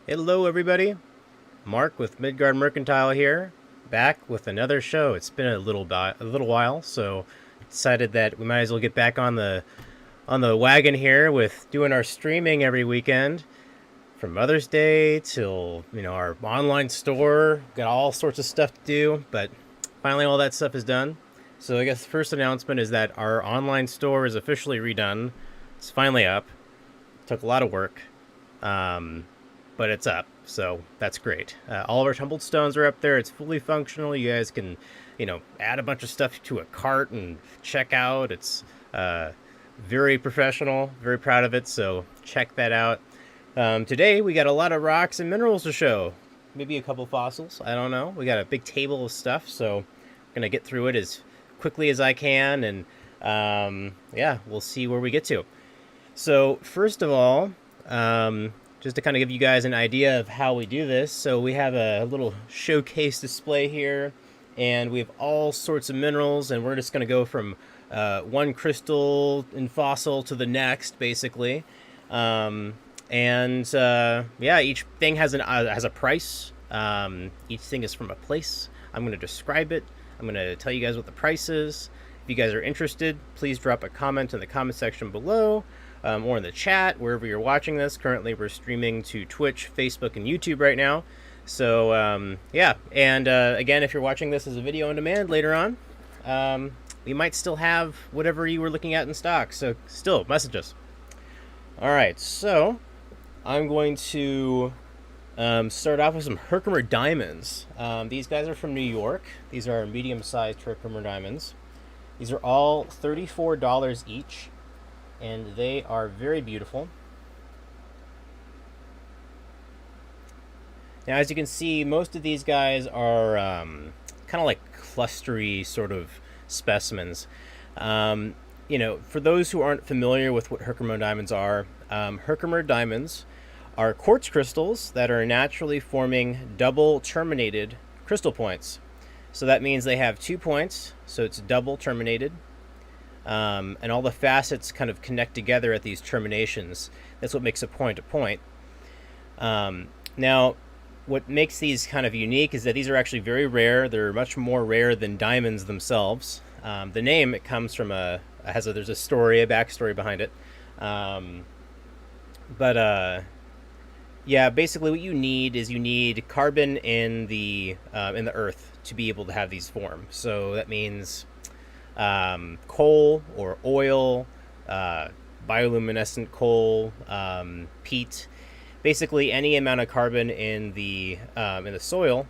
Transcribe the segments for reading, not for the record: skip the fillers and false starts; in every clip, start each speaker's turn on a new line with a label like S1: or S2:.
S1: Hello, everybody. Mark with Midgard Mercantile here, back with another show. It's been a little while, so decided that we might as well get back on the wagon here with doing our streaming every weekend, from Mother's Day till our online store. Got all sorts of stuff to do, but finally all that stuff is done. So I guess the first announcement is that our online store is officially redone. It's finally up. Took a lot of work. Um, but it's up, so that's great. All of our tumbled stones are up there. It's fully functional. You guys can, add a bunch of stuff to a cart and check out. It's very professional. Very proud of it. So check that out. Today we got a lot of rocks and minerals to show. Maybe a couple fossils. I don't know. We got a big table of stuff, so I'm gonna get through it as quickly as I can, and yeah, we'll see where we get to. So first of all, just to kind of give you guys an idea of how we do this. So we have a little showcase display here, and we have all sorts of minerals, and we're just going to go from one crystal and fossil to the next, basically. Yeah, each thing has a price. Each thing is from a place. I'm going to describe it. I'm going to tell you guys what the price is. If you guys are interested, please drop a comment in the comment section below. Or in the chat, wherever you're watching this. Currently, we're streaming to Twitch, Facebook, and YouTube right now. So, yeah. And again, if you're watching this as a video on demand later on, we might still have whatever you were looking at in stock. So, still, message us. All right, so I'm going to start off with some Herkimer diamonds. These guys are from New York. These are medium-sized Herkimer diamonds. These are all $34 each, and they are very beautiful. Now, as you can see, most of these guys are kind of like clustery sort of specimens. For those who aren't familiar with what Herkimer diamonds are, Herkimer diamonds are quartz crystals that are naturally forming double terminated crystal points. So that means they have 2 points, so it's double terminated. And all the facets kind of connect together at these terminations. That's what makes a point a point. Now, what makes these kind of unique is that these are actually very rare. They're much more rare than diamonds themselves. The name, it comes from there's a story, a backstory behind it. Yeah, basically what you need carbon in the earth to be able to have these form. So that means coal or oil, bioluminescent coal, peat, basically any amount of carbon in the soil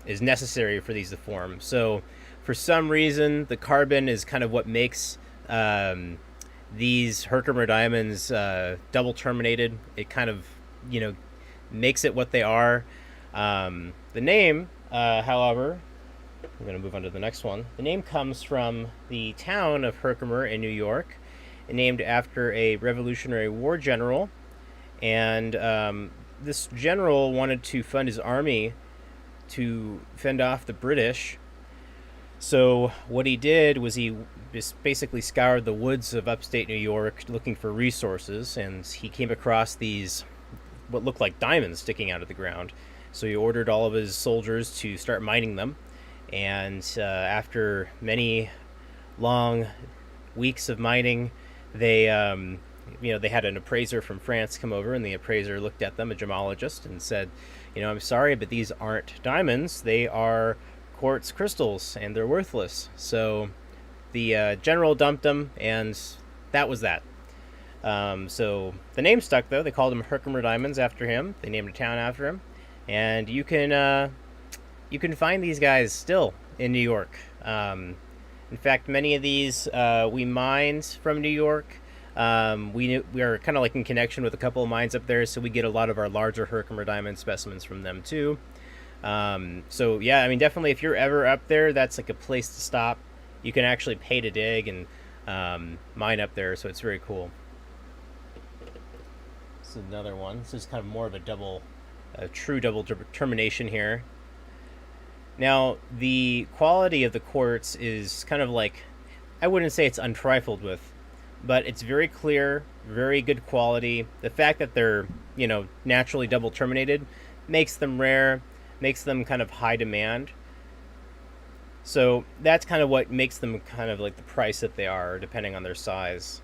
S1: is necessary for these to form. So for some reason, the carbon is kind of what makes these Herkimer diamonds double terminated. It kind of makes it what they are. The name, however, I'm going to move on to the next one. The name comes from the town of Herkimer in New York, named after a Revolutionary War general. And this general wanted to fund his army to fend off the British. So what he did was he just basically scoured the woods of upstate New York looking for resources, and he came across these what looked like diamonds sticking out of the ground. So he ordered all of his soldiers to start mining them. And after many long weeks of mining, they had an appraiser from France come over, and the appraiser looked at them, a gemologist, and said, I'm sorry, but these aren't diamonds. They are quartz crystals, and they're worthless. So the general dumped them, and that was that. So the name stuck, though. They called them Herkimer diamonds after him. They named a town after him, and you can find these guys still in New York. In fact, many of these we mined from New York. We are kind of like in connection with a couple of mines up there, so we get a lot of our larger Herkimer diamond specimens from them too. So yeah, I mean, definitely if you're ever up there, that's like a place to stop. You can actually pay to dig and mine up there, so it's very cool. This is another one. This is kind of more of a true double termination here. Now, the quality of the quartz is kind of like, I wouldn't say it's untrifled with, but it's very clear, very good quality. The fact that they're, naturally double terminated makes them rare, makes them kind of high demand. So that's kind of what makes them kind of like the price that they are, depending on their size.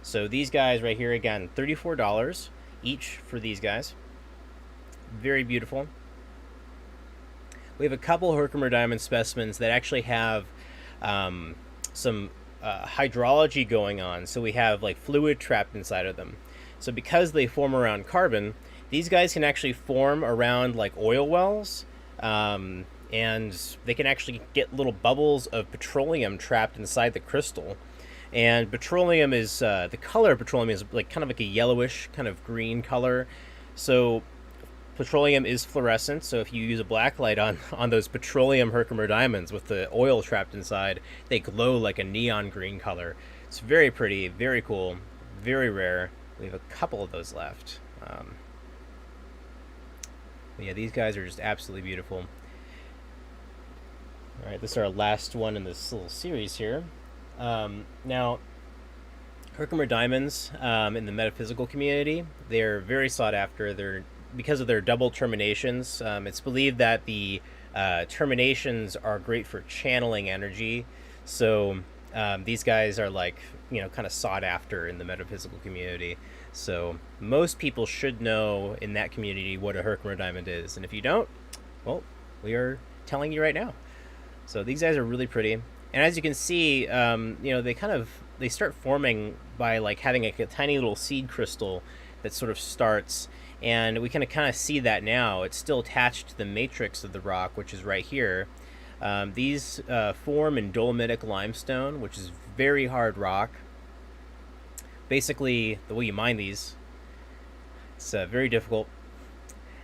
S1: So these guys right here, again, $34 each for these guys. Very beautiful. We have a couple Herkimer diamond specimens that actually have some hydrology going on. So we have like fluid trapped inside of them. So because they form around carbon, these guys can actually form around like oil wells. And they can actually get little bubbles of petroleum trapped inside the crystal. And petroleum is, the color of petroleum is like kind of like a yellowish kind of green color. So petroleum is fluorescent, so if you use a black light on those petroleum Herkimer diamonds with the oil trapped inside, they glow like a neon green color. It's very pretty, very cool, very rare. We have a couple of those left. Yeah, these guys are just absolutely beautiful. All right, this is our last one in this little series here. Now, Herkimer diamonds in the metaphysical community, they're very sought after. They're because of their double terminations. It's believed that the terminations are great for channeling energy. So these guys are like, kind of sought after in the metaphysical community. So most people should know in that community what a Herkimer diamond is. And if you don't, well, we are telling you right now. So these guys are really pretty. And as you can see, they start forming by like having a tiny little seed crystal that sort of starts. And we can kind of see that now. It's still attached to the matrix of the rock, which is right here. These form in dolomitic limestone, which is very hard rock. Basically, the way you mine these, it's very difficult.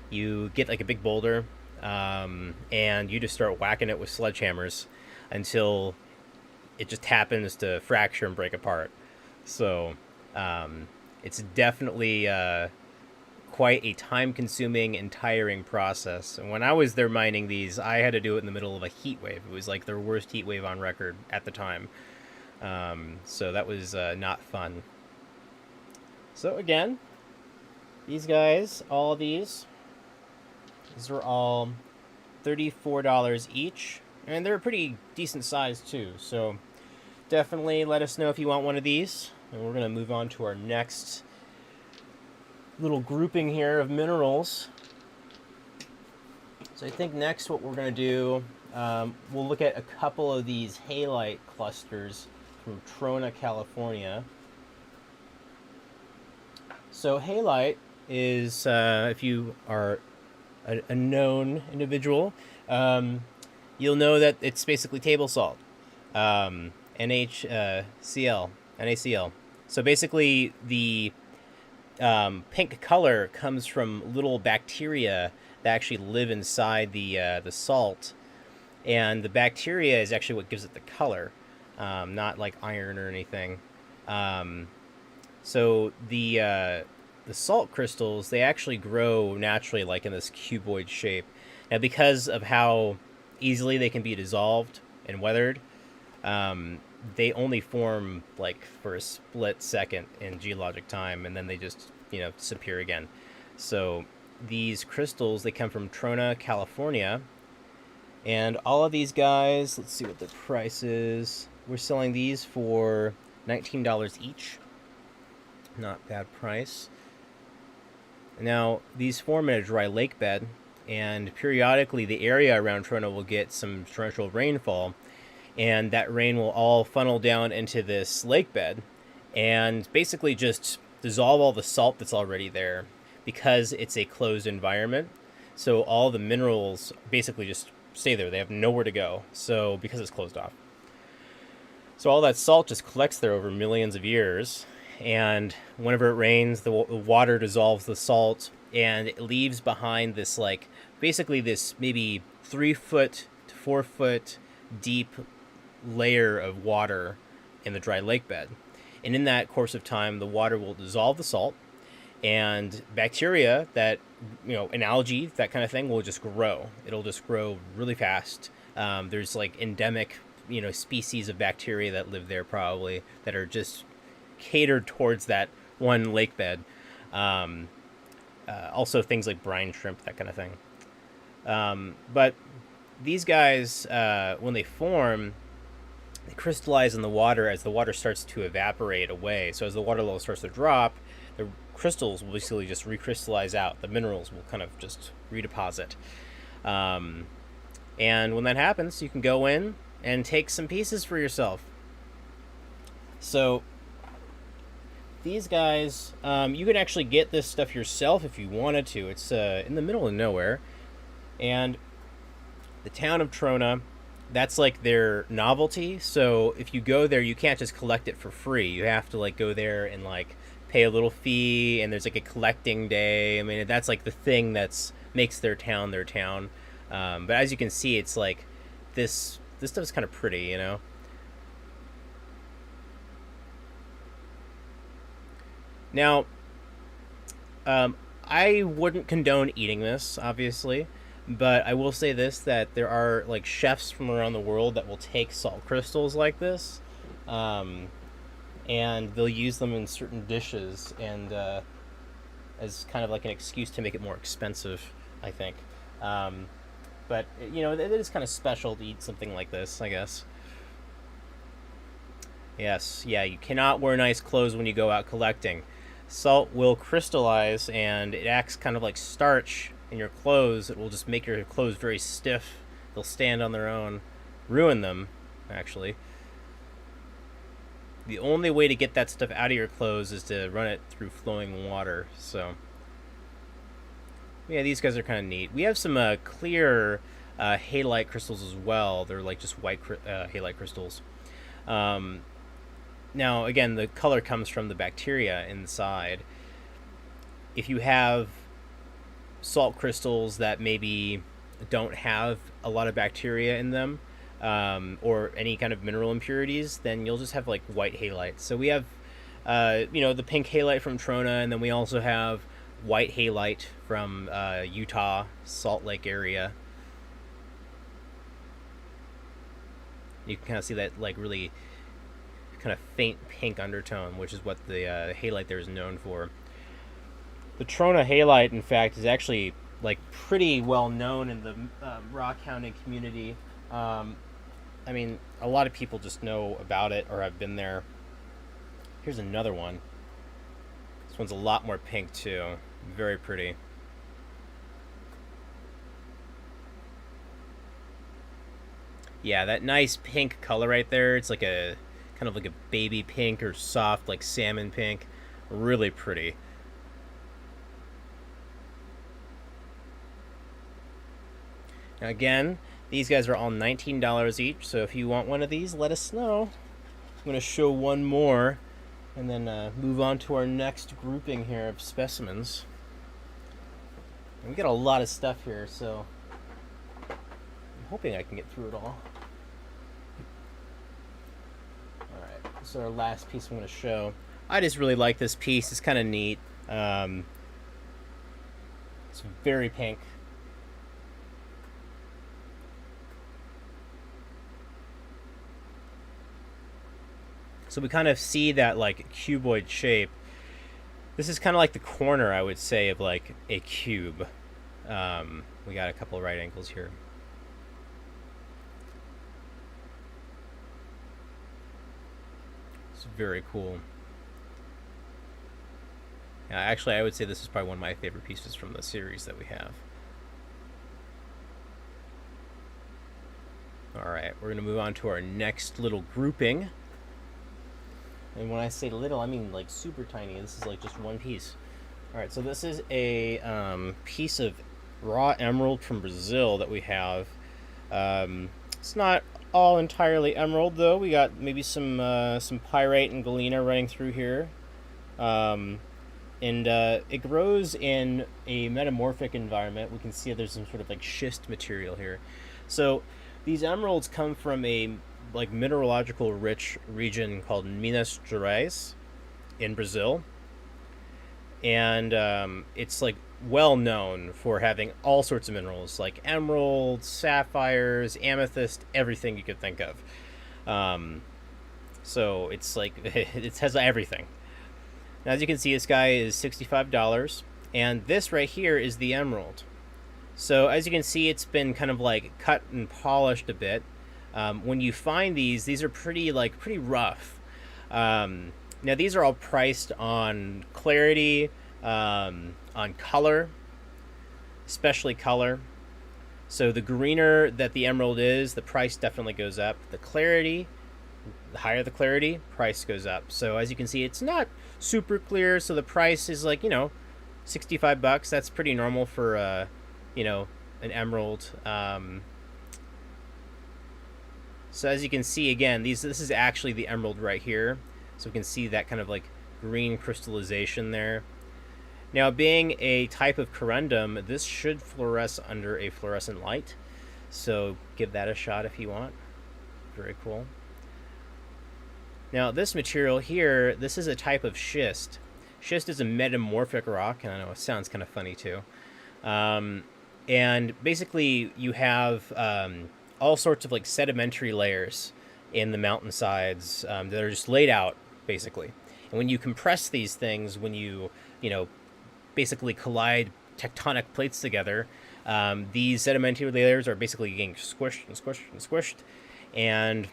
S1: You get like a big boulder, and you just start whacking it with sledgehammers until it just happens to fracture and break apart. So it's definitely quite a time-consuming and tiring process. And when I was there mining these, I had to do it in the middle of a heat wave. It was like their worst heat wave on record at the time. So that was not fun. So again, these guys, all of these are all $34 each. And they're a pretty decent size too. So definitely let us know if you want one of these. And we're going to move on to our next little grouping here of minerals. So I think next what we're going to do, we'll look at a couple of these halite clusters from Trona, California. So halite is, if you are a known individual, you'll know that it's basically table salt, NaCl. So basically the pink color comes from little bacteria that actually live inside the salt, and the bacteria is actually what gives it the color, not like iron or anything. So the salt crystals, they actually grow naturally like in this cuboid shape. Now because of how easily they can be dissolved and weathered, they only form like for a split second in geologic time, and then they just disappear again. So these crystals, they come from Trona, California, and all of these guys, let's see what the price is. We're selling these for $19 each. Not bad price. Now these form in a dry lake bed, and periodically the area around Trona will get some torrential rainfall, and that rain will all funnel down into this lake bed and basically just dissolve all the salt that's already there because it's a closed environment. So all the minerals basically just stay there. They have nowhere to go. So because it's closed off. So all that salt just collects there over millions of years. And whenever it rains, the water dissolves the salt, and it leaves behind this basically this maybe 3 foot to 4 foot deep layer of water in the dry lake bed. And in that course of time, the water will dissolve the salt, and bacteria that, an algae, that kind of thing, will just grow. It'll just grow really fast. There's like endemic, species of bacteria that live there probably that are just catered towards that one lake bed. Also things like brine shrimp, that kind of thing. But these guys, when they form, they crystallize in the water as the water starts to evaporate away. So as the water level starts to drop, the crystals will basically just recrystallize out. The minerals will kind of just redeposit. And when that happens, you can go in and take some pieces for yourself. So these guys, you can actually get this stuff yourself if you wanted to. It's in the middle of nowhere. And the town of Trona, that's like their novelty. So if you go there, you can't just collect it for free. You have to like go there and like pay a little fee, and there's like a collecting day. I mean, that's like the thing that's makes their town their town. But as you can see, it's like this stuff is kind of pretty, you know. Now, I wouldn't condone eating this, obviously, but I will say this, that there are like chefs from around the world that will take salt crystals like this, and they'll use them in certain dishes, and as kind of like an excuse to make it more expensive, I think. But you know, it is kind of special to eat something like this, I guess. Yes, yeah, you cannot wear nice clothes when you go out collecting. Salt will crystallize, and it acts kind of like starch in your clothes. It will just make your clothes very stiff. They'll stand on their own, ruin them, actually. The only way to get that stuff out of your clothes is to run it through flowing water. So, yeah, these guys are kind of neat. We have some clear halite crystals as well. They're like just white halite crystals. Now, again, the color comes from the bacteria inside. If you have salt crystals that maybe don't have a lot of bacteria in them, or any kind of mineral impurities, then you'll just have like white halite. So we have, you know, the pink halite from Trona, and then we also have white halite from Utah, Salt Lake area. You can kind of see that like really kind of faint pink undertone, which is what the halite there is known for. The Trona halite, in fact, is actually like pretty well known in the rock hounding community. I mean, a lot of people just know about it or have been there. Here's another one. This one's a lot more pink too. Very pretty. Yeah, that nice pink color right there. It's like a kind of like a baby pink or soft like salmon pink. Really pretty. Now again, these guys are all $19 each, so if you want one of these, let us know. I'm going to show one more and then move on to our next grouping here of specimens. And we got a lot of stuff here, so I'm hoping I can get through it all. Alright, so our last piece I'm going to show. I just really like this piece. It's kind of neat. It's very pink. So we kind of see that like cuboid shape. This is kind of like the corner, I would say, of like a cube. We got a couple of right angles here. It's very cool. Actually, I would say this is probably one of my favorite pieces from the series that we have. Alright, we're going to move on to our next little grouping. And when I say little, I mean like super tiny. This is like just one piece. Alright, so this is a piece of raw emerald from Brazil that we have. It's not all entirely emerald, though. We got maybe some pyrite and galena running through here. And it grows in a metamorphic environment. We can see there's some sort of like schist material here. So these emeralds come from a like mineralogical rich region called Minas Gerais in Brazil. And it's like well known for having all sorts of minerals like emeralds, sapphires, amethyst, everything you could think of. So it's like it has everything. Now, as you can see, this guy is $65, and this right here is the emerald. So as you can see, it's been kind of like cut and polished a bit. When you find these are pretty rough. Now these are all priced on clarity, on color, especially color. So the greener that the emerald is, the price definitely goes up. The clarity, the higher the clarity, price goes up. So as you can see, it's not super clear, so the price is like, 65 bucks. That's pretty normal for an emerald. So as you can see, again, this is actually the emerald right here. So we can see that kind of like green crystallization there. Now, being a type of corundum, this should fluoresce under a fluorescent light. So give that a shot if you want. Very cool. Now, this material here, this is a type of schist. Schist is a metamorphic rock, and I know it sounds kind of funny too. And basically, you have all sorts of like sedimentary layers in the mountainsides that are just laid out, basically. And when you compress these things, when you basically collide tectonic plates together, these sedimentary layers are basically getting squished and squished and squished. And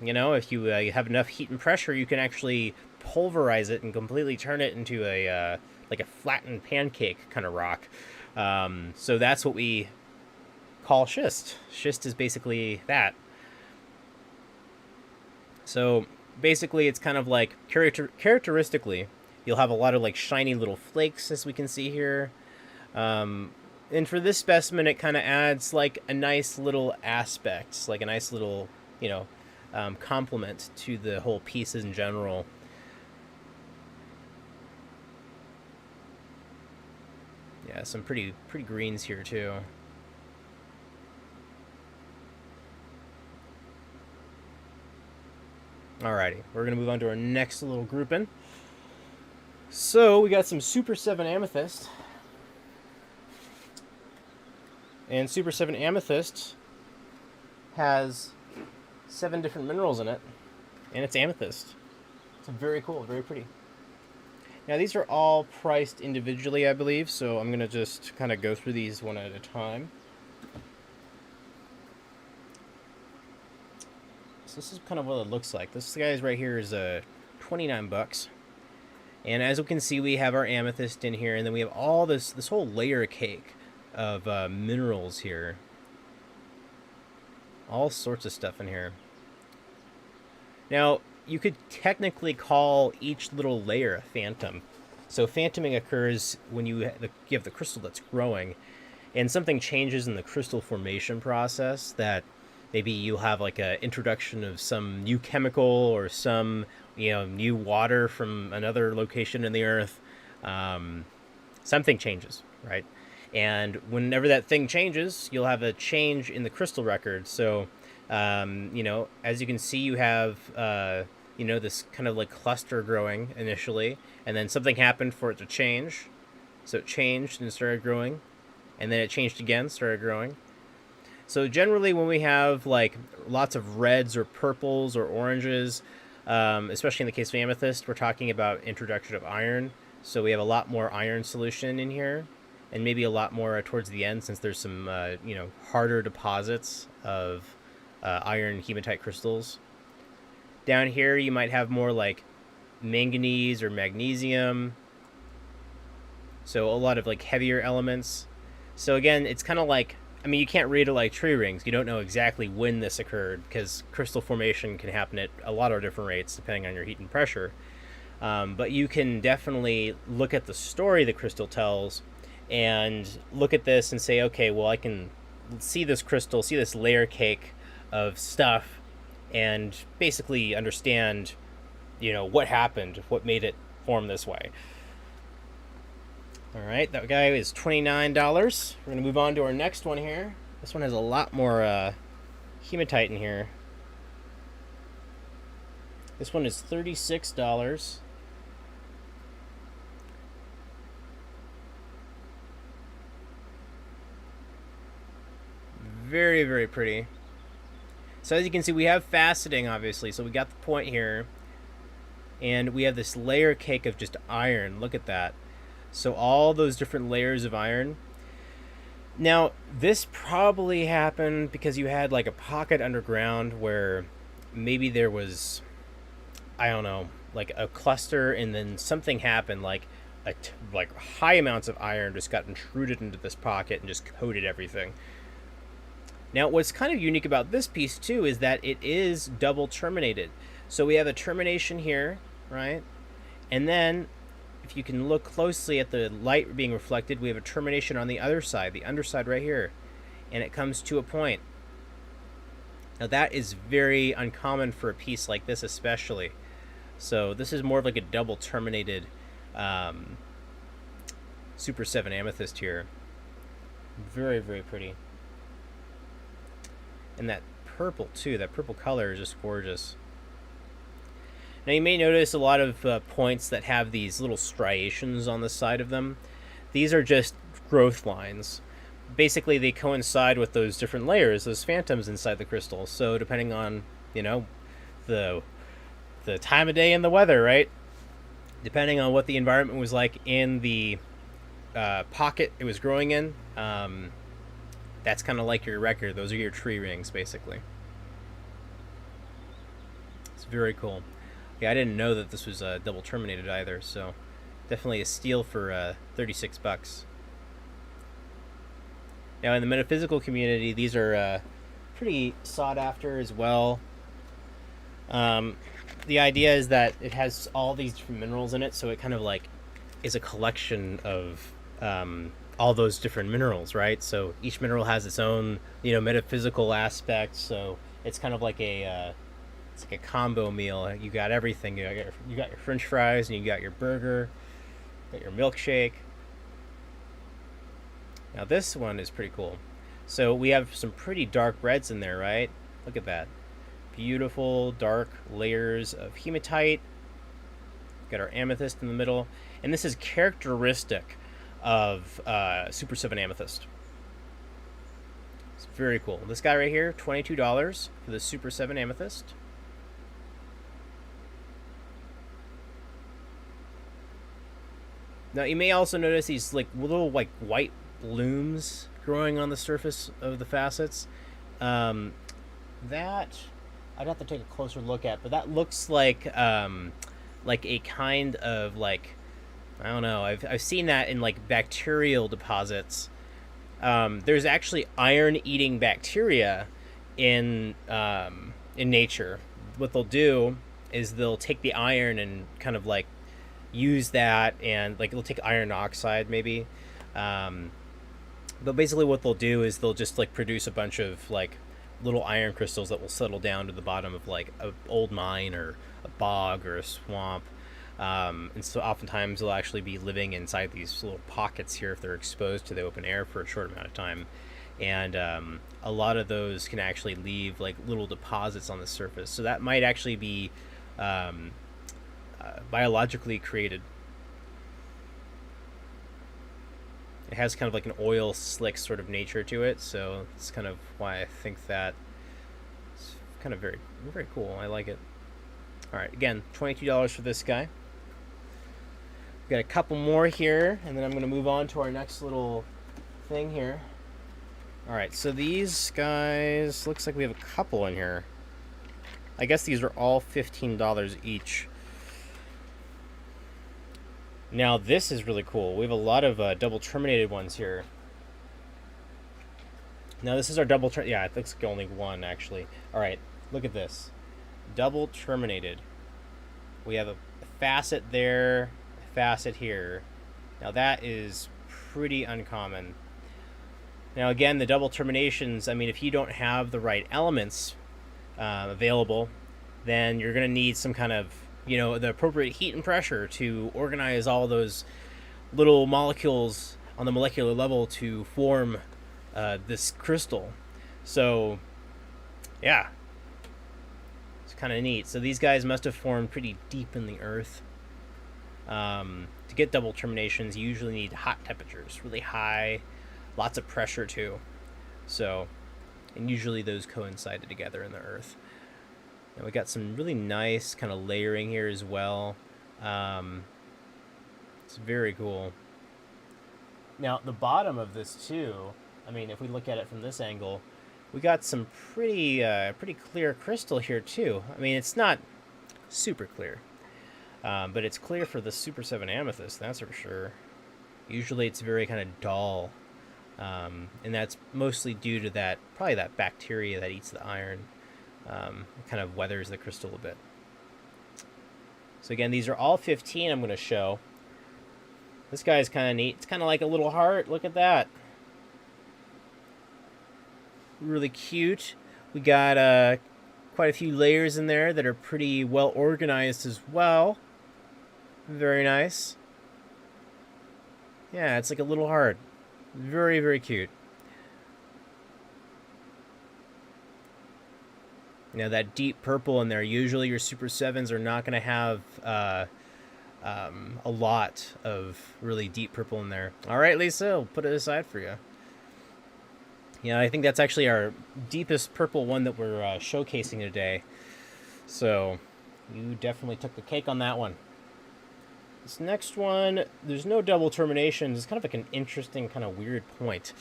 S1: if you have enough heat and pressure, you can actually pulverize it and completely turn it into a flattened pancake kind of rock. So that's what we call schist. Schist is basically that. So basically, it's kind of like characteristically, you'll have a lot of like shiny little flakes, as we can see here. And for this specimen, it kind of adds like a nice little aspect, like a nice little complement to the whole piece in general. Yeah, some pretty greens here too. Alrighty, we're gonna move on to our next little grouping. So we got some Super 7 Amethyst. And Super 7 Amethyst has 7 different minerals in it. And it's amethyst. It's very cool, very pretty. Now these are all priced individually, I believe, so I'm going to just kind of go through these one at a time. So this is kind of what it looks like. This guy's right here is 29 bucks. And as we can see, we have our amethyst in here, and then we have all this whole layer cake of minerals here. All sorts of stuff in here. Now, you could technically call each little layer a phantom. So phantoming occurs when you have the crystal that's growing, and something changes in the crystal formation process, that maybe you'll have like an introduction of some new chemical or some new water from another location in the earth. Something changes, right? And whenever that thing changes, you'll have a change in the crystal record. So, as you can see, you have, this kind of like cluster growing initially, and then something happened for it to change. So it changed and started growing, and then it changed again, started growing. So generally when we have like lots of reds or purples or oranges, especially in the case of amethyst, we're talking about introduction of iron. So we have a lot more iron solution in here, and maybe a lot more towards the end, since there's some harder deposits of iron hematite crystals. Down here you might have more like manganese or magnesium, so a lot of like heavier elements. So again, it's kind of like, you can't read it like tree rings. You don't know exactly when this occurred, because crystal formation can happen at a lot of different rates depending on your heat and pressure. But you can definitely look at the story the crystal tells and look at this and say, okay, well, I can see this crystal, see this layer cake of stuff, and basically understand, what happened, what made it form this way. All right, that guy is $29. We're going to move on to our next one here. This one has a lot more hematite in here. This one is $36. Very, very pretty. So as you can see, we have faceting, obviously. So we got the point here. And we have this layer cake of just iron. Look at that. So all those different layers of iron. Now, this probably happened because you had like a pocket underground where maybe there was, I don't know, like a cluster, and then something happened, like like high amounts of iron just got intruded into this pocket and just coated everything. Now, what's kind of unique about this piece too is that it is double terminated. So we have a termination here, right? And then if you can look closely at the light being reflected, we have a termination on the other side, the underside right here. And it comes to a point. Now that is very uncommon for a piece like this especially. So this is more of like a double terminated Super 7 amethyst here. Very, very pretty. And that purple too, that purple color is just gorgeous. Now you may notice a lot of points that have these little striations on the side of them. These are just growth lines. Basically they coincide with those different layers, those phantoms inside the crystal. So depending on, you know, the time of day and the weather, right? Depending on what the environment was like in the pocket it was growing in, that's kind of like your record. Those are your tree rings, basically. It's very cool. Yeah, I didn't know that this was double terminated either, so definitely a steal for 36 bucks. Now, in the metaphysical community, these are pretty sought after as well. The idea is that it has all these different minerals in it, so it kind of like is a collection of all those different minerals, right? So each mineral has its own, you know, metaphysical aspect. So it's kind of like it's like a combo meal. You got everything. You got your French fries, and you got your burger, you got your milkshake. Now this one is pretty cool. So we have some pretty dark reds in there, right? Look at that. Beautiful dark layers of hematite. Got our amethyst in the middle. And this is characteristic of Super 7 amethyst. It's very cool. This guy right here, $22 for the Super 7 amethyst. Now you may also notice these like little like white blooms growing on the surface of the facets. That I'd have to take a closer look at, but that looks like a kind of like, I don't know. I've seen that in like bacterial deposits. There's actually iron-eating bacteria in nature. What they'll do is they'll take the iron and kind of like use that, and like they'll take iron oxide maybe. But basically what they'll do is they'll just like produce a bunch of like little iron crystals that will settle down to the bottom of like an old mine or a bog or a swamp. And so oftentimes they'll actually be living inside these little pockets here if they're exposed to the open air for a short amount of time. And a lot of those can actually leave like little deposits on the surface. So that might actually be biologically created. It has kind of like an oil slick sort of nature to it, so it's kind of why I think that it's kind of very, very cool. I like it. All right, again, $22 for this guy. We've got a couple more here, and then I'm going to move on to our next little thing here. All right, so these guys, looks like we have a couple in here. I guess these are all $15 each. Now this is really cool. We have a lot of double terminated ones here. Now this is our double yeah, it looks like only one actually. All right, look at this. Double terminated. We have a facet there, a facet here. Now that is pretty uncommon. Now again, the double terminations, I mean, if you don't have the right elements available, then you're going to need some kind of, you know, the appropriate heat and pressure to organize all those little molecules on the molecular level to form this crystal. So yeah, it's kind of neat. So these guys must have formed pretty deep in the earth. To get double terminations, you usually need hot temperatures, really high, lots of pressure too. So, and usually those coincided together in the earth. And we got some really nice kind of layering here as well. It's very cool. Now, the bottom of this too, I mean, if we look at it from this angle, we got some pretty clear crystal here too. I mean, it's not super clear, but it's clear for the Super 7 amethyst, that's for sure. Usually it's very kind of dull, and that's mostly due to probably that bacteria that eats the iron. It kind of weathers the crystal a bit. So again, these are all 15 I'm going to show. This guy's kind of neat. It's kind of like a little heart. Look at that. Really cute. We got quite a few layers in there that are pretty well organized as well. Very nice. Yeah, it's like a little heart. Very, very cute. Now that deep purple in there, usually your Super 7s are not going to have a lot of really deep purple in there. All right, Lisa, I'll put it aside for you. Yeah, I think that's actually our deepest purple one that we're showcasing today. So you definitely took the cake on that one. This next one, there's no double terminations. It's kind of like an interesting, kind of weird point.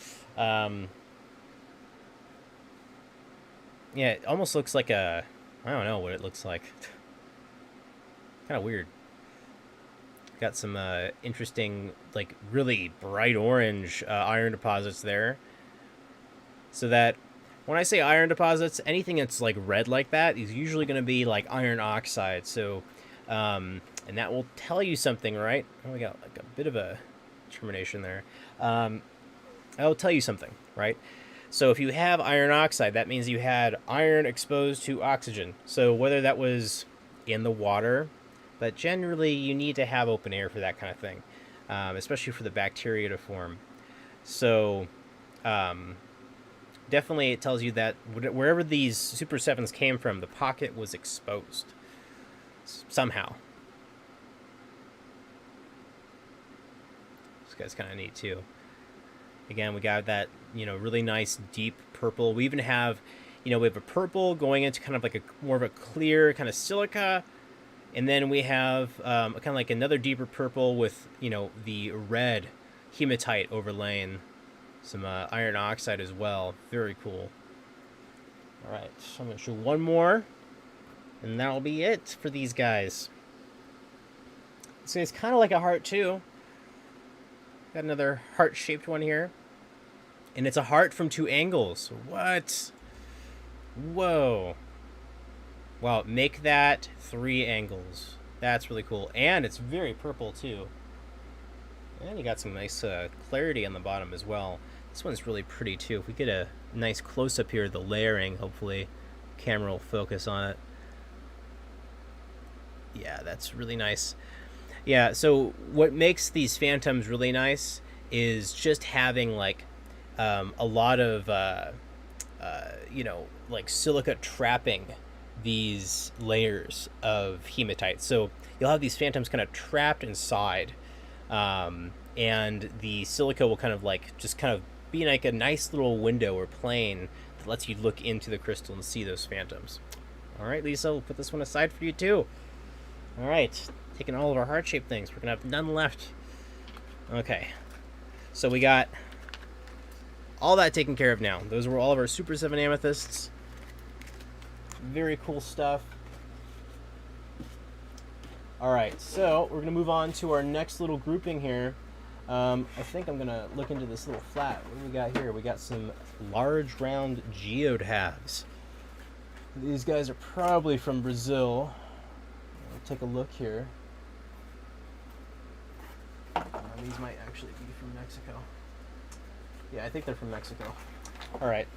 S1: Yeah, it almost looks like I don't know what it looks like. Kind of weird. Got some interesting, like really bright orange iron deposits there. So that when I say iron deposits, anything that's like red like that is usually going to be like iron oxide. So, and that will tell you something, right? Oh, we got like a bit of a termination there. That'll tell you something, right? So if you have iron oxide, that means you had iron exposed to oxygen. So whether that was in the water, but generally you need to have open air for that kind of thing, especially for the bacteria to form. So definitely it tells you that wherever these Super 7s came from, the pocket was exposed somehow. This guy's kind of neat too. Again, we got that, really nice deep purple. We even have, we have a purple going into kind of like more of a clear kind of silica. And then we have kind of like another deeper purple with, the red hematite overlaying some iron oxide as well. Very cool. All right, so I'm going to show one more. And that'll be it for these guys. So it's kind of like a heart too. Got another heart-shaped one here. And it's a heart from 2 angles. What? Whoa. Wow, make that 3 angles. That's really cool. And it's very purple, too. And you got some nice clarity on the bottom as well. This one's really pretty, too. If we get a nice close-up here, the layering, hopefully camera will focus on it. Yeah, that's really nice. Yeah, so what makes these phantoms really nice is just having, like, a lot of, like silica trapping these layers of hematite. So you'll have these phantoms kind of trapped inside, and the silica will kind of like just kind of be like a nice little window or plane that lets you look into the crystal and see those phantoms. All right, Lisa, we'll put this one aside for you too. All right, taking all of our heart-shaped things. We're gonna have none left. Okay, so we got all that taken care of now. Those were all of our Super 7 amethysts. Very cool stuff. All right, so we're gonna move on to our next little grouping here. I think I'm gonna look into this little flat. What do we got here? We got some large round geode halves. These guys are probably from Brazil. I'll take a look here. These might actually be from Mexico. Yeah, I think they're from Mexico. All right.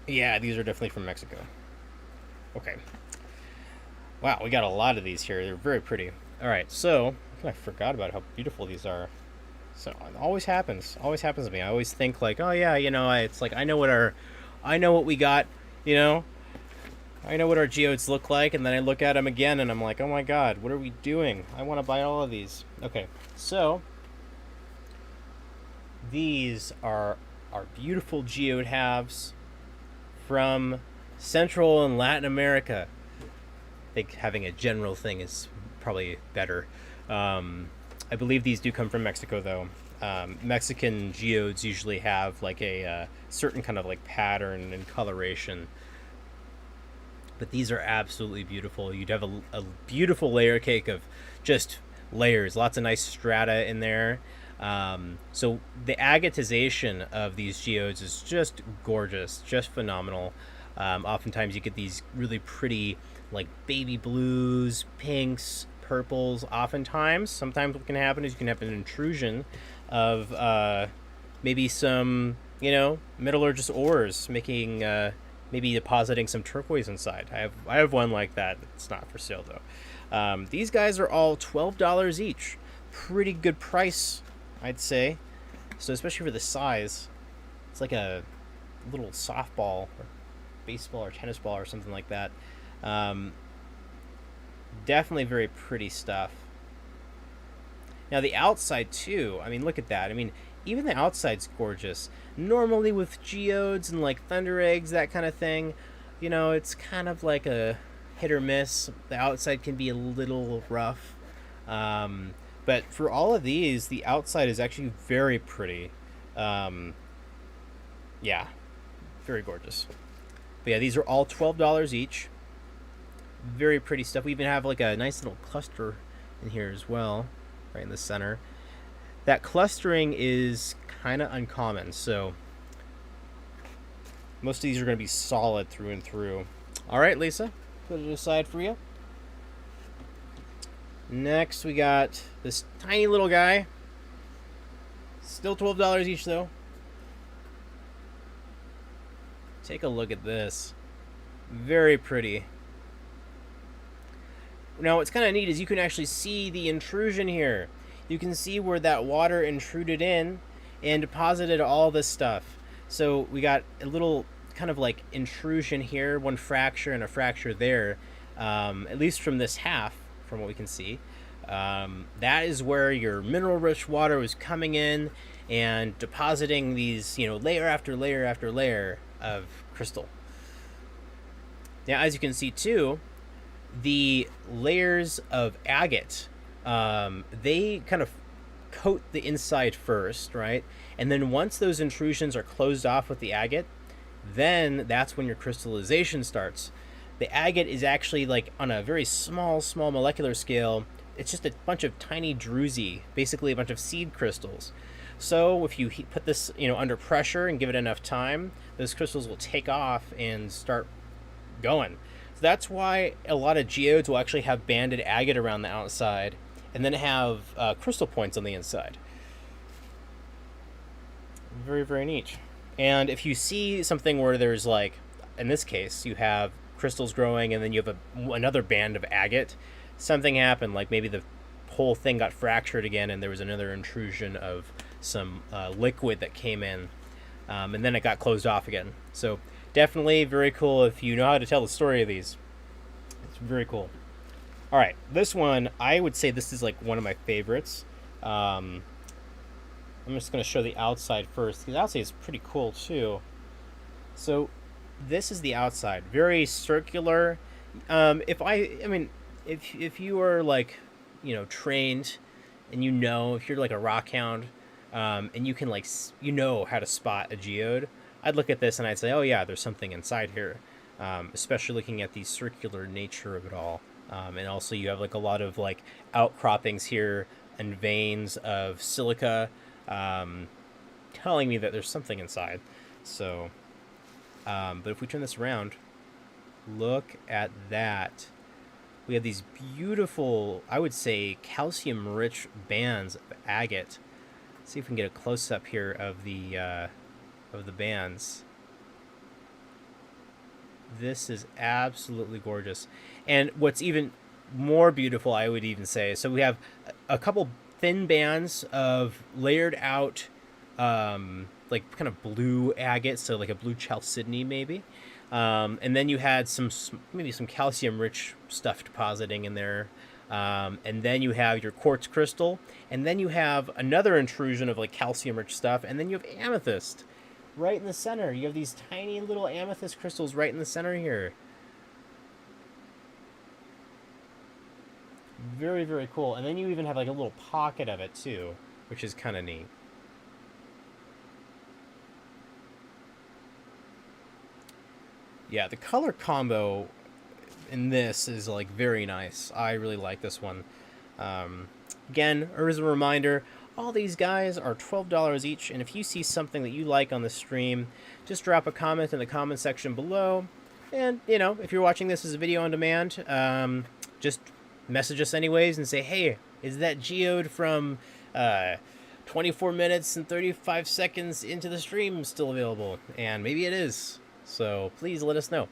S1: Yeah, these are definitely from Mexico. Okay. Wow, we got a lot of these here. They're very pretty. All right, so I forgot about how beautiful these are. So it always happens. Always happens to me. I always think like, oh yeah, it's like I know what we got. I know what our geodes look like, and then I look at them again, and I'm like, oh my god, what are we doing? I want to buy all of these. Okay, so these are our beautiful geode halves from Central and Latin America. I think having a general thing is probably better. I believe these do come from Mexico, though. Mexican geodes usually have like a certain kind of like pattern and coloration, but these are absolutely beautiful. You'd have a beautiful layer cake of just layers, lots of nice strata in there. So the agatization of these geodes is just gorgeous, just phenomenal. Oftentimes you get these really pretty, like baby blues, pinks, purples. Oftentimes, sometimes what can happen is you can have an intrusion of maybe some, metallurgist ores making maybe depositing some turquoise inside. I have one like that. It's not for sale though. These guys are all $12 each. Pretty good price, I'd say. So especially for the size, it's like a little softball or baseball or tennis ball or something like that. Definitely very pretty stuff. Now the outside too. I mean, look at that. I mean, even the outside's gorgeous. Normally with geodes and like thunder eggs, that kind of thing, it's kind of like a hit or miss. The outside can be a little rough. But for all of these, the outside is actually very pretty. Yeah, very gorgeous. But yeah, these are all $12 each. Very pretty stuff. We even have like a nice little cluster in here as well, right in the center. That clustering is kind of uncommon, so most of these are going to be solid through and through. All right, Lisa, put it aside for you. Next, we got this tiny little guy. Still $12 each, though. Take a look at this. Very pretty. Now, what's kind of neat is you can actually see the intrusion here. You can see where that water intruded in and deposited all this stuff. So we got a little kind of like intrusion here, one fracture and a fracture there, at least from this half, from what we can see. That is where your mineral-rich water was coming in and depositing these, layer after layer after layer of crystal. Now, as you can see too, the layers of agate, they kind of coat the inside first, right? And then once those intrusions are closed off with the agate, then that's when your crystallization starts. The agate is actually like on a very small molecular scale. It's just a bunch of tiny druzy, basically a bunch of seed crystals. So if you put this, under pressure and give it enough time, those crystals will take off and start going. So that's why a lot of geodes will actually have banded agate around the outside and then have crystal points on the inside. Very, very neat. And if you see something where there's like, in this case, you have crystals growing and then you have another band of agate, something happened, like maybe the whole thing got fractured again and there was another intrusion of some liquid that came in, and then it got closed off again. So definitely very cool if you know how to tell the story of these. It's very cool. All right, this one, I would say this is like one of my favorites. I'm just going to show the outside first, because the outside is pretty cool too. So this is the outside, very circular. If you are like, trained, and if you're like a rock hound, and you can how to spot a geode, I'd look at this and I'd say, oh yeah, there's something inside here. Especially looking at the circular nature of it all. And also you have like a lot of like outcroppings here and veins of silica, telling me that there's something inside. So, but if we turn this around, look at that. We have these beautiful, I would say, calcium-rich bands of agate. Let's see if we can get a close-up here of the bands. This is absolutely gorgeous. And what's even more beautiful, I would even say, so we have a couple thin bands of layered out, like kind of blue agate, so like a blue chalcedony maybe. And then you had maybe some calcium-rich stuff depositing in there. And then you have your quartz crystal. And then you have another intrusion of like calcium-rich stuff. And then you have amethyst. right in the center. You have these tiny little amethyst crystals right in the center here. Very, very cool. And then you even have like a little pocket of it too, which is kind of neat. Yeah, the color combo in this is like very nice. I really like this one. Again, as a reminder, all these guys are $12 each, and if you see something that you like on the stream, just drop a comment in the comment section below. And, you know, if you're watching this as a video on demand, just message us anyways and say, hey, is that geode from 24 minutes and 35 seconds into the stream still available? And maybe it is. So please let us know.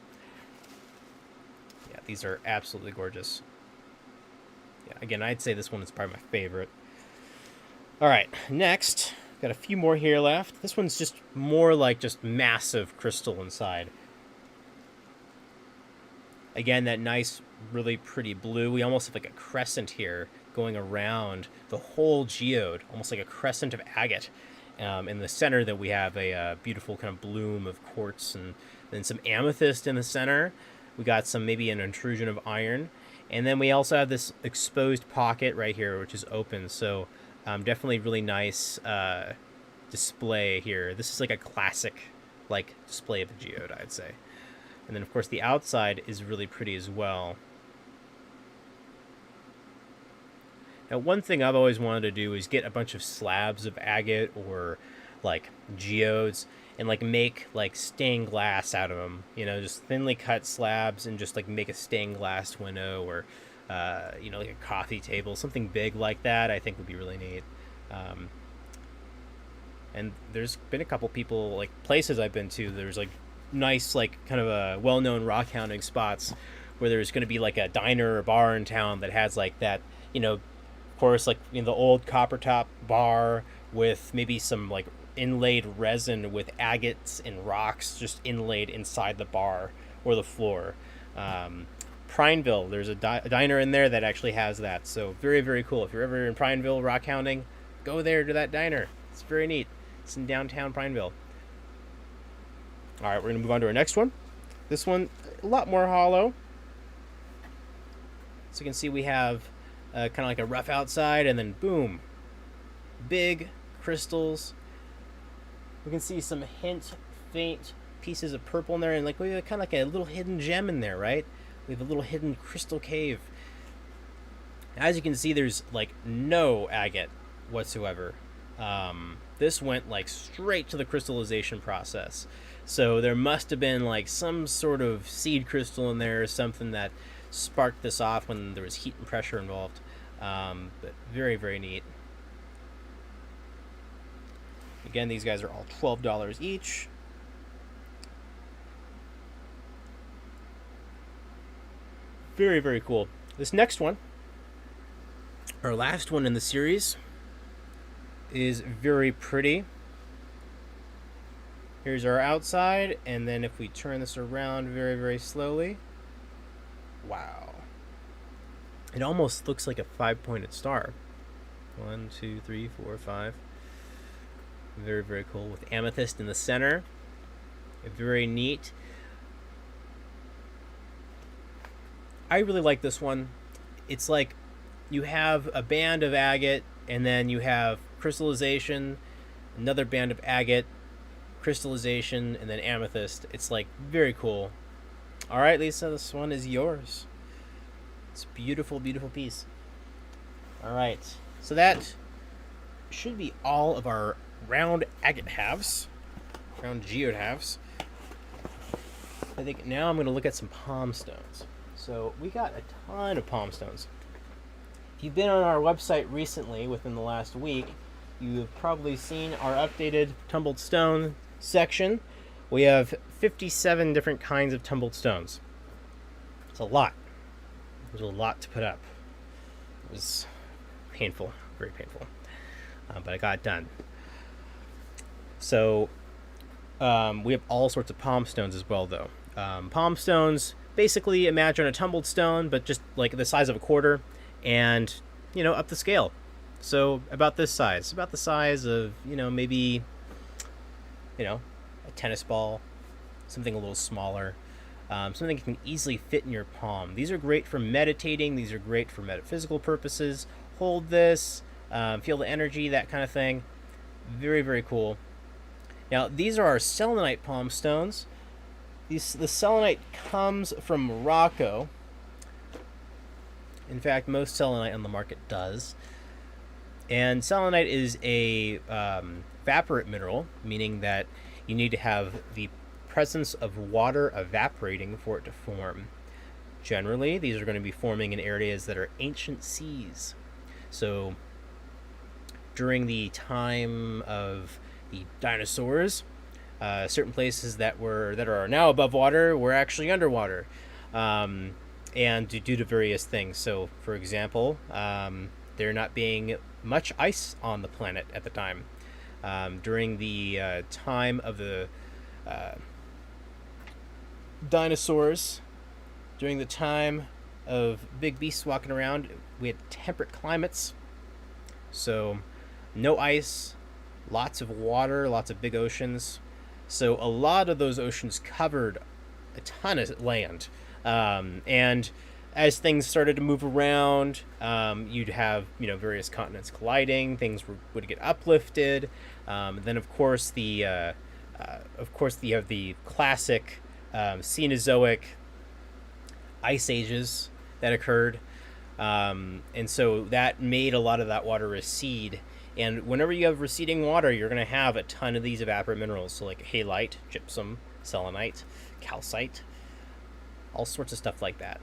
S1: Yeah, these are absolutely gorgeous. Yeah, again, I'd say this one is probably my favorite. All right, next, got a few more here left. This one's just more like just massive crystal inside. Again, that nice, really pretty blue. We almost have like a crescent here going around the whole geode, almost like a crescent of agate. In the center that we have a beautiful kind of bloom of quartz and then some amethyst in the center. We got some, maybe an intrusion of iron. And then we also have this exposed pocket right here, which is open. So definitely really nice display here. This is like a classic like display of the geode, I'd say. And then, of course, the outside is really pretty as well. Now, one thing I've always wanted to do is get a bunch of slabs of agate or, like, geodes and, like, make, like, stained glass out of them. You know, just thinly cut slabs and just, like, make a stained glass window or, you know, like a coffee table. Something big like that I think would be really neat. And there's been a couple people, like, places I've been to, there's, like, nice, like, kind of a well-known rock hounding spots where there's going to be, like, a diner or bar in town that has, like, that, you know, of course, like, you know, the old copper top bar with maybe some, like, inlaid resin with agates and rocks just inlaid inside the bar or the floor. Prineville, there's a diner in there that actually has that. So very, very cool. If you're ever in Prineville rock hounding, go there to that diner. It's very neat. It's in downtown Prineville. All right, we're going to move on to our next one. This one, a lot more hollow. So you can see we have kind of like a rough outside, and then boom, big crystals. We can see some faint pieces of purple in there, and like we have kind of like a little hidden gem in there, right? We have a little hidden crystal cave. As you can see, there's like no agate whatsoever. This went like straight to the crystallization process. So there must have been like some sort of seed crystal in there or something that sparked this off when there was heat and pressure involved. But very, very neat. Again, these guys are all $12 each. Very, very cool. This next one, our last one in the series, is very pretty. Here's our outside, and then if we turn this around very, very slowly, wow. It almost looks like a 5-pointed star. 1, 2, 3, 4, 5. Very, very cool, with amethyst in the center. Very neat. I really like this one. It's like you have a band of agate, and then you have crystallization, another band of agate, crystallization, and then amethyst. It's like very cool. All right, Lisa, this one is yours. It's a beautiful, beautiful piece. All right, so that should be all of our round agate halves, round geode halves. I think now I'm going to look at some palm stones. So we got a ton of palm stones. If you've been on our website recently, within the last week, you have probably seen our updated tumbled stone section. We have 57 different kinds of tumbled stones. It's a lot. There's a lot to put up. It was painful, very painful, but I got it done. So we have all sorts of palm stones as well, though. Palm stones, basically imagine a tumbled stone, but just like the size of a quarter, and, you know, up the scale. So about this size, about the size of, you know, maybe, you know, tennis ball, something a little smaller, something you can easily fit in your palm. These are great for meditating. These are great for metaphysical purposes. Hold this, feel the energy, that kind of thing. Very, very cool. Now, these are our selenite palm stones. The selenite comes from Morocco. In fact, most selenite on the market does. And selenite is a evaporate mineral, meaning that you need to have the presence of water evaporating for it to form. Generally, these are going to be forming in areas that are ancient seas. So, during the time of the dinosaurs, certain places that are now above water were actually underwater, and due to various things. So, for example, there not being much ice on the planet at the time. During the time of the dinosaurs, during the time of big beasts walking around, we had temperate climates. So, no ice, lots of water, lots of big oceans. So, a lot of those oceans covered a ton of land. And as things started to move around, you'd have various continents colliding. Things would get uplifted. Then, of course, you have the classic Cenozoic ice ages that occurred, and so that made a lot of that water recede. And whenever you have receding water, you're going to have a ton of these evaporate minerals, so like halite, gypsum, selenite, calcite, all sorts of stuff like that.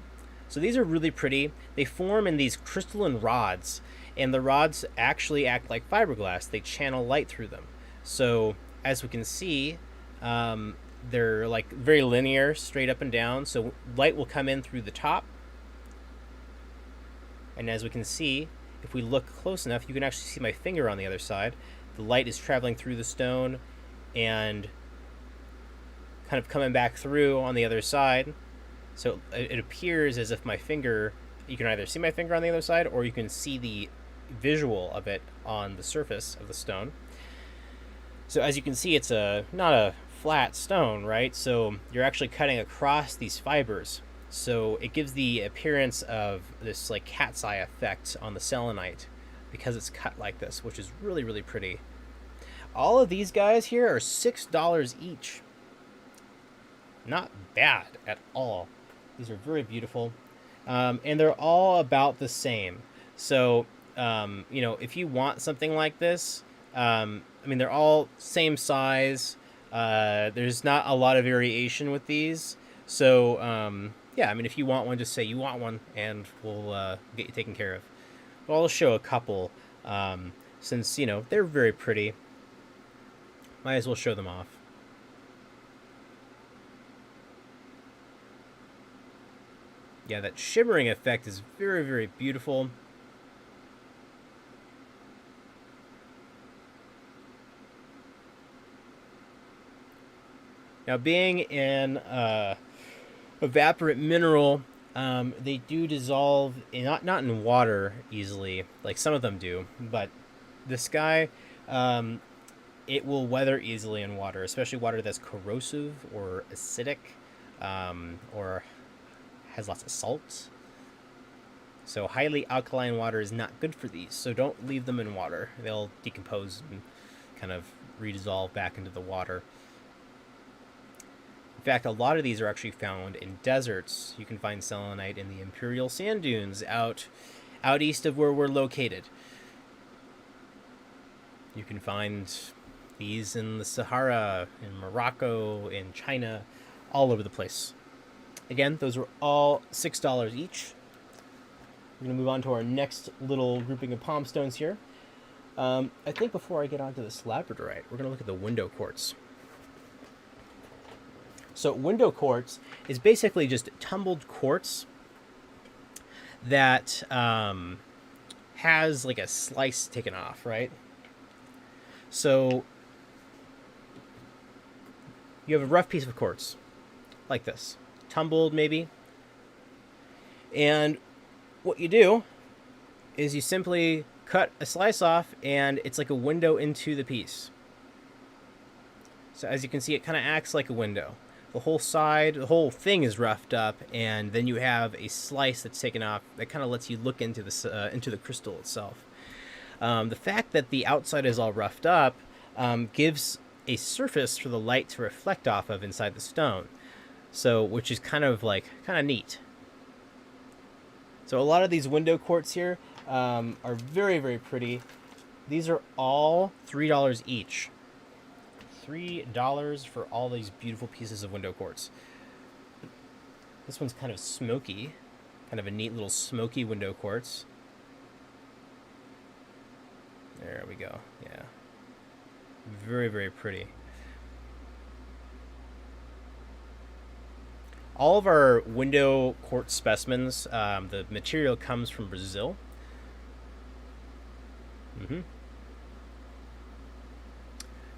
S1: So these are really pretty. They form in these crystalline rods, and the rods actually act like fiberglass. They channel light through them. So as we can see, they're like very linear, straight up and down. So light will come in through the top. And as we can see, if we look close enough, you can actually see my finger on the other side. The light is traveling through the stone and kind of coming back through on the other side. So it appears as if my finger, you can either see my finger on the other side or you can see the visual of it on the surface of the stone. So as you can see, it's not a flat stone, right? So you're actually cutting across these fibers. So it gives the appearance of this like cat's eye effect on the selenite because it's cut like this, which is really, really pretty. All of these guys here are $6 each. Not bad at all. These are very beautiful. And they're all about the same. So, if you want something like this, they're all same size. There's not a lot of variation with these. So, if you want one, just say you want one, and we'll get you taken care of. But I'll show a couple, since, they're very pretty. Might as well show them off. Yeah, that shimmering effect is very, very beautiful. Now, being an evaporate mineral, they do dissolve not in water easily, like some of them do, but this guy, it will weather easily in water, especially water that's corrosive or acidic, or has lots of salt. So highly alkaline water is not good for these, so don't leave them in water. They'll decompose and kind of redissolve back into the water. In fact, a lot of these are actually found in deserts. You can find selenite in the imperial sand dunes out east of where we're located. You can find these in the Sahara, in Morocco, in China, all over the place. Again, those are all $6 each. We're going to move on to our next little grouping of palm stones here. I think before I get onto this labradorite, we're going to look at the window quartz. So window quartz is basically just tumbled quartz that has like a slice taken off, right? So you have a rough piece of quartz, like this. Tumbled maybe, and what you do is you simply cut a slice off and it's like a window into the piece. So as you can see, it kind of acts like a window. The whole side, the whole thing is roughed up, and then you have a slice that's taken off that kind of lets you look into the crystal itself. The fact that the outside is all roughed up gives a surface for the light to reflect off of inside the stone. So, which is kind of neat. So a lot of these window quartz here are very, very pretty. These are all $3 each. $3 for all these beautiful pieces of window quartz. This one's kind of smoky, kind of a neat little smoky window quartz. There we go. Yeah. Very, very pretty. All of our window quartz specimens, the material comes from Brazil.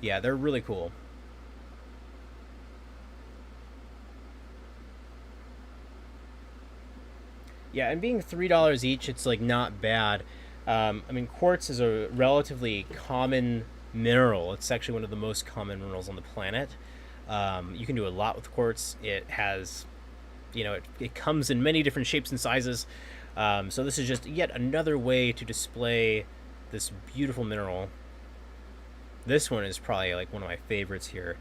S1: Yeah, they're really cool. Yeah, and being $3 each, it's like not bad. I mean, quartz is a relatively common mineral. It's actually one of the most common minerals on the planet. You can do a lot with quartz. It has, it comes in many different shapes and sizes. So this is just yet another way to display this beautiful mineral. This one is probably like one of my favorites here.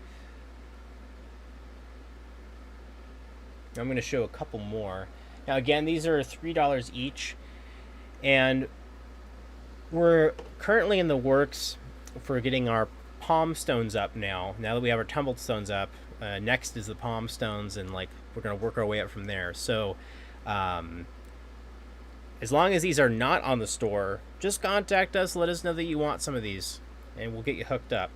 S1: I'm going to show a couple more. Now again, these are $3 each, and we're currently in the works for getting our palm stones up now. Now that we have our tumbled stones up, next is the palm stones, and like we're going to work our way up from there. So as long as these are not on the store, just contact us, let us know that you want some of these, and we'll get you hooked up.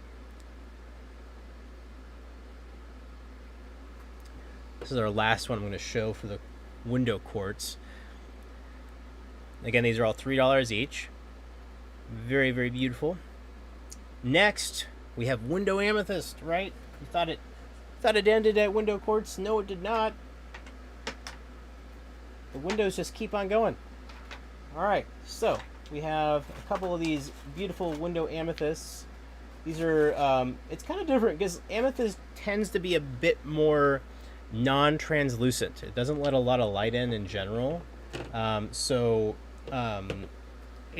S1: This is our last one I'm going to show for the window quartz. Again, these are all $3 each. Very, very beautiful. Next, we have window amethyst, right? You thought it ended at window quartz? No, it did not. The windows just keep on going. All right, so we have a couple of these beautiful window amethysts. These are, it's kind of different because amethyst tends to be a bit more non-translucent. It doesn't let a lot of light in general. It's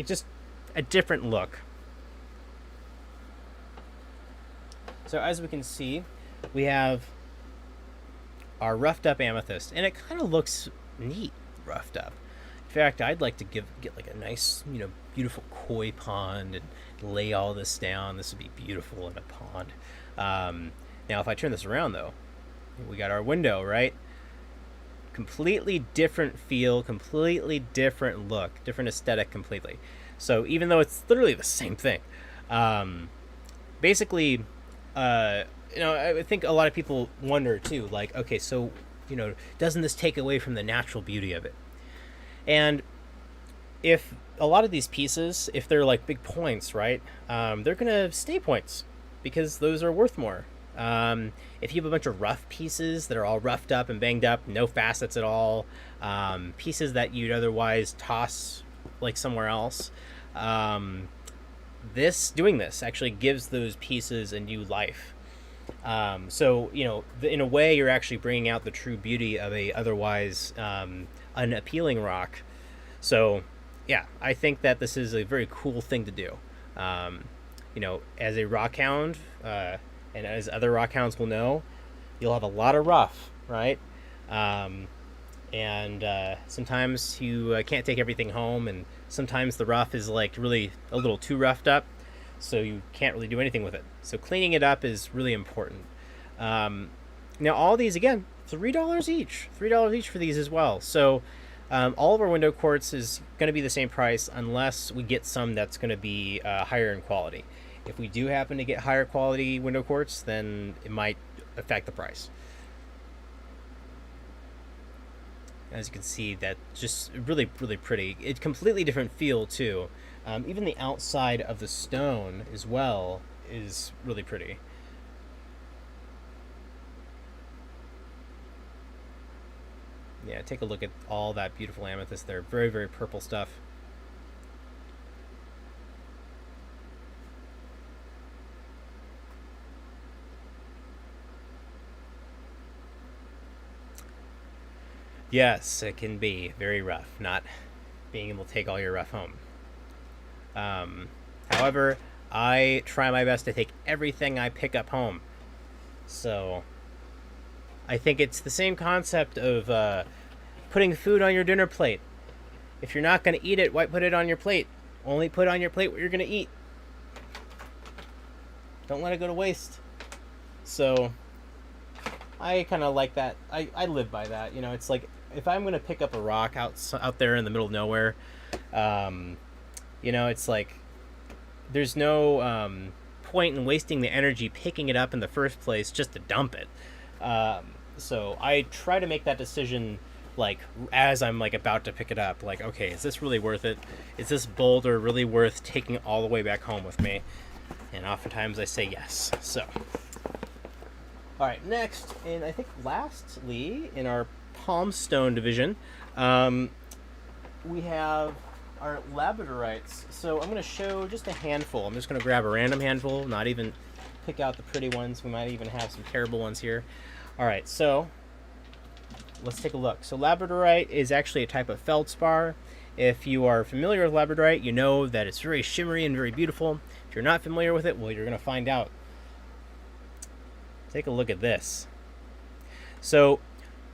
S1: just a different look. So as we can see, we have our roughed up amethyst, and it kind of looks neat roughed up. In fact, I'd like to get like a nice, beautiful koi pond and lay all this down. This would be beautiful in a pond. Now, if I turn this around, though, we got our window, right? Completely different feel, completely different look, different aesthetic completely. So even though it's literally the same thing, basically, I think a lot of people wonder too, like, okay, so, doesn't this take away from the natural beauty of it? And if a lot of these pieces, if they're like big points, right, they're gonna stay points because those are worth more. If you have a bunch of rough pieces that are all roughed up and banged up, no facets at all, pieces that you'd otherwise toss like somewhere else, doing this actually gives those pieces a new life. So in a way, you're actually bringing out the true beauty of a otherwise unappealing rock. So yeah, I think that this is a very cool thing to do. As a rock hound, and as other rock hounds will know, you'll have a lot of rough, right? Sometimes you can't take everything home, and sometimes the rough is like really a little too roughed up, so you can't really do anything with it. So cleaning it up is really important. Now all these, again, $3 each. $3 each for these as well. So all of our window quartz is going to be the same price unless we get some that's going to be higher in quality. If we do happen to get higher quality window quartz, then it might affect the price. As you can see, that's just really, really pretty. It's completely different feel too. Even the outside of the stone as well is really pretty. Yeah, take a look at all that beautiful amethyst there. Very, very purple stuff. Yes, it can be very rough, not being able to take all your rough home. Um, However, I try my best to take everything I pick up home. So I think it's the same concept of putting food on your dinner plate. If you're not going to eat it, why put it on your plate? Only put on your plate what you're going to eat. Don't let it go to waste. So I kind of like that. I live by that. You know, it's like if I'm going to pick up a rock out there in the middle of nowhere, um, you know, it's like there's no point in wasting the energy picking it up in the first place just to dump it. So I try to make that decision like as I'm like about to pick it up. Like, okay, is this really worth it? Is this boulder really worth taking all the way back home with me? And oftentimes I say yes. So, all right, next, and I think lastly in our palm stone division, we have our labradorites. So I'm going to show just a handful. I'm just going to grab a random handful, not even pick out the pretty ones. We might even have some terrible ones here. All right, so let's take a look. So labradorite is actually a type of feldspar. If you are familiar with labradorite, you know that it's very shimmery and very beautiful. If you're not familiar with it, well, you're going to find out. Take a look at this. So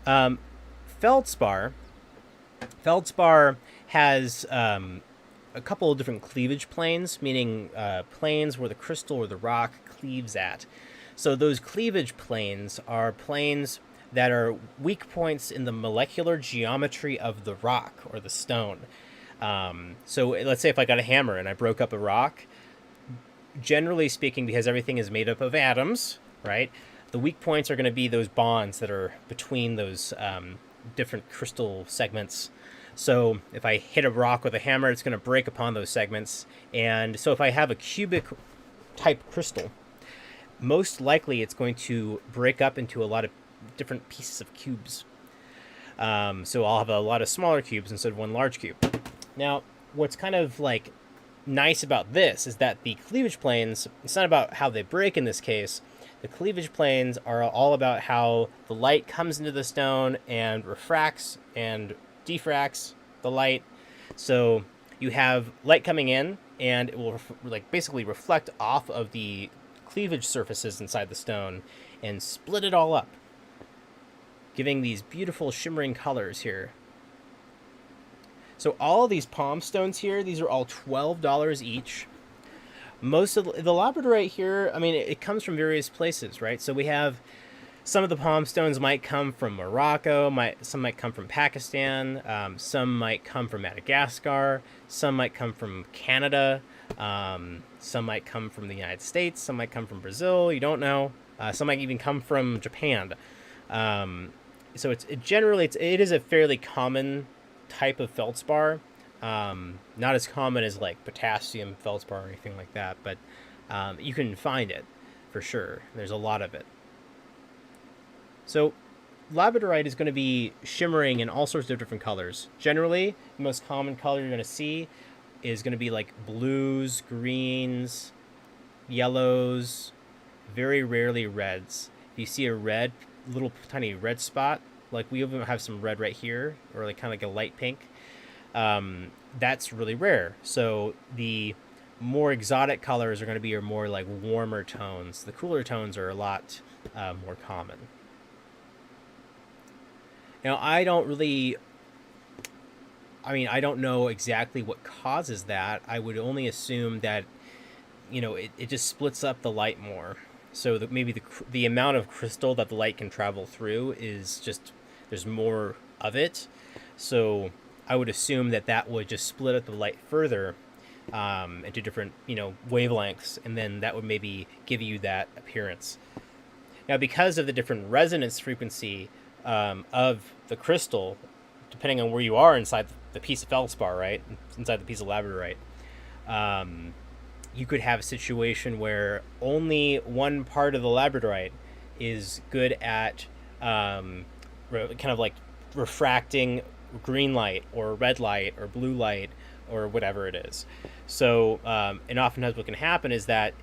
S1: feldspar has a couple of different cleavage planes, meaning planes where the crystal or the rock cleaves at. So those cleavage planes are planes that are weak points in the molecular geometry of the rock or the stone. So let's say if I got a hammer and I broke up a rock, generally speaking, because everything is made up of atoms, right? The weak points are going to be those bonds that are between those different crystal segments. So if I hit a rock with a hammer, it's going to break upon those segments. And so if I have a cubic type crystal, most likely it's going to break up into a lot of different pieces of cubes. So I'll have a lot of smaller cubes instead of one large cube. Now, what's kind of like nice about this is that the cleavage planes, it's not about how they break in this case. The cleavage planes are all about how the light comes into the stone and refracts and diffracts the light. So you have light coming in and it will like basically reflect off of the cleavage surfaces inside the stone and split it all up, giving these beautiful shimmering colors here. So all of these palm stones here, these are all $12 each. Most of the labradorite here, I mean, it comes from various places, right? So we have some of the palm stones might come from Morocco, some might come from Pakistan, some might come from Madagascar, some might come from Canada, some might come from the United States, some might come from Brazil, you don't know. Some might even come from Japan. So it is a fairly common type of feldspar. Not as common as like potassium feldspar or anything like that, but you can find it for sure. There's a lot of it. So labradorite is going to be shimmering in all sorts of different colors. Generally, the most common color you're going to see is going to be like blues, greens, yellows, very rarely reds. If you see a red, little tiny red spot, like we even have some red right here, or like kind of like a light pink, that's really rare. So the more exotic colors are going to be your more like warmer tones. The cooler tones are a lot more common. Now, I don't know exactly what causes that. I would only assume that, it just splits up the light more. So that maybe the amount of crystal that the light can travel through is just, there's more of it. So I would assume that would just split up the light further into different, wavelengths, and then that would maybe give you that appearance. Now, because of the different resonance frequency of the crystal, depending on where you are inside the piece of feldspar, right, inside the piece of labradorite, you could have a situation where only one part of the labradorite is good at kind of like refracting green light or red light or blue light or whatever it is. So, and oftentimes what can happen is that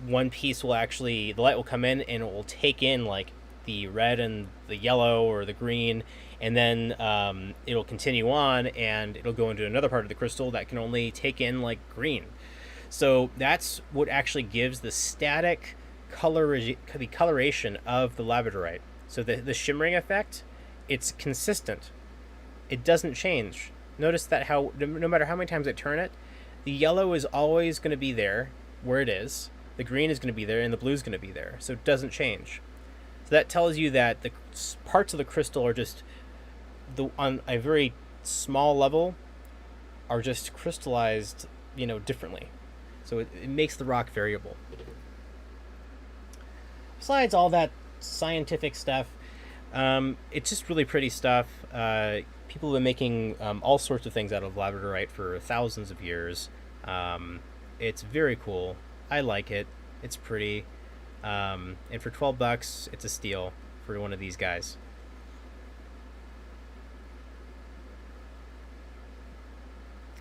S1: one piece will the light will come in and it will take in like the red and the yellow or the green, and then it'll continue on, and it'll go into another part of the crystal that can only take in like green. So that's what actually gives the static the coloration of the labradorite. So the shimmering effect, it's consistent. It doesn't change. Notice that how no matter how many times I turn it, the yellow is always going to be there where it is. The green is going to be there, and the blue is going to be there. So it doesn't change. So that tells you that the parts of the crystal are just on a very small level are just crystallized, differently. So it makes the rock variable. Besides all that scientific stuff, it's just really pretty stuff. People have been making all sorts of things out of labradorite for thousands of years. It's very cool. I like it. It's pretty. And for $12, it's a steal for one of these guys.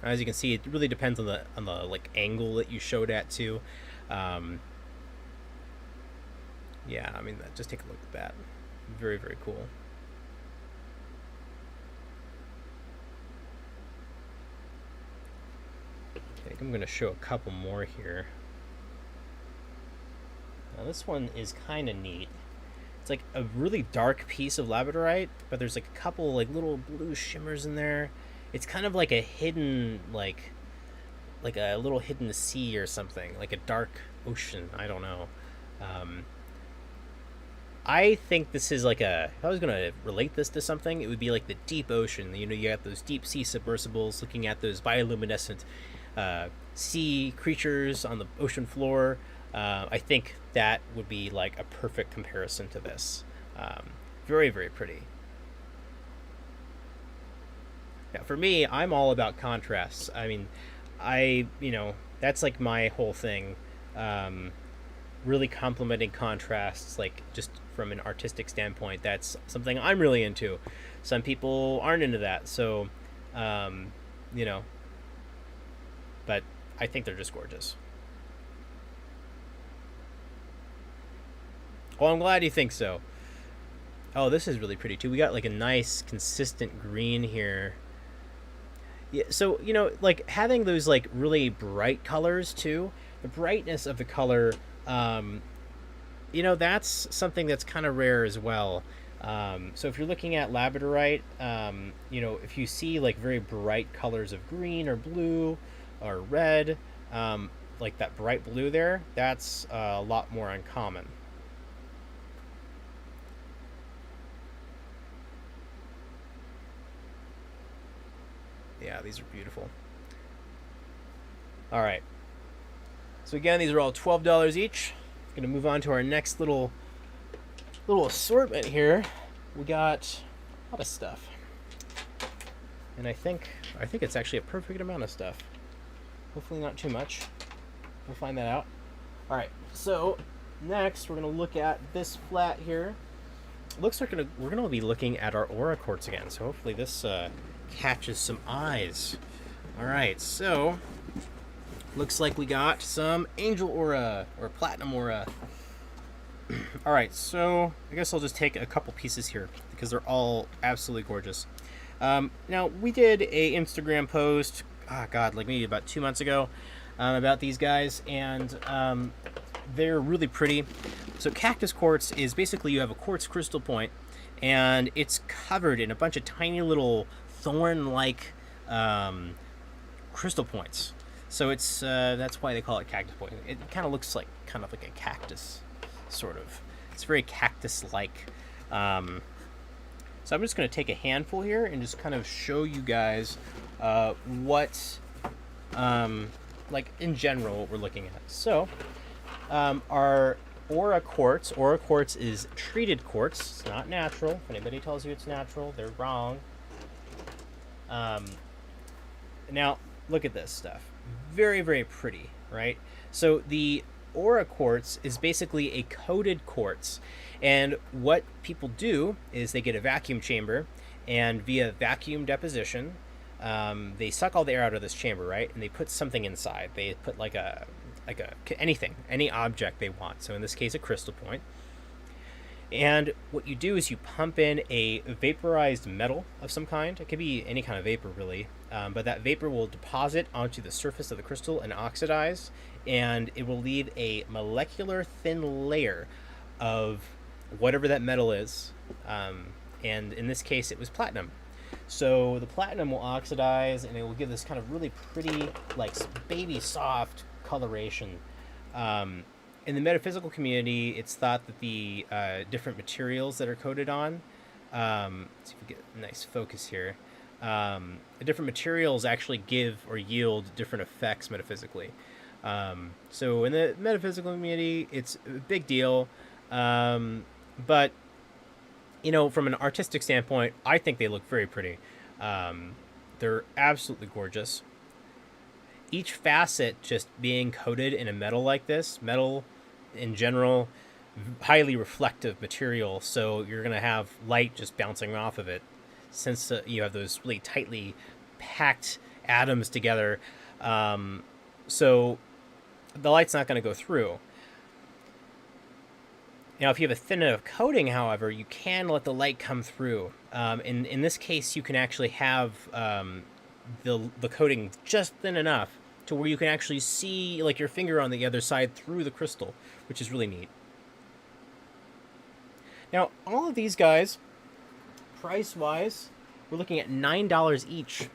S1: As you can see, it really depends on the like angle that you showed at too. Yeah, I mean, just take a look at that. Very, very cool. Okay, I'm going to show a couple more here. Now this one is kind of neat. It's like a really dark piece of labradorite, but there's like a couple like little blue shimmers in there. It's kind of like a hidden like a little hidden sea or something, like a dark ocean. I don't know. I think this is like if I was going to relate this to something, it would be like the deep ocean. You got those deep sea submersibles looking at those bioluminescent sea creatures on the ocean floor. I think that would be like a perfect comparison to this. Very, very pretty. Now, for me, I'm all about contrasts. I mean, that's like my whole thing. Really complementing contrasts, like just from an artistic standpoint, that's something I'm really into. Some people aren't into that, so but I think they're just gorgeous. Well, I'm glad you think so. Oh, this is really pretty too. We got like a nice consistent green here. Yeah, so like having those like really bright colors too, the brightness of the color, that's something that's kind of rare as well. So if you're looking at labradorite, if you see like very bright colors of green or blue or red, like that bright blue there, that's a lot more uncommon. Yeah, these are beautiful. All right. So again, these are all $12 each. Going to move on to our next little assortment here. We got a lot of stuff, and I think it's actually a perfect amount of stuff. Hopefully not too much. We'll find that out. All right. So next, we're going to look at this flat here. Looks like we're going to be looking at our aura quartz again. So hopefully this catches some eyes. All right. So looks like we got some angel aura or platinum aura. All right, so I guess I'll just take a couple pieces here because they're all absolutely gorgeous. Now, we did a Instagram post, like maybe about 2 months ago, about these guys, and they're really pretty. So cactus quartz is basically you have a quartz crystal point, and it's covered in a bunch of tiny little thorn-like crystal points. So it's that's why they call it cactus point. It kind of looks like a cactus, sort of. It's very cactus-like. So I'm just going to take a handful here and just kind of show you guys what, like in general, what we're looking at. So our aura quartz is treated quartz. It's not natural. If anybody tells you it's natural, they're wrong. Now, look at this stuff. Very, very pretty, right? So the aura quartz is basically a coated quartz, and what people do is they get a vacuum chamber, and via vacuum deposition, they suck all the air out of this chamber, right? And they put something inside. They put like any object they want. So in this case, a crystal point. And what you do is you pump in a vaporized metal of some kind. It could be any kind of vapor, really. But that vapor will deposit onto the surface of the crystal and oxidize, and it will leave a molecular thin layer of whatever that metal is. And in this case, it was platinum. So the platinum will oxidize, and it will give this kind of really pretty, like baby soft coloration. Um, in the metaphysical community, it's thought that the different materials that are coated on, let's see if we get a nice focus here. The different materials actually give or yield different effects metaphysically. So in the metaphysical community, it's a big deal. But you know, from an artistic standpoint, I think they look very pretty. Um, they're absolutely gorgeous. Each facet just being coated in a metal like this, metal in general, highly reflective material, so you're going to have light just bouncing off of it. Since you have those really tightly packed atoms together, so the light's not going to go through. Now, if you have a thin enough coating, however, you can let the light come through. In this case, you can actually have the coating just thin enough to where you can actually see like your finger on the other side through the crystal, which is really neat. Now, all of these guys, price-wise, we're looking at $9 each.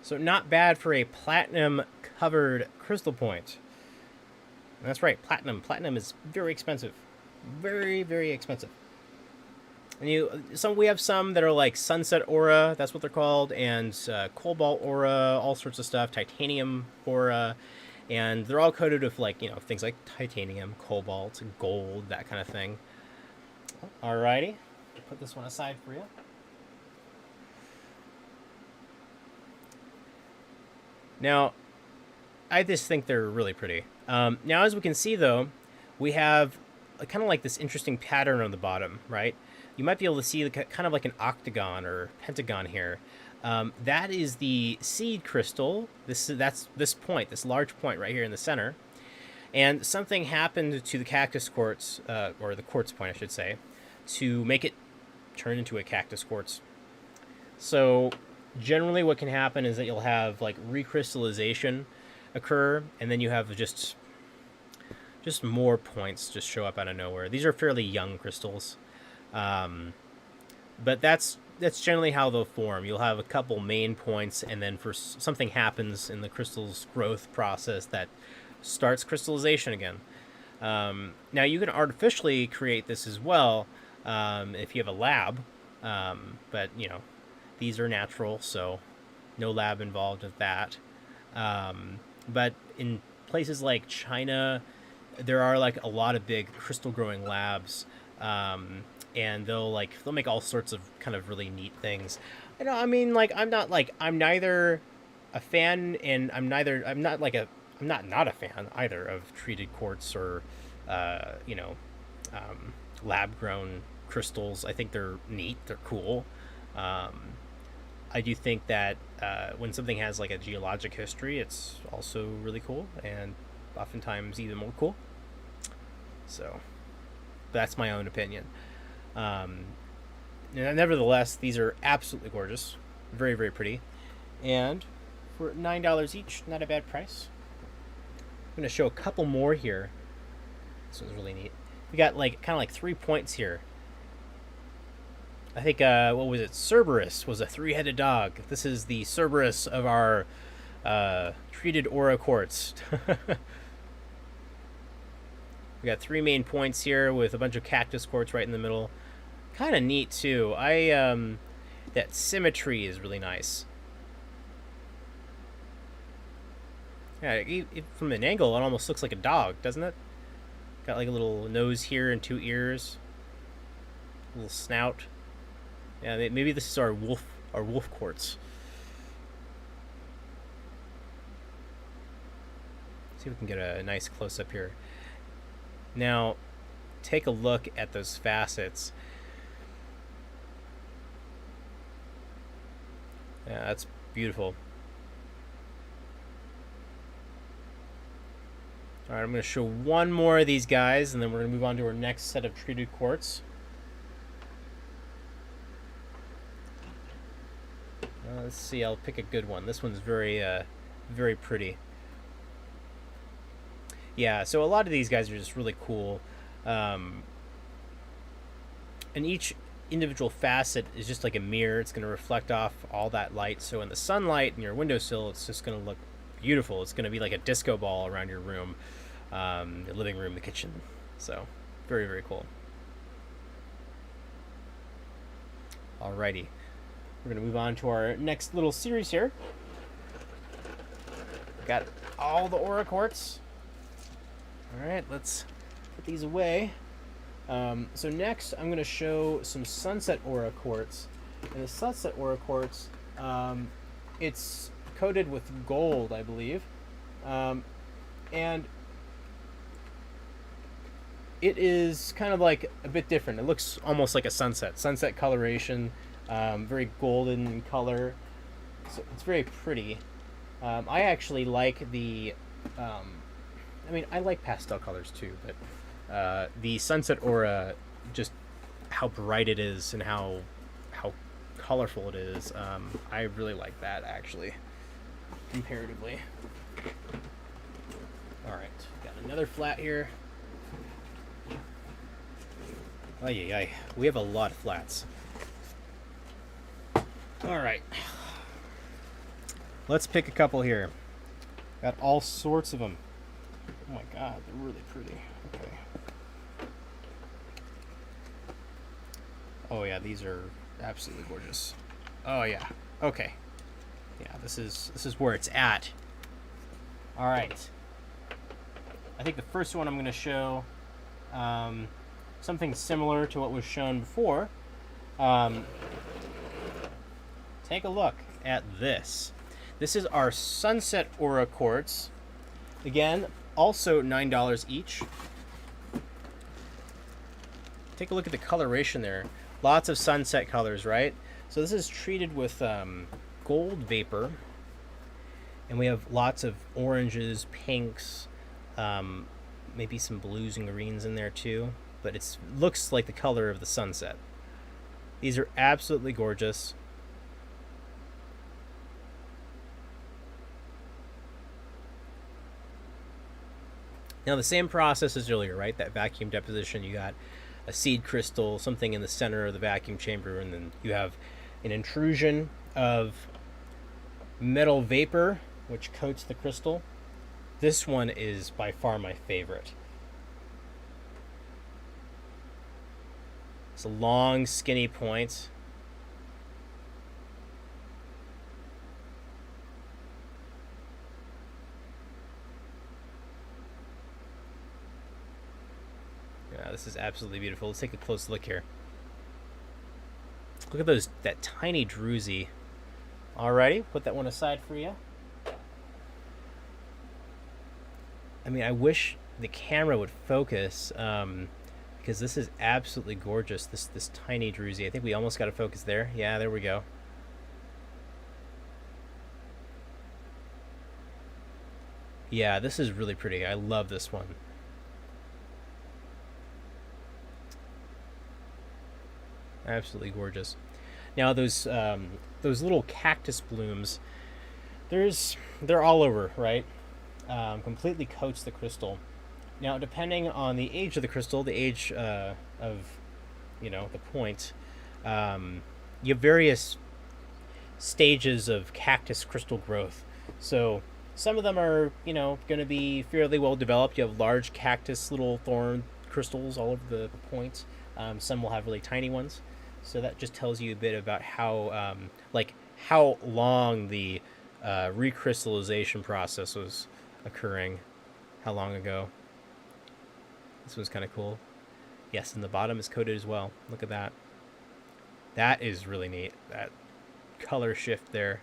S1: So not bad for a platinum-covered crystal point. And that's right, platinum. Platinum is very expensive. Very, very expensive. And we have some that are like sunset aura, that's what they're called, and cobalt aura, all sorts of stuff, titanium aura, and they're all coated with like things like titanium, cobalt, gold, that kind of thing. Alrighty, put this one aside for you. Now, I just think they're really pretty. Now, as we can see, though, we have kind of like this interesting pattern on the bottom, right? You might be able to see kind of like an octagon or pentagon here. That is the seed crystal. That's this point, this large point right here in the center. And something happened to the cactus quartz, or the quartz point, I should say, to make it turn into a cactus quartz. So generally what can happen is that you'll have like recrystallization occur, and then you have just more points just show up out of nowhere. These are fairly young crystals, but that's generally how they'll form. You'll have a couple main points, and then something happens in the crystal's growth process that starts crystallization again. Now you can artificially create this as well if you have a lab, but these are natural, so no lab involved with that. But in places like China, there are like a lot of big crystal growing labs, and they'll make all sorts of kind of really neat things. I mean, like I'm neither a fan, and I'm not a fan either of treated quartz or lab grown crystals. I think they're neat, they're cool. I do think that when something has like a geologic history, it's also really cool, and oftentimes even more cool. So that's my own opinion. Nevertheless, these are absolutely gorgeous, very, very pretty, and for $9 each, not a bad price. I'm going to show a couple more here. This one's really neat. We got like kind of like 3 points here. I think, what was it? Cerberus was a 3-headed dog. This is the Cerberus of our treated aura quartz. We got 3 main points here with a bunch of cactus quartz right in the middle. Kind of neat, too. That symmetry is really nice. Yeah, from an angle, it almost looks like a dog, doesn't it? Got like a little nose here and 2 ears. A little snout. Yeah, maybe this is our wolf quartz. See if we can get a nice close up here. Now, take a look at those facets. Yeah, that's beautiful. All right, I'm going to show one more of these guys, and then we're going to move on to our next set of treated quartz. Let's see, I'll pick a good one. This one's very pretty. Yeah, so a lot of these guys are just really cool. And each individual facet is just like a mirror. It's going to reflect off all that light. So in the sunlight in your windowsill, it's just going to look beautiful. It's going to be like a disco ball around your room, the living room, the kitchen. So very cool. Alrighty, we're going to move on to our next little series here. Got all the aura quartz. All right, let's put these away. So next, I'm going to show some sunset aura quartz. And the sunset aura quartz, it's coated with gold, I believe, and it is kind of like a bit different. It looks almost like a sunset coloration, very golden in color. So it's very pretty. I actually like the. I mean, I like pastel colors too, but the sunset aura, just how bright it is and how colorful it is. I really like that actually, comparatively. All right, got another flat here. Ay. We have a lot of flats. All right, let's pick a couple here. Got all sorts of them. Oh my god, they're really pretty. Okay. Oh yeah, these are absolutely gorgeous. Oh yeah. Okay. Yeah, this is where it's at. All right. I think the first one I'm going to show something similar to what was shown before. Take a look at this. This is our Sunset Aura Quartz. Again, also $9 each. Take a look at the coloration there. Lots of sunset colors, right? So this is treated with gold vapor. And we have lots of oranges, pinks, maybe some blues and greens in there too. But it looks like the color of the sunset. These are absolutely gorgeous. Now the same process as earlier, right? That vacuum deposition, you got a seed crystal, something in the center of the vacuum chamber, and then you have an intrusion of metal vapor, which coats the crystal. This one is by far my favorite. It's a long, skinny point. Yeah, this is absolutely beautiful. Let's take a close look here. Look at that tiny druzy. Alrighty, put that one aside for you. I mean, I wish the camera would focus, because this is absolutely gorgeous. This tiny druzy. I think we almost got a focus there. Yeah, there we go. Yeah, this is really pretty. I love this one. Absolutely gorgeous. Now those little cactus blooms, they're all over, right? Completely coats the crystal. Now, depending on the age of the crystal, the age of the point, you have various stages of cactus crystal growth. So some of them are going to be fairly well developed. You have large cactus little thorn crystals all over the point. Some will have really tiny ones. So that just tells you a bit about how long the recrystallization process was occurring, how long ago. This was kind of cool. Yes, and the bottom is coated as well. Look at that. That is really neat. That color shift there.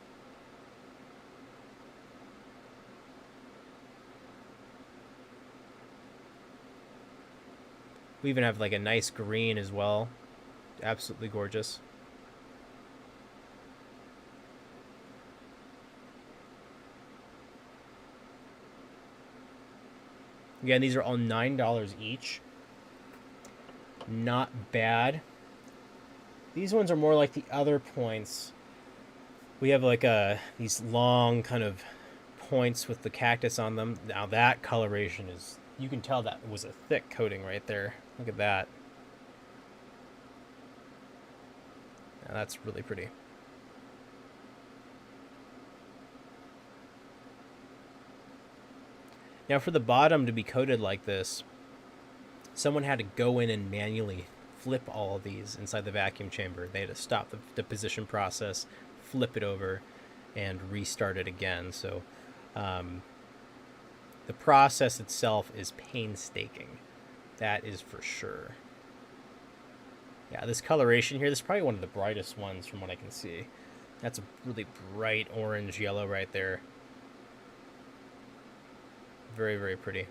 S1: We even have like a nice green as well. Absolutely gorgeous. Again, these are all $9 each. Not bad. These ones are more like the other points. We have like these long kind of points with the cactus on them. Now that coloration is, you can tell that was a thick coating right there. Look at that. Now that's really pretty. Now for the bottom to be coated like this, someone had to go in and manually flip all of these inside the vacuum chamber. They had to stop the deposition process, flip it over, and restart it again. So the process itself is painstaking. That is for sure. Yeah, this coloration here, this is probably one of the brightest ones from what I can see. That's a really bright orange yellow right there. Very, very pretty.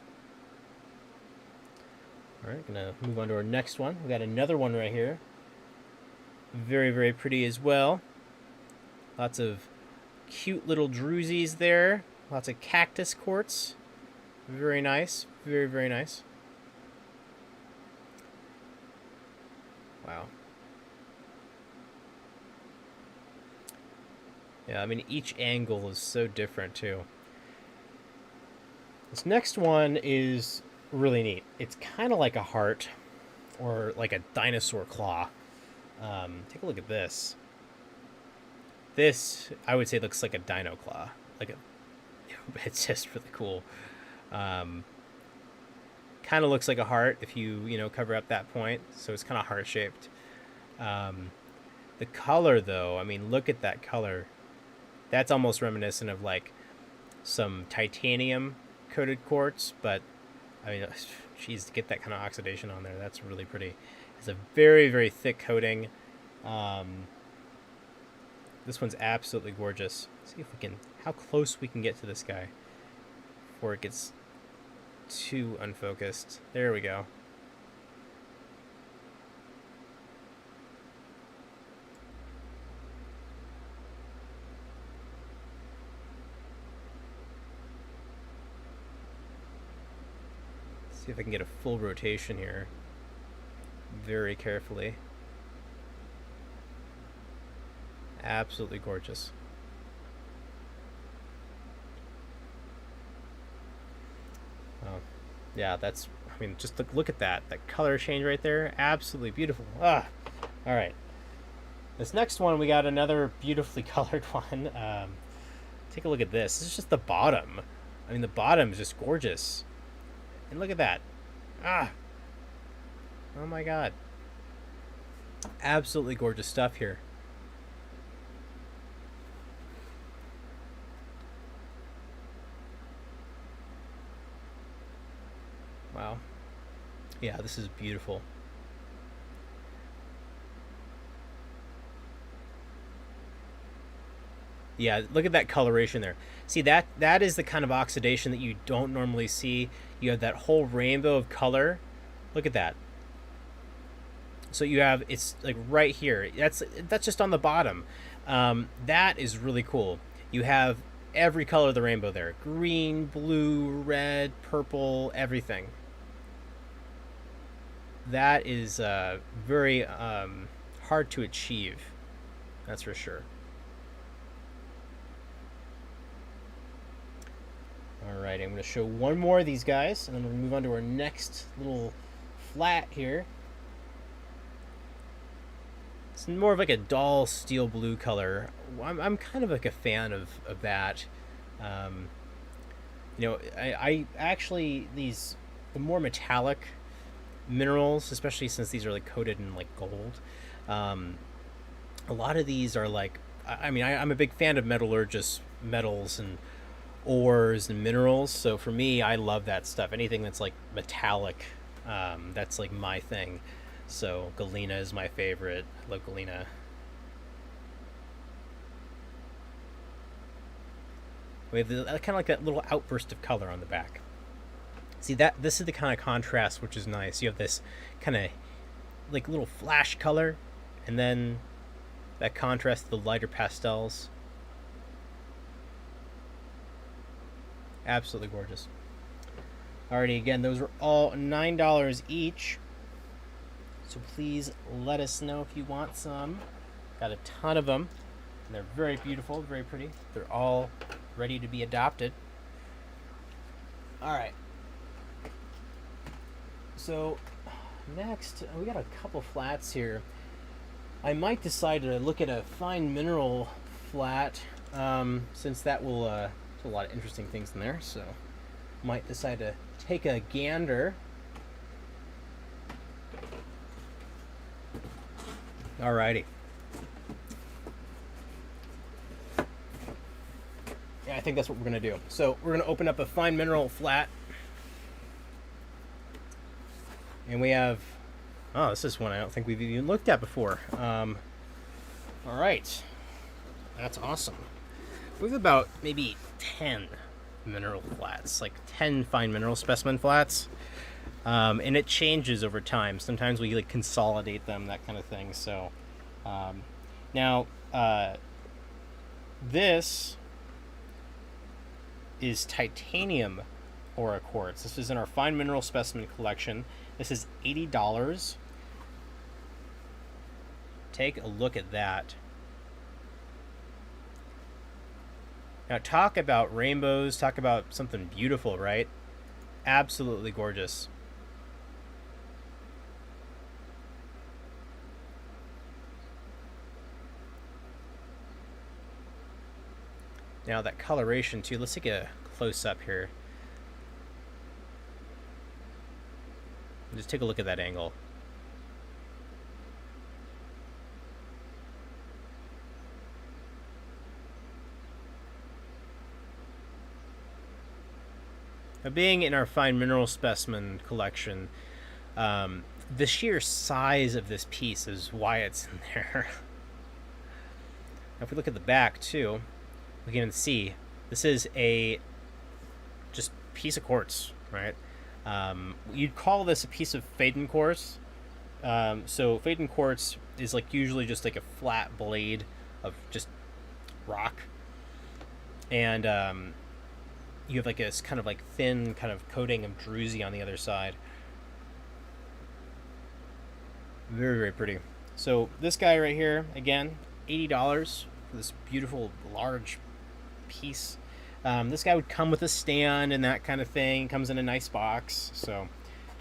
S1: All right, gonna move on to our next one. We got another one right here. Very, very pretty as well. Lots of cute little drusies there. Lots of cactus quartz. Very nice. Very, very nice. Wow. Yeah, I mean, each angle is so different, too. This next one is really neat. It's kind of like a heart or like a dinosaur claw. Take a look at this. This, I would say, looks like a dino claw. It's just really cool. Kind of looks like a heart if you cover up that point. So it's kind of heart shaped. The color, though, I mean, look at that color. That's almost reminiscent of like some titanium coated quartz, but I mean, geez, to get that kind of oxidation on there, that's really pretty. It's a very, very thick coating. This one's absolutely gorgeous. Let's see if we can, how close we can get to this guy before it gets too unfocused. There we go. See if I can get a full rotation here. Very carefully. Absolutely gorgeous. Oh, yeah, that's, I mean, just look at that. That color change right there. Absolutely beautiful. Ah, all right. This next one, we got another beautifully colored one. Take a look at this. This is just the bottom. I mean, the bottom is just gorgeous. And look at that. Ah. Oh my god. Absolutely gorgeous stuff here. Wow. Yeah, this is beautiful. Yeah, look at that coloration there. See, that is the kind of oxidation that you don't normally see. You have that whole rainbow of color. Look at that. So you have, it's like right here. That's just on the bottom. That is really cool. You have every color of the rainbow there. Green, blue, red, purple, everything. That is very hard to achieve. That's for sure. Alright, I'm going to show one more of these guys, and then we'll move on to our next little flat here. It's more of like a dull steel blue color. I'm kind of like a fan of that. I actually, the more metallic minerals, especially since these are like coated in like gold, a lot of these are like, I'm a big fan of metallurgist metals and ores and minerals, so for me, I love that stuff. Anything that's like metallic, that's like my thing. So galena is my favorite. I love galena. We have kind of like that little outburst of color on the back. See, this is the kind of contrast which is nice. You have this kind of like little flash color, and then that contrast to the lighter pastels. Absolutely gorgeous. Alrighty, again, those were all $9 each. So please let us know if you want some. Got a ton of them. And they're very beautiful, very pretty. They're all ready to be adopted. Alright. So next, we got a couple flats here. I might decide to look at a fine mineral flat, since that will there's a lot of interesting things in there. So might decide to take a gander. Alrighty. Yeah, I think that's what we're gonna do. So we're gonna open up a fine mineral flat, and we have. Oh, this is one I don't think we've even looked at before. All right, that's awesome. We have about maybe 10 mineral flats, like 10 fine mineral specimen flats, and it changes over time. Sometimes we like consolidate them, that kind of thing. So now this is titanium aura quartz. This is in our fine mineral specimen collection. This is $80. Take a look at that. Now talk about rainbows, talk about something beautiful, right? Absolutely gorgeous. Now that coloration too, let's take a close up here. Just take a look at that angle. Now, being in our fine mineral specimen collection, the sheer size of this piece is why it's in there. Now, if we look at the back too, we can see this is a just piece of quartz, right? You'd call this a piece of Faden quartz. So Faden quartz is like usually just like a flat blade of just rock, and you have like this kind of like thin kind of coating of druzy on the other side. Very, very pretty. So this guy right here, again, $80 for this beautiful large piece. This guy would come with a stand and that kind of thing. Comes in a nice box, so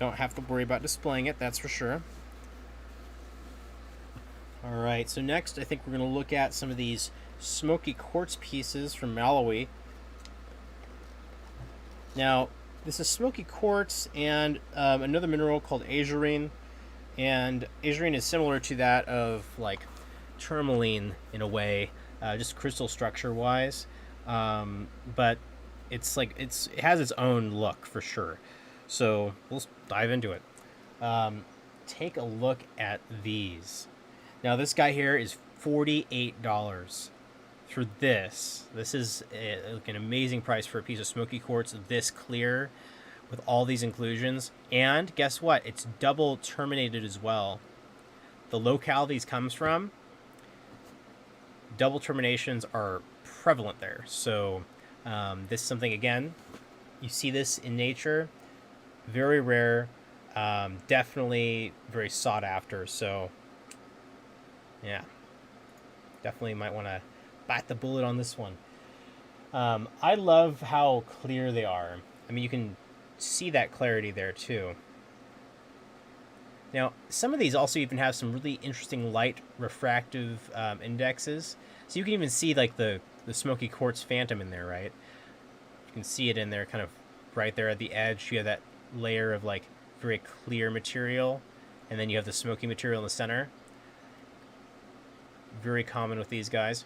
S1: don't have to worry about displaying it, that's for sure. Alright, so next I think we're going to look at some of these smoky quartz pieces from Malawi. Now, this is smoky quartz and another mineral called azurine. And azurine is similar to that of like tourmaline in a way, just crystal structure wise. But it's like it has its own look for sure. So we'll dive into it. Take a look at these. Now this guy here is $48 for this. This is like an amazing price for a piece of smoky quartz this clear with all these inclusions. And guess what? It's double terminated as well. The locale these comes from, double terminations are prevalent there. So this is something, again, you see this in nature, very rare, definitely very sought after. So yeah, definitely might want to bite the bullet on this one. I love how clear they are. I mean, you can see that clarity there too. Now, some of these also even have some really interesting light refractive indexes. So you can even see like the smoky quartz phantom in there, right? You can see it in there kind of right there at the edge. You have that layer of like very clear material, and then you have the smoky material in the center. Very common with these guys.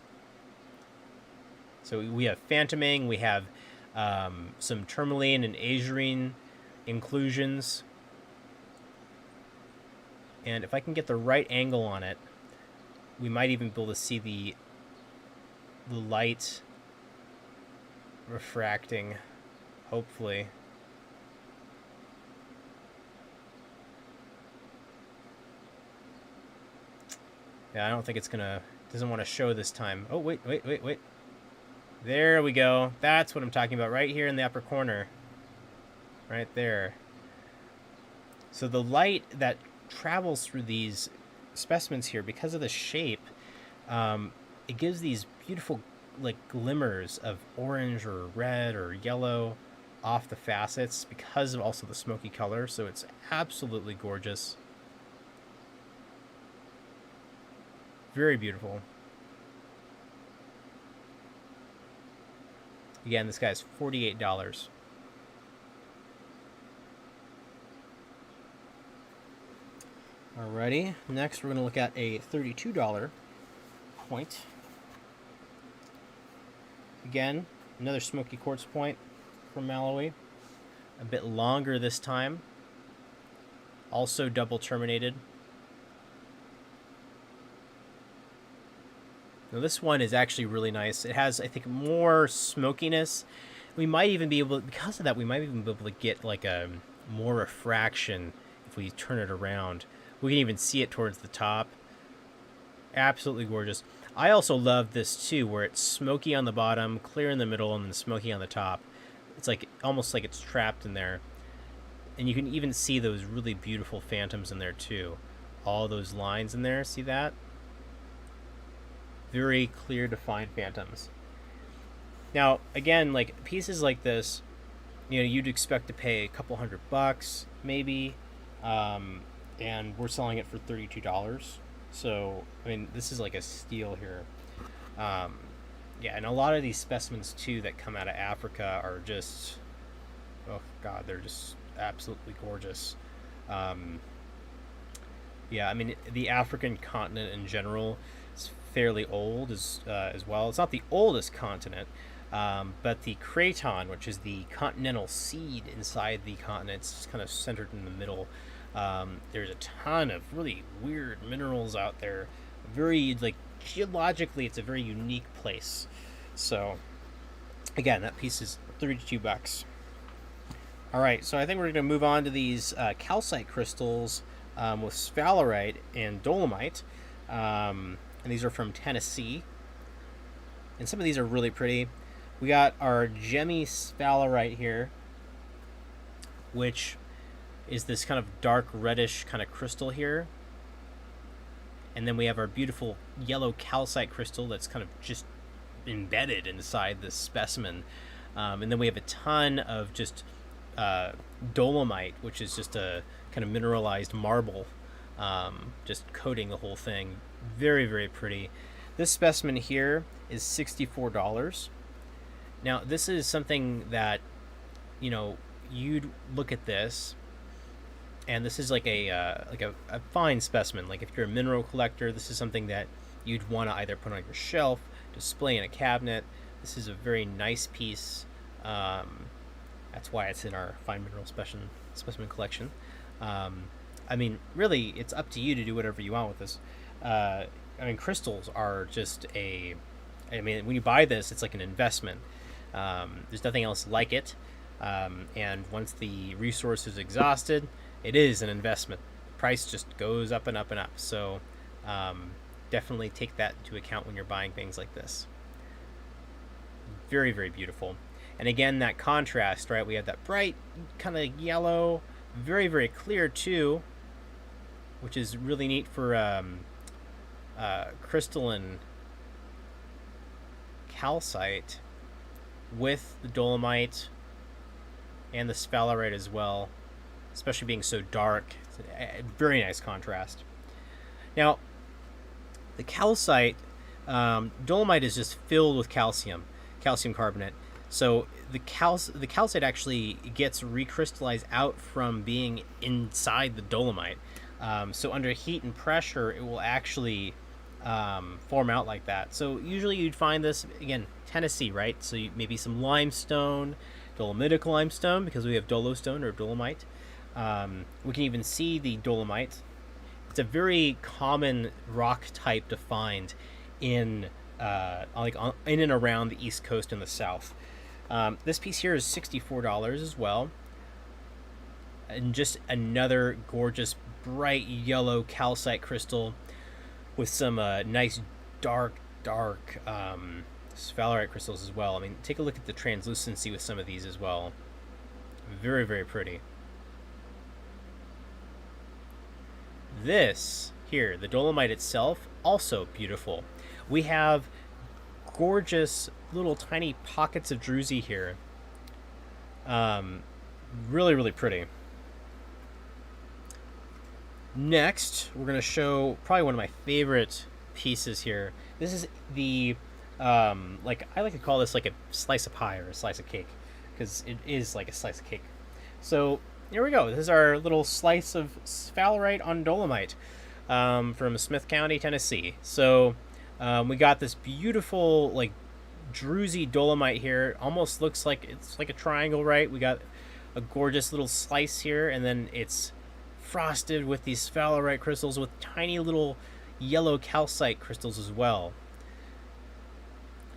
S1: So we have phantoming, we have some tourmaline and azurine inclusions. And if I can get the right angle on it, we might even be able to see the light refracting, hopefully. Yeah, I don't think it's gonna, doesn't want to show this time. Oh, wait. There we go. That's what I'm talking about, right here in the upper corner. right there. So the light that travels through these specimens here, because of the shape, it gives these beautiful like glimmers of orange or red or yellow off the facets because of also the smoky color. So it's absolutely gorgeous. Very beautiful. Again, this guy's $48. Alrighty, next we're going to look at a $32 point. Again, another smoky quartz point from Malawi. A bit longer this time. Also double terminated. Now this one is actually really nice. It has, I think, more smokiness. We might even be able, because of that, we might even be able to get like a more refraction if we turn it around. We can even see it towards the top. Absolutely gorgeous. I also love this too, where it's smoky on the bottom, clear in the middle, and then smoky on the top. It's like almost like it's trapped in there. And you can even see those really beautiful phantoms in there too. All those lines in there, see that? Very clear, defined phantoms. Now, again, like pieces like this, you know, you'd expect to pay a couple $100, maybe, and we're selling it for $32. So, I mean, this is like a steal here. Yeah, and a lot of these specimens too that come out of Africa are just, oh God, they're just absolutely gorgeous. Yeah, I mean, the African continent in general is fairly old as well. It's not the oldest continent, but the craton, which is the continental seed inside the continent, it's kind of centered in the middle. There's a ton of really weird minerals out there. Very, like, geologically, it's a very unique place. So, again, that piece is $32. All right, so I think we're going to move on to these calcite crystals with sphalerite and dolomite. And these are from Tennessee. And some of these are really pretty. We got our gemmy sphalerite here, which is this kind of dark reddish kind of crystal here. And then we have our beautiful yellow calcite crystal that's kind of just embedded inside this specimen. And then we have a ton of just dolomite, which is just a kind of mineralized marble, just coating the whole thing. Very, very pretty. This specimen here is $64. Now, this is something that, you know, you'd look at this, and this is like a fine specimen. Like if you're a mineral collector, this is something that you'd want to either put on your shelf, display in a cabinet. This is a very nice piece. That's why it's in our fine mineral specimen collection. I mean, really, it's up to you to do whatever you want with this. I mean, crystals are just I mean, when you buy this, it's like an investment. There's nothing else like it. And once the resource is exhausted, it is an investment. The price just goes up and up and up. So definitely take that into account when you're buying things like this. Very, very beautiful. And again, that contrast, right? We have that bright kind of yellow, very, very clear too, which is really neat for crystalline calcite with the dolomite and the sphalerite as well, especially being so dark. It's a very nice contrast. Now, the calcite, dolomite is just filled with calcium carbonate. So the calcite actually gets recrystallized out from being inside the dolomite. So under heat and pressure, it will actually form out like that. So usually you'd find this, again, Tennessee, right? So maybe some limestone, dolomitic limestone, because we have dolostone or dolomite. We can even see the dolomite. It's a very common rock type to find in and around the East Coast and the South. This piece here is $64 as well. And just another gorgeous bright yellow calcite crystal with some nice dark sphalerite crystals as well. I mean, take a look at the translucency with some of these as well. Very, very pretty. This here, the dolomite itself, also beautiful. We have gorgeous little tiny pockets of druzy here. Um, really, really pretty. Next, we're going to show probably one of my favorite pieces here. This is the, like, I like to call this like a slice of pie or a slice of cake, because it is like a slice of cake. So, here we go. This is our little slice of sphalerite on dolomite from Smith County, Tennessee. So, we got this beautiful, like, druzy dolomite here. Almost looks like it's like a triangle, right? We got a gorgeous little slice here, and then it's frosted with these sphalerite crystals with tiny little yellow calcite crystals as well.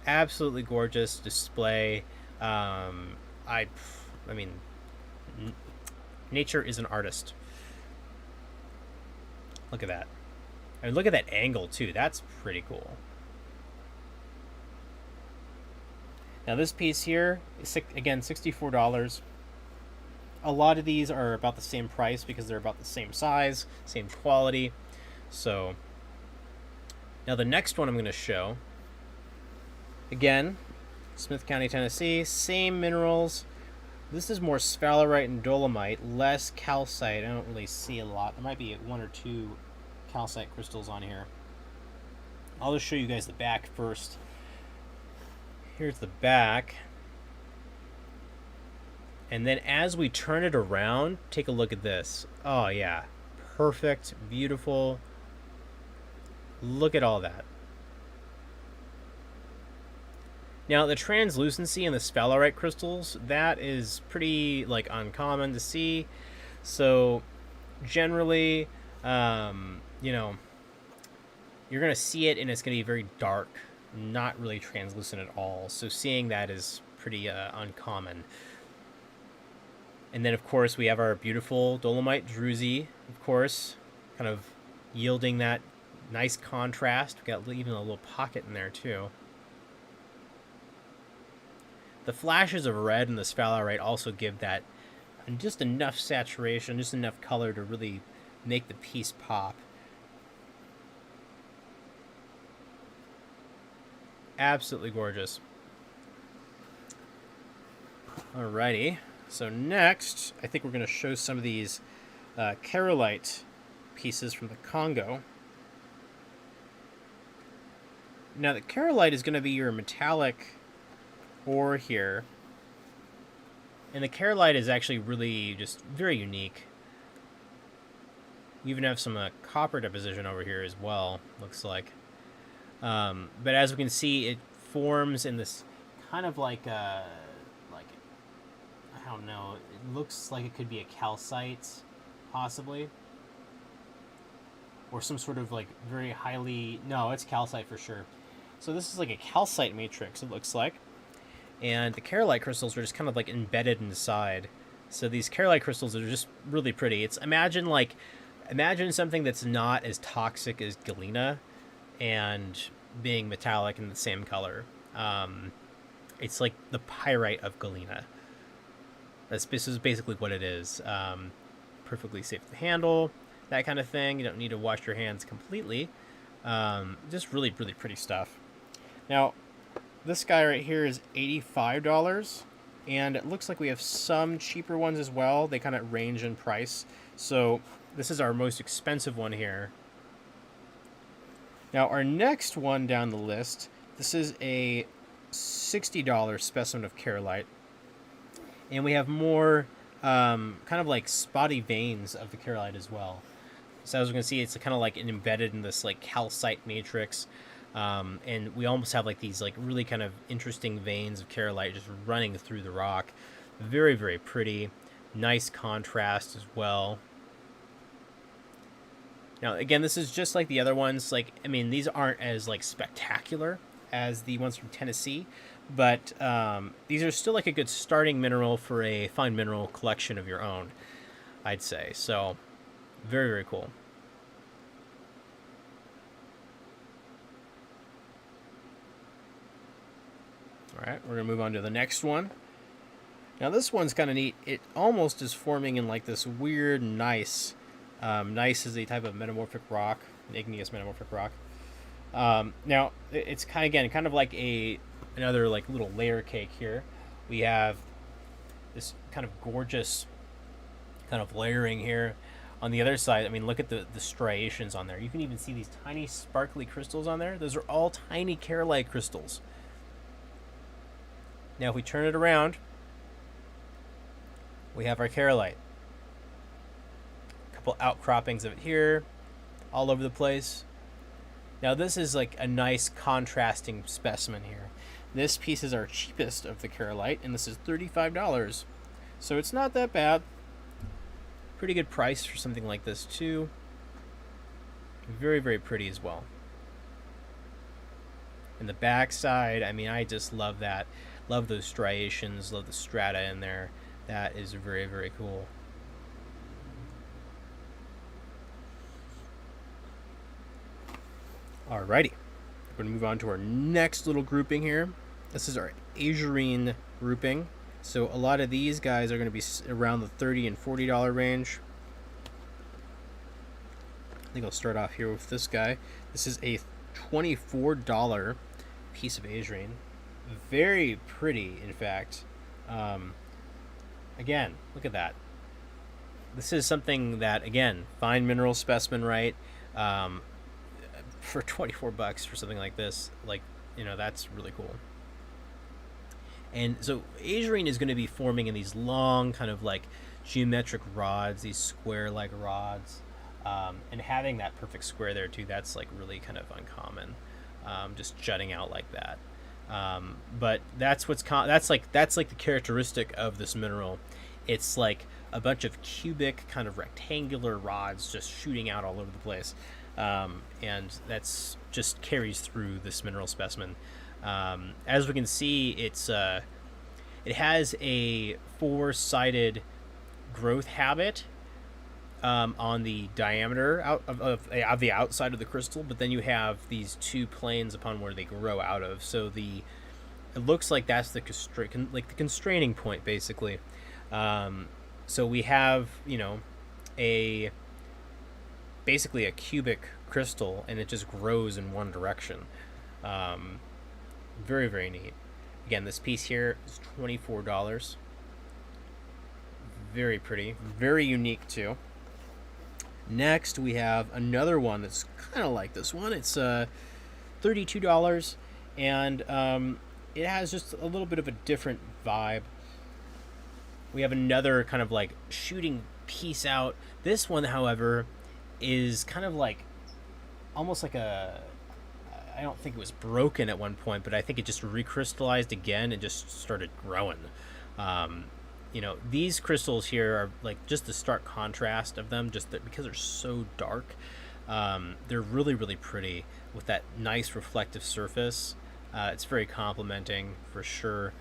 S1: Absolutely gorgeous display. I mean, nature is an artist. Look at that. I mean, look at that angle too. That's pretty cool. Now this piece here is, again, $64. A lot of these are about the same price because they're about the same size, same quality. So now the next one I'm going to show, again, Smith County, Tennessee, same minerals. This is more sphalerite and dolomite, less calcite. I don't really see a lot. There might be 1 or 2 calcite crystals on here. I'll just show you guys the back first. Here's the back. And then as we turn it around, take a look at this. Oh, yeah. Perfect. Beautiful. Look at all that. Now, the translucency in the sphalerite crystals, that is pretty, like, uncommon to see. So, generally, you know, you're going to see it and it's going to be very dark. Not really translucent at all. So, seeing that is pretty uncommon. And then, of course, we have our beautiful dolomite druzy, of course, kind of yielding that nice contrast. We got even a little pocket in there, too. The flashes of red in the sphalerite also give that just enough saturation, just enough color to really make the piece pop. Absolutely gorgeous. Alrighty. So next, I think we're going to show some of these kerolite pieces from the Congo. Now, the kerolite is going to be your metallic ore here. And the kerolite is actually really just very unique. We even have some copper deposition over here as well, looks like. But as we can see, it forms in this kind of like I don't know, it looks like it could be a calcite, possibly. Or some sort of like very highly, no, it's calcite for sure. So this is like a calcite matrix, it looks like. And the kerolite crystals are just kind of like embedded inside. So these kerolite crystals are just really pretty. It's imagine something that's not as toxic as galena and being metallic in the same color. It's like the pyrite of galena. This is basically what it is. Perfectly safe to handle, that kind of thing. You don't need to wash your hands completely. Just really, really pretty stuff. Now, this guy right here is $85, and it looks like we have some cheaper ones as well. They kind of range in price. So this is our most expensive one here. Now, our next one down the list, this is a $60 specimen of kerolite. And we have more kind of like spotty veins of the kerolite as well. So as we can see, it's kind of like embedded in this like calcite matrix. And we almost have like these like really kind of interesting veins of kerolite just running through the rock. Very, very pretty. Nice contrast as well. Now, again, this is just like the other ones. Like, I mean, these aren't as like spectacular as the ones from Tennessee, but these are still like a good starting mineral for a fine mineral collection of your own, I'd say. So, very, very cool. All right, we're going to move on to the next one. Now this one's kind of neat. It almost is forming in like this weird gneiss. Gneiss is a type of metamorphic rock, an igneous metamorphic rock. Now it's kind of like another like little layer cake here. We have this kind of gorgeous kind of layering here. On the other side, I mean, look at the striations on there. You can even see these tiny sparkly crystals on there. Those are all tiny carolite crystals. Now if we turn it around, we have our carolite. A couple outcroppings of it here, all over the place. Now this is like a nice contrasting specimen here. This piece is our cheapest of the carolite, and this is $35. So it's not that bad. Pretty good price for something like this too. Very, very pretty as well. And the back side, I mean, I just love that. Love those striations, love the strata in there. That is very, very cool. Alrighty. We're going to move on to our next little grouping here. This is our azurine grouping. So a lot of these guys are going to be around the $30 and $40 range. I think I'll start off here with this guy. This is a $24 piece of azurine. Very pretty, in fact. Again, look at that. This is something that, again, fine mineral specimen, right? For $24 for something like this, like, you know, that's really cool. And so azurine is going to be forming in these long kind of like geometric rods, these square-like rods, and having that perfect square there too. That's like really kind of uncommon, just jutting out like that. But that's that's like the characteristic of this mineral. It's like a bunch of cubic kind of rectangular rods just shooting out all over the place, and that's just carries through this mineral specimen. As we can see, it has a four-sided growth habit on the diameter of the outside of the crystal, but then you have these two planes upon where they grow out of. So it looks like that's the constraining point, basically. So we have, you know, basically a cubic crystal, and it just grows in one direction. Very, very neat. Again, this piece here is $24. Very pretty. Very unique, too. Next, we have another one that's kind of like this one. It's $32, and it has just a little bit of a different vibe. We have another kind of like shooting piece out. This one, however, is kind of like almost like I don't think it was broken at one point, but I think it just recrystallized again and just started growing. You know, these crystals here are like just the stark contrast of them, just because they're so dark. They're really, really pretty with that nice reflective surface. It's very complimenting for sure.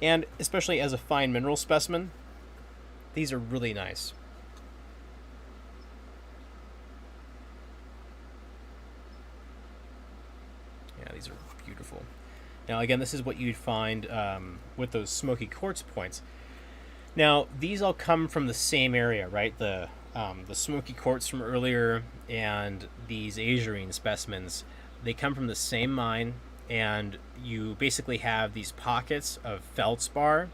S1: And especially as a fine mineral specimen, these are really nice. Yeah, these are beautiful. Now, again, this is what you'd find with those smoky quartz points. Now, these all come from the same area, right? The smoky quartz from earlier and these azurine specimens, they come from the same mine, and you basically have these pockets of feldspar,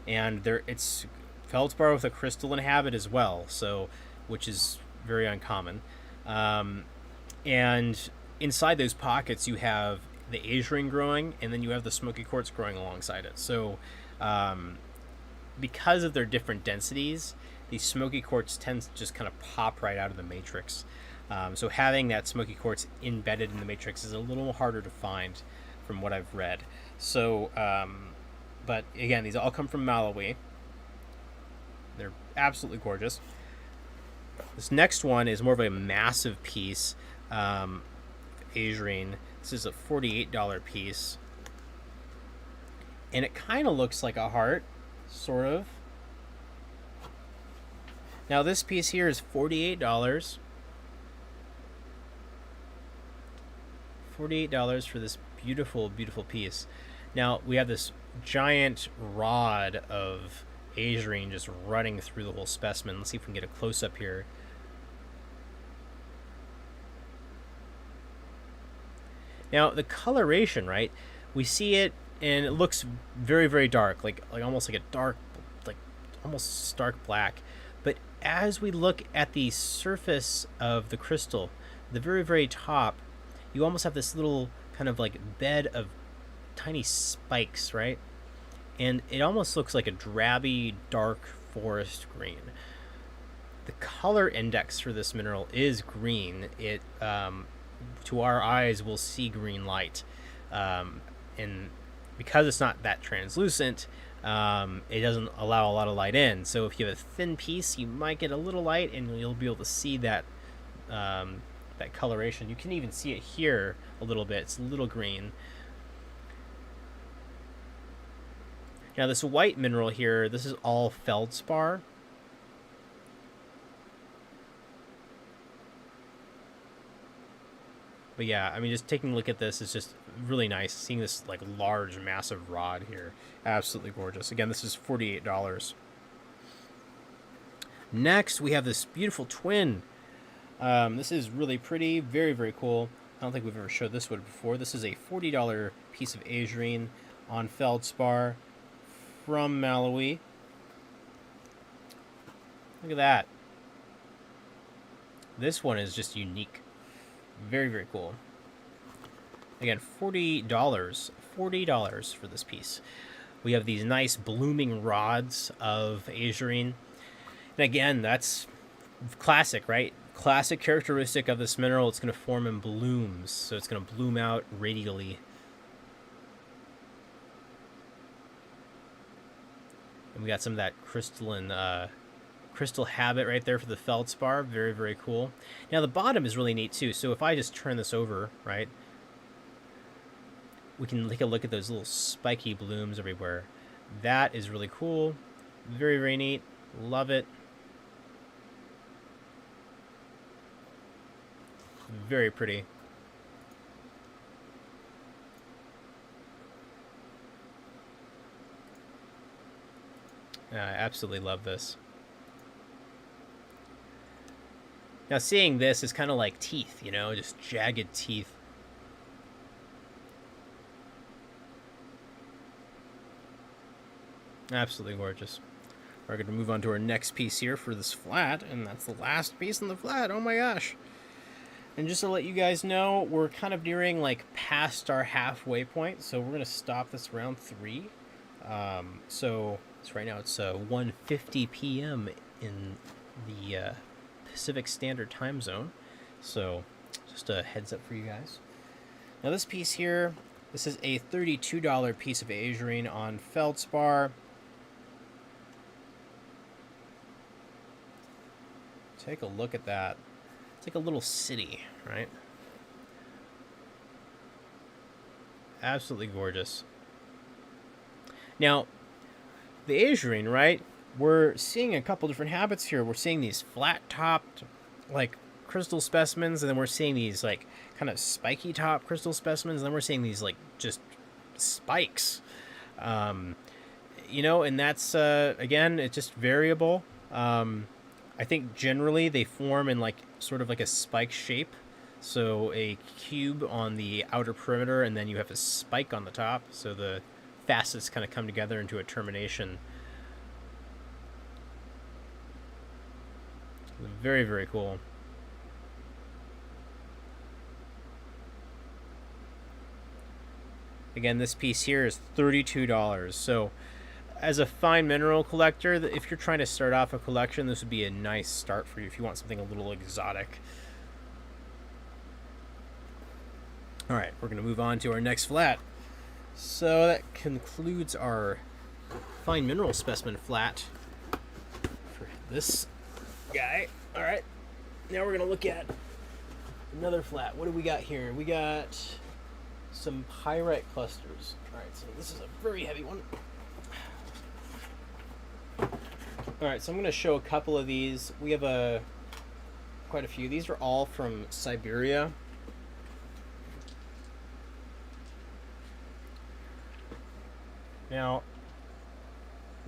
S1: and it's feldspar with a crystalline habit as well, so which is very uncommon. And inside those pockets, you have the azurine growing, and then you have the smoky quartz growing alongside it. So because of their different densities, these smoky quartz tends to just kind of pop right out of the matrix. So having that smoky quartz embedded in the matrix is a little harder to find from what I've read. So, but again, these all come from Malawi. They're absolutely gorgeous. This next one is more of a massive piece, azurine. This is a $48 piece. And it kind of looks like a heart, sort of. Now this piece here is $48. $48 for this beautiful, beautiful piece. Now we have this giant rod of azurine just running through the whole specimen. Let's see if we can get a close-up here. Now, the coloration, right? We see it, and it looks very, very dark, like almost like a dark, like almost stark black. But as we look at the surface of the crystal, the very, very top, you almost have this little kind of like bed of tiny spikes, right? And it almost looks like a drabby, dark forest green. The color index for this mineral is green. It to our eyes will see green light, and because it's not that translucent, it doesn't allow a lot of light in. So if you have a thin piece, you might get a little light, and you'll be able to see that that coloration. You can even see it here a little bit. It's a little green. Now this white mineral here, this is all feldspar. But yeah, I mean, just taking a look at this is just really nice. Seeing this like large, massive rod here. Absolutely gorgeous. Again, this is $48. Next, we have this beautiful twin. This is really pretty. Very, very cool. I don't think we've ever showed this one before. This is a $40 piece of azurine on feldspar from Malawi. Look at that. This one is just unique. Very, very cool. Again, $40. $40 for this piece. We have these nice blooming rods of azurine. And again, that's classic, right? Classic characteristic of this mineral. It's going to form in blooms. So it's going to bloom out radially. And we got some of that crystalline crystal habit right there for the feldspar. Very, very cool. Now the bottom is really neat too. So if I just turn this over, right, we can take a look at those little spiky blooms everywhere. That is really cool. Very, very neat. Love it. Very pretty. I absolutely love this. Now, seeing this is kind of like teeth, you know, just jagged teeth. Absolutely gorgeous. We're going to move on to our next piece here for this flat, and that's the last piece in the flat. Oh my gosh. And just to let you guys know, we're kind of nearing like past our halfway point, so we're going to stop this round 3. So right now it's 1:50 p.m. in the Pacific Standard Time Zone. So just a heads up for you guys. Now this piece here, this is a $32 piece of azurine on feldspar. Take a look at that. It's like a little city, right? Absolutely gorgeous. Now, the azurine, right? We're seeing a couple different habits here. We're seeing these flat-topped, like, crystal specimens, and then we're seeing these, like, kind of spiky-top crystal specimens, and then we're seeing these, like, just spikes. You know, and that's, again, it's just variable. I think generally they form in, like, sort of like a spike shape. So a cube on the outer perimeter, and then you have a spike on the top. So the facets kind of come together into a termination. Very, very cool. Again, this piece here is $32. So as a fine mineral collector, if you're trying to start off a collection, this would be a nice start for you if you want something a little exotic. All right, we're going to move on to our next flat. So that concludes our fine mineral specimen flat for this guy. All right, now we're going to look at another flat. What do we got here? We got some pyrite clusters. All right, so this is a very heavy one. All right, so I'm going to show a couple of these. We have quite a few. These are all from Siberia. Now,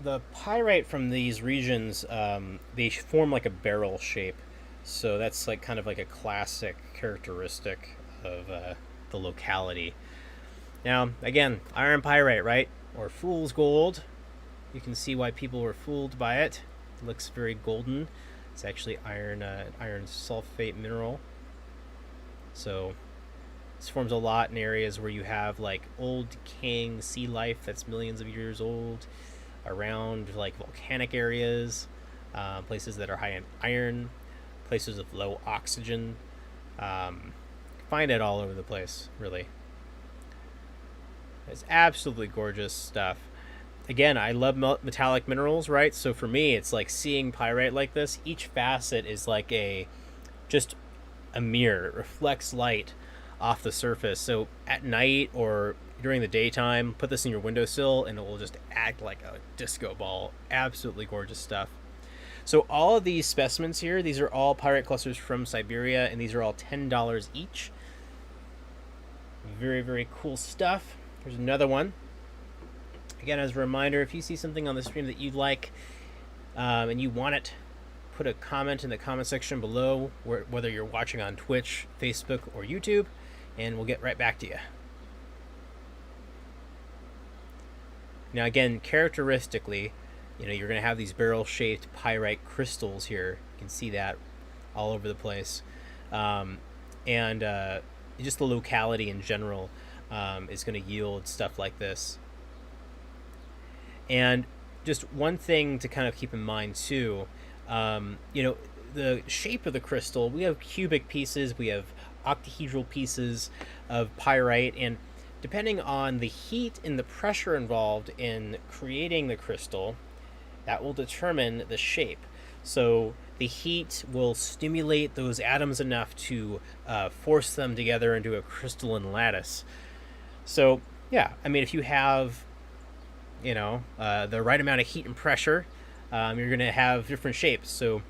S1: the pyrite from these regions, they form like a barrel shape, so that's like kind of like a classic characteristic of the locality. Now, again, iron pyrite, right, or fool's gold. You can see why people were fooled by it. It looks very golden. It's actually iron sulfate mineral. So this forms a lot in areas where you have like old decaying sea life that's millions of years old, around like volcanic areas, places that are high in iron, places with low oxygen. Find it all over the place, really. It's absolutely gorgeous stuff. Again, I love metallic minerals, right? So for me, it's like seeing pyrite like this. Each facet is like just a mirror. It reflects light off the surface. So at night or during the daytime, put this in your windowsill and it will just act like a disco ball. Absolutely gorgeous stuff. So all of these specimens here, these are all pyrite clusters from Siberia, and these are all $10 each. Very, very cool stuff. Here's another one. Again, as a reminder, if you see something on the stream that you'd like and you want it, put a comment in the comment section below, whether you're watching on Twitch, Facebook, or YouTube, and we'll get right back to you. Now, again, characteristically, you're going to have these barrel-shaped pyrite crystals here. You can see that all over the place. And just the locality in general is going to yield stuff like this. And just one thing to kind of keep in mind too, the shape of the crystal, we have cubic pieces, we have octahedral pieces of pyrite, and depending on the heat and the pressure involved in creating the crystal, that will determine the shape. So the heat will stimulate those atoms enough to force them together into a crystalline lattice. So yeah, I mean, if you have the right amount of heat and pressure, you're going to have different shapes. So,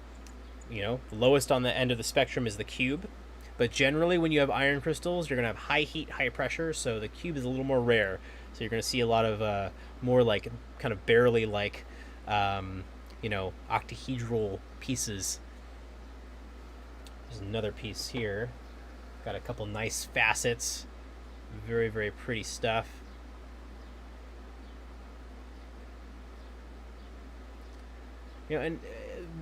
S1: the lowest on the end of the spectrum is the cube. But generally, when you have iron crystals, you're going to have high heat, high pressure. So the cube is a little more rare. So you're going to see a lot of more like kind of barely like, octahedral pieces. There's another piece here. Got a couple nice facets. Very, very pretty stuff. And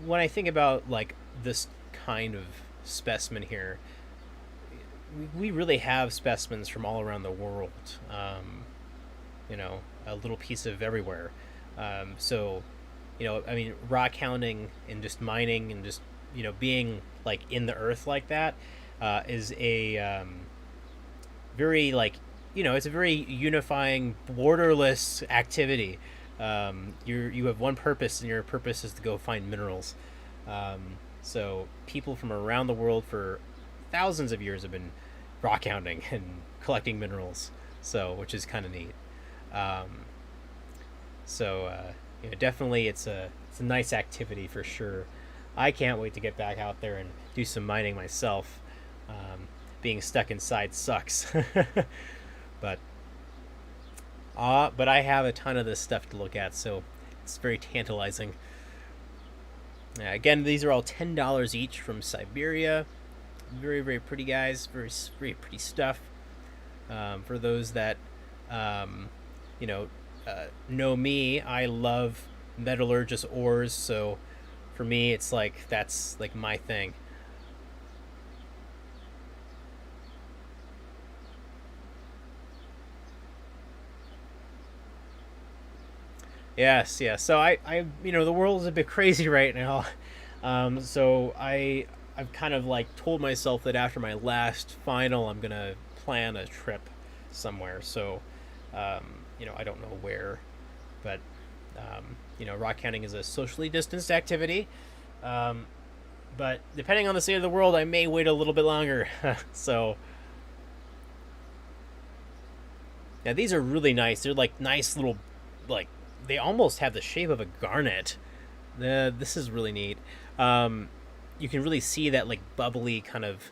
S1: when I think about like this kind of specimen here, we really have specimens from all around the world. A little piece of everywhere. So, I mean, rock hounding and just mining and just being like in the earth like that is a very like it's a very unifying, borderless activity. You have one purpose, and your purpose is to go find minerals. So people from around the world for thousands of years have been rock hounding and collecting minerals. So, which is kind of neat. Definitely it's a nice activity for sure. I can't wait to get back out there and do some mining myself. Being stuck inside sucks, but I have a ton of this stuff to look at, so it's very tantalizing. Again, these are all $10 each from Siberia. Very, very pretty, guys. Very, very pretty stuff. For those that, know me, I love metallurgical ores, so for me, it's like that's like my thing. Yes. So I the world is a bit crazy right now. So I've kind of like told myself that after my last final, I'm gonna plan a trip somewhere. So, I don't know where, but rock hounding is a socially distanced activity. But depending on the state of the world, I may wait a little bit longer. So. Yeah, these are really nice. They're like nice little, like, they almost have the shape of a garnet. This is really neat. You can really see that like bubbly kind of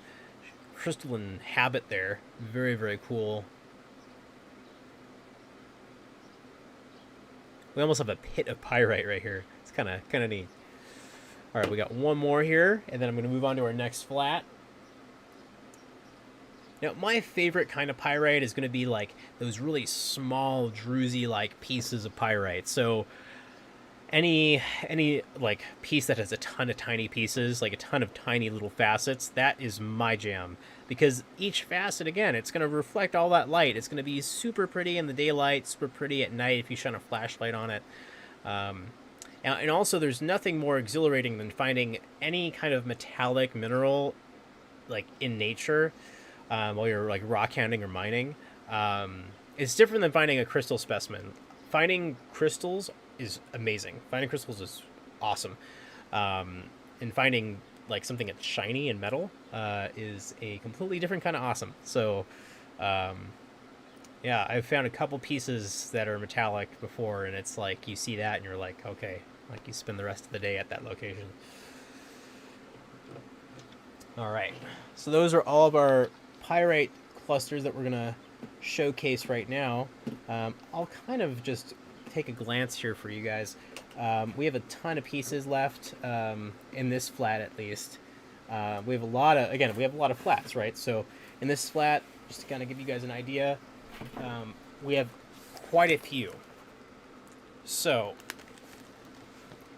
S1: crystalline habit there. Very, very cool. We almost have a pit of pyrite right here. It's kind of neat. All right, we got one more here, and then I'm going to move on to our next flat. Now, my favorite kind of pyrite is going to be like those really small, druzy-like pieces of pyrite. So any like piece that has a ton of tiny pieces, like a ton of tiny little facets, that is my jam. Because each facet, again, it's going to reflect all that light. It's going to be super pretty in the daylight, super pretty at night if you shine a flashlight on it. And also, there's nothing more exhilarating than finding any kind of metallic mineral, like in nature, while you're like rock hounding or mining. It's different than finding a crystal specimen. Finding crystals is amazing. Finding crystals is awesome. And finding like something that's shiny and metal is a completely different kind of awesome. So, yeah, I've found a couple pieces that are metallic before, and it's like you see that and you're like, okay, like you spend the rest of the day at that location. All right, so those are all of our pyrite clusters that we're gonna showcase right now. I'll kind of just take a glance here for you guys. We have a ton of pieces left in this flat, at least. We have a lot of flats, right? So in this flat, just to kind of give you guys an idea, we have quite a few. So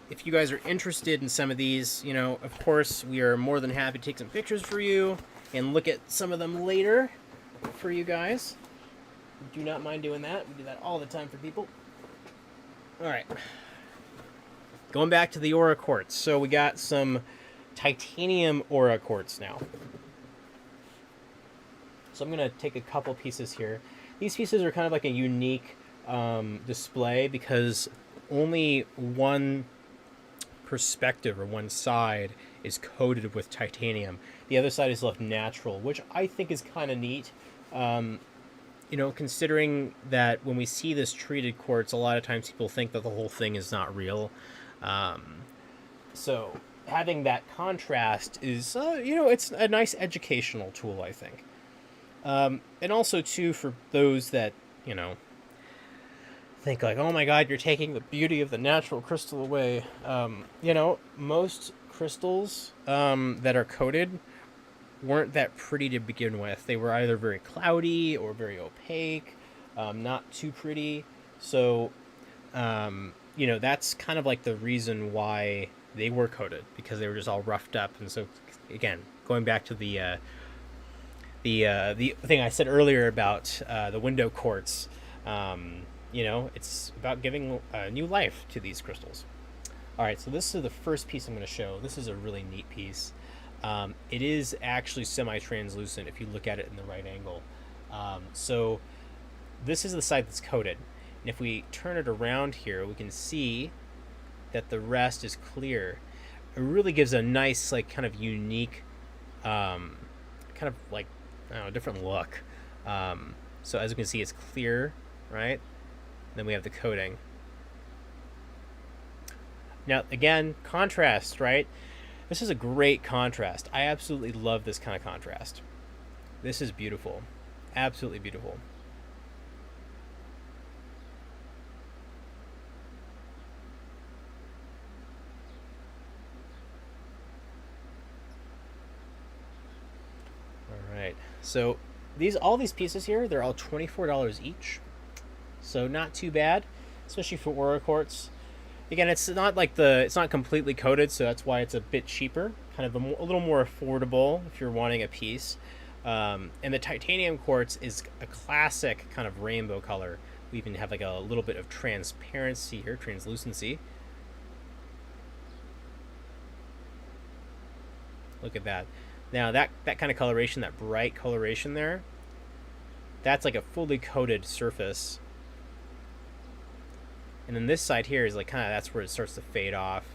S1: if you guys are interested in some of these, you know, of course, we are more than happy to take some pictures for you and look at some of them later for you guys. We do not mind doing that. We do that all the time for people. All right. Going back to the aura quartz. So we got some titanium aura quartz now. So I'm going to take a couple pieces here. These pieces are kind of like a unique display because only one perspective or one side is coated with titanium. The other side is left natural, which I think is kind of neat. You know, considering that when we see this treated quartz, a lot of times people think that the whole thing is not real. So having that contrast is, you know, it's a nice educational tool, I think. And also, too, for those that, you know, think like, oh my god, you're taking the beauty of the natural crystal away. You know, most crystals that are coated weren't that pretty to begin with. They were either very cloudy or very opaque, not too pretty. So, you know, that's kind of like the reason why they were coated, because they were just all roughed up. And so, again, going back to the thing I said earlier about the window quartz, you know, it's about giving new life to these crystals. All right, so this is the first piece I'm going to show. This is a really neat piece. It is actually semi-translucent if you look at it in the right angle. So this is the side that's coated. And if we turn it around here, we can see that the rest is clear. It really gives a nice, like, kind of unique, kind of like, I don't know, different look. So as you can see, it's clear, right? Then we have the coating. Now, again, contrast, right? This is a great contrast. I absolutely love this kind of contrast. This is beautiful. Absolutely beautiful. All right. So all these pieces here, they're all $24 each. So not too bad, especially for aura quartz. Again, it's not completely coated, so that's why it's a bit cheaper, kind of a little more affordable if you're wanting a piece. And the titanium quartz is a classic kind of rainbow color. We even have like a little bit of transparency here, translucency. Look at that. Now that kind of coloration, that bright coloration there, that's like a fully coated surface. And then this side here is like kind of, that's where it starts to fade off.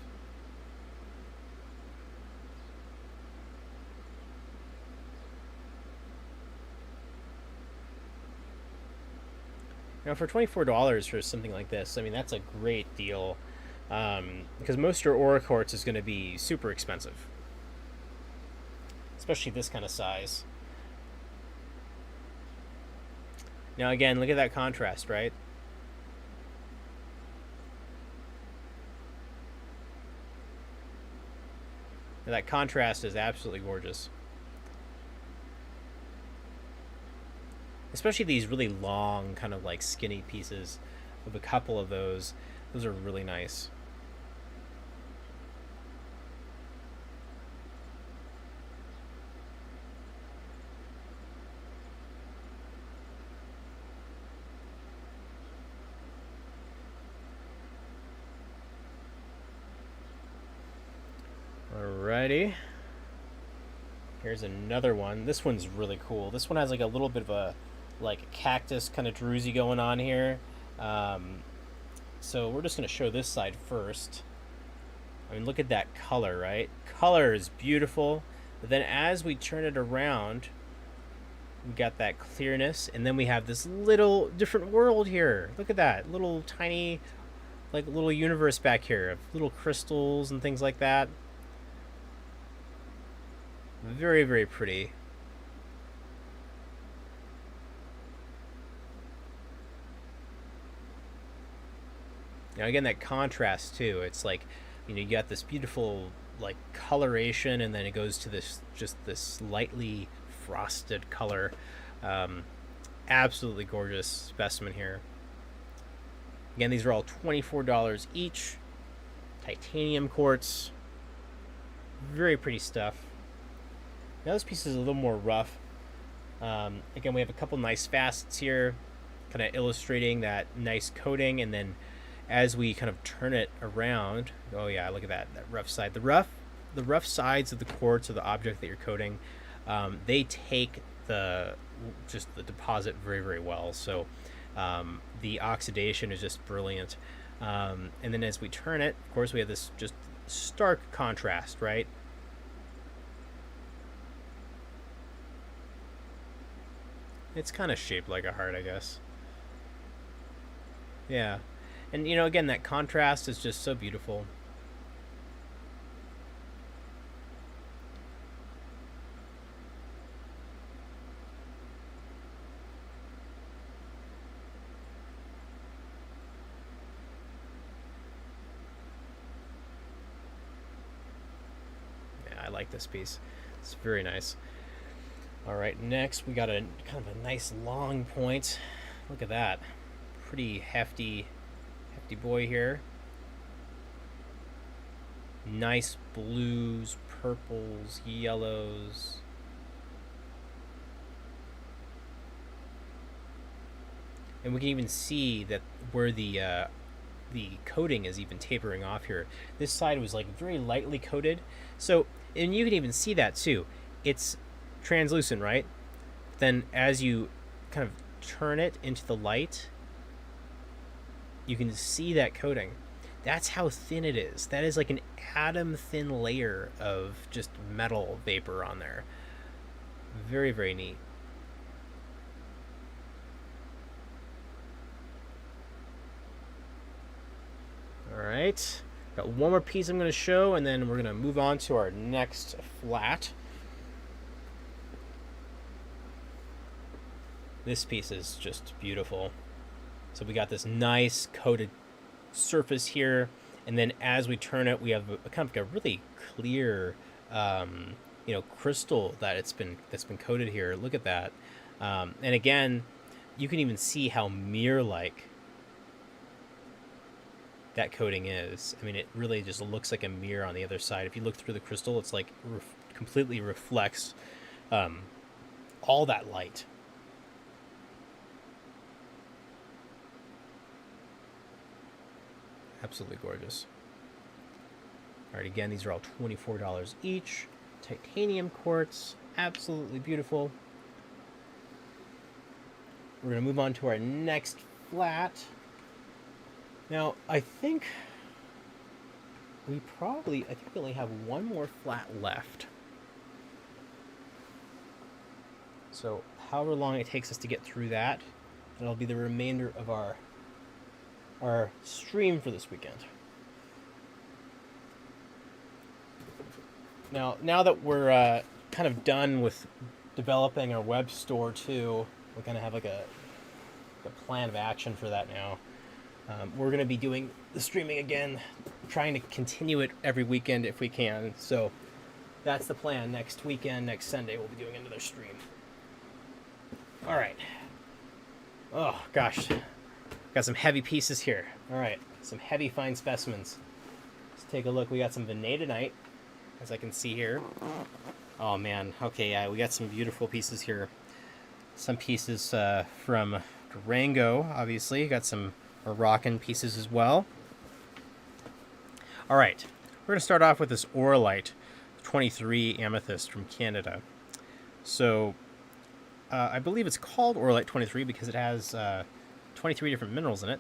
S1: Now for $24 for something like this, I mean, that's a great deal. Because most of your aura quartz is going to be super expensive. Especially this kind of size. Now again, look at that contrast, right? And that contrast is absolutely gorgeous. Especially these really long, kind of like skinny pieces. With a couple of those are really nice. Alrighty. Here's another one. This one's really cool. This one has like a little bit of a like cactus kind of druzy going on here. So we're just going to show this side first. I mean, look at that color, right? Color is beautiful. But then as we turn it around, we got that clearness, and then we have this little different world here. Look at that little tiny, like little universe back here of little crystals and things like that. Very, very pretty. Now again, that contrast too. It's like, you got this beautiful like coloration, and then it goes to this just this lightly frosted color. Absolutely gorgeous specimen here. Again, these are all $24 each. Titanium quartz. Very pretty stuff. Now this piece is a little more rough. Again, we have a couple nice facets here, kind of illustrating that nice coating, and then as we kind of turn it around, oh yeah, look at that rough side. The rough sides of the quartz or the object that you're coating, they take the deposit very, very well. So the oxidation is just brilliant. And then as we turn it, of course, we have this just stark contrast, right? It's kind of shaped like a heart, I guess. Yeah. And, again, that contrast is just so beautiful. Yeah, I like this piece. It's very nice. All right, next we got a kind of a nice long point. Look at that. Pretty hefty boy here. Nice blues, purples, yellows. And we can even see that where the coating is even tapering off here. This side was like very lightly coated. So, and you can even see that too. It's translucent, right? Then as you kind of turn it into the light, you can see that coating. That's how thin it is. That is like an atom thin layer of just metal vapor on there. Very, very neat. All right, got one more piece I'm going to show, and then we're going to move on to our next flat. This piece is just beautiful. So we got this nice coated surface here, and then as we turn it, we have a kind of like a really clear, crystal that's been coated here. Look at that, and again, you can even see how mirror-like that coating is. I mean, it really just looks like a mirror on the other side. If you look through the crystal, it's like completely reflects all that light. Absolutely gorgeous. All right, again, these are all $24 each. Titanium quartz, absolutely beautiful. We're going to move on to our next flat. Now, I think we only have one more flat left. So, however long it takes us to get through that, that'll be the remainder of our stream for this weekend. Now that we're kind of done with developing our web store too, we're gonna have like a plan of action for that now. We're gonna be doing the streaming again, trying to continue it every weekend if we can. So that's the plan. Next weekend, next Sunday, we'll be doing another stream. All right. Oh, gosh. Got some heavy pieces here. All right. Some heavy, fine specimens. Let's take a look. We got some Vanadinite, as I can see here. Oh, man. Okay, yeah, we got some beautiful pieces here. Some pieces from Durango, obviously. Got some Moroccan pieces as well. All right. We're going to start off with this Auralite 23 amethyst from Canada. So, I believe it's called Auralite 23 because it has 23 different minerals in it.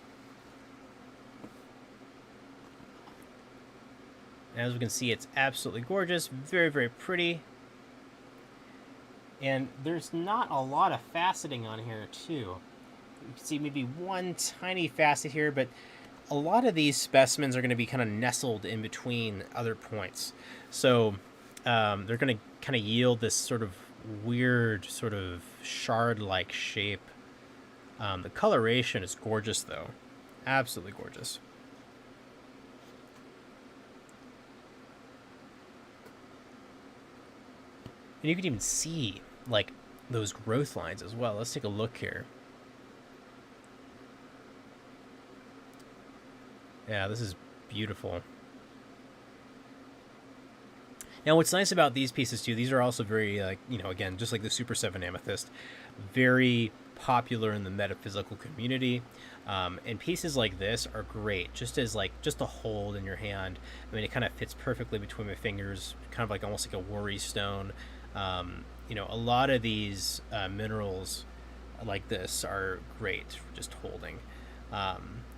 S1: And as we can see, it's absolutely gorgeous, very, very pretty. And there's not a lot of faceting on here, too. You can see maybe one tiny facet here, but a lot of these specimens are going to be kind of nestled in between other points. So they're going to kind of yield this sort of weird, sort of shard-like shape. The coloration is gorgeous, though. Absolutely gorgeous. And you can even see, like, those growth lines as well. Let's take a look here. Yeah, this is beautiful. Now, what's nice about these pieces, too, these are also very, again, just like the Super 7 Amethyst, very popular in the metaphysical community. And pieces like this are great, just a hold in your hand. I mean, it kind of fits perfectly between my fingers, kind of like almost like a worry stone. A lot of these minerals like this are great for just holding.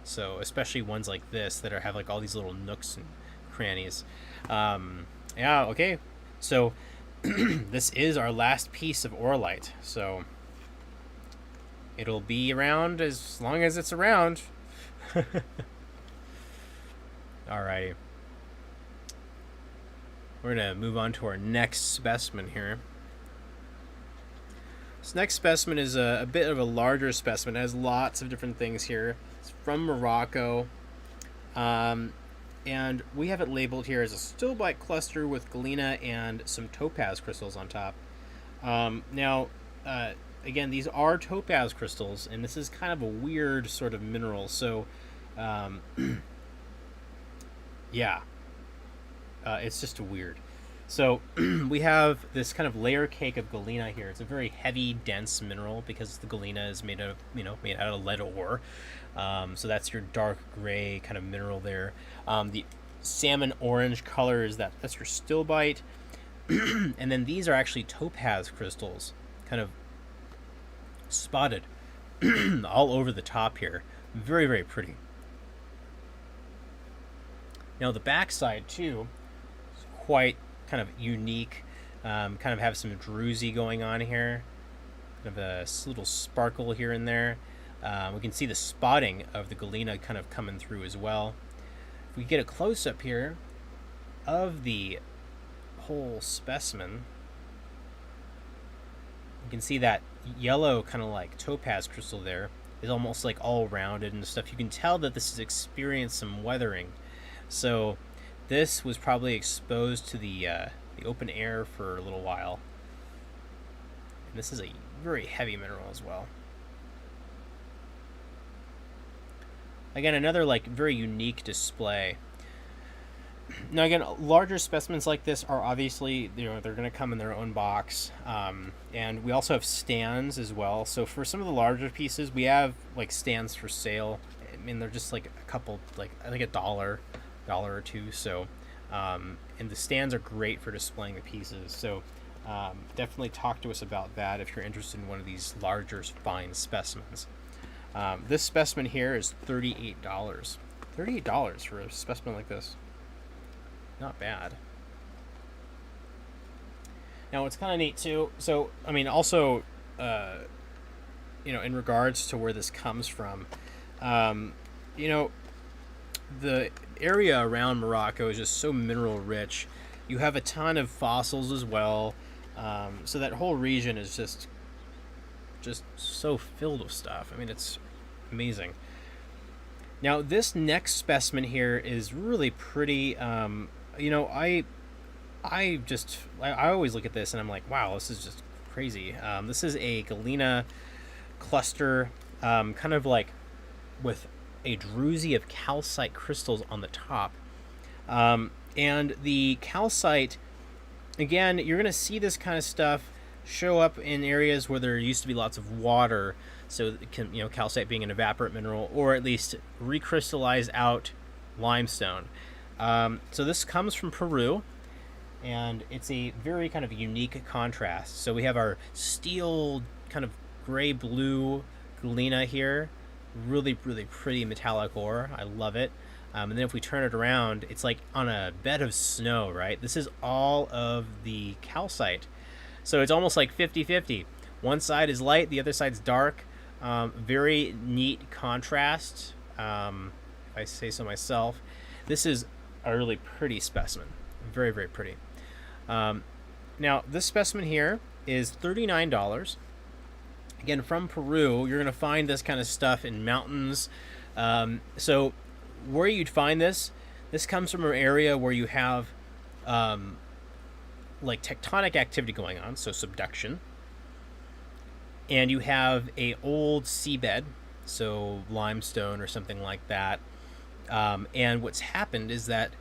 S1: So especially ones like this that have like all these little nooks and crannies. Yeah, okay. So this is our last piece of Auralite. So it'll be around as long as it's around. Alrighty. We're going to move on to our next specimen here. This next specimen is a bit of a larger specimen. It has lots of different things here. It's from Morocco. And we have it labeled here as a stilbite cluster with galena and some topaz crystals on top. Again, these are topaz crystals, and this is kind of a weird sort of mineral. So, yeah. It's just weird. So we have this kind of layer cake of galena here. It's a very heavy, dense mineral because the galena is made out of lead ore. So that's your dark gray kind of mineral there. The salmon orange color that's your stilbite. And then these are actually topaz crystals, kind of spotted all over the top here. Very, very pretty. Now the backside too is quite kind of unique. Kind of have some druzy going on here. Kind of a little sparkle here and there. We can see the spotting of the galena kind of coming through as well. If we get a close-up here of the whole specimen, you can see that yellow kind of like topaz crystal there is almost like all rounded and stuff. You can tell that this has experienced some weathering. So this was probably exposed to the open air for a little while. And this is a very heavy mineral as well. Again, another like very unique display. Now again, larger specimens like this are obviously, they're going to come in their own box. And we also have stands as well. So for some of the larger pieces, we have like stands for sale. I mean, they're just like a couple, like I think $1 or two. So, and the stands are great for displaying the pieces. So definitely talk to us about that if you're interested in one of these larger fine specimens. This specimen here is $38. $38 for a specimen like this. Not bad. Now, what's kind of neat too, so, I mean, also, in regards to where this comes from, the area around Morocco is just so mineral rich. You have a ton of fossils as well. So that whole region is just so filled with stuff. I mean, it's amazing. Now, this next specimen here is really pretty. I always look at this and I'm like, wow, this is just crazy. This is a galena cluster, kind of like with a druzy of calcite crystals on the top. And the calcite, again, you're going to see this kind of stuff show up in areas where there used to be lots of water. So, it can, calcite being an evaporate mineral, or at least recrystallize out limestone. So this comes from Peru, and it's a very kind of unique contrast. So we have our steel kind of gray blue galena here, really really pretty metallic ore. I love it. And then if we turn it around, it's like on a bed of snow, right? This is all of the calcite. So it's almost like 50-50. One side is light, the other side's dark. Very neat contrast, if I say so myself. This is a really pretty specimen. Very, very pretty. Now, this specimen here is $39. Again, from Peru, you're going to find this kind of stuff in mountains. So where you'd find this comes from an area where you have like tectonic activity going on, so subduction. And you have a old seabed, so limestone or something like that. And what's happened is that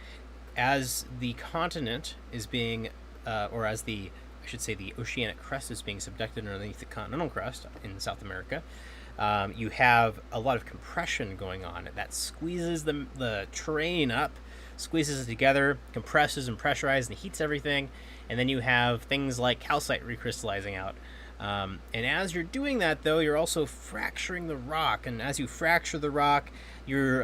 S1: as the continent is being, or as the, I should say, the oceanic crust is being subducted underneath the continental crust in South America, you have a lot of compression going on. That squeezes the terrain up, squeezes it together, compresses and pressurizes and heats everything. And then you have things like calcite recrystallizing out. And as you're doing that, though, you're also fracturing the rock. And as you fracture the rock, you're,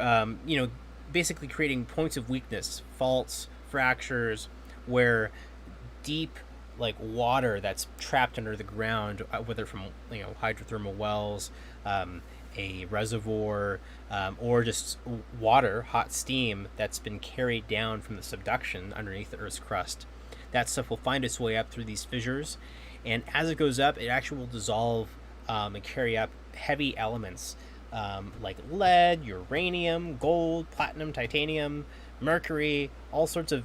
S1: basically creating points of weakness, faults, fractures, where deep, like water that's trapped under the ground, whether from hydrothermal wells, a reservoir, or just water, hot steam that's been carried down from the subduction underneath the Earth's crust. That stuff will find its way up through these fissures, and as it goes up, it actually will dissolve and carry up heavy elements like lead, uranium, gold, platinum, titanium, mercury, all sorts of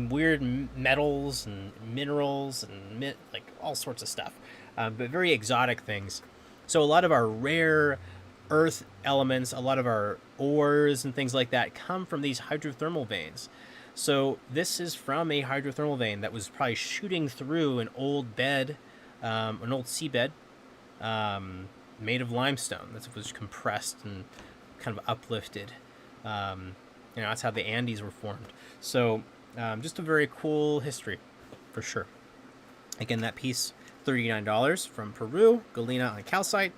S1: weird metals and minerals and like all sorts of stuff, but very exotic things. So a lot of our rare earth elements, a lot of our ores and things like that come from these hydrothermal veins. So this is from a hydrothermal vein that was probably shooting through an old bed, an old seabed, made of limestone that was compressed and kind of uplifted. That's how the Andes were formed. So just a very cool history, for sure. Again, that piece, $39 from Peru, galena on calcite.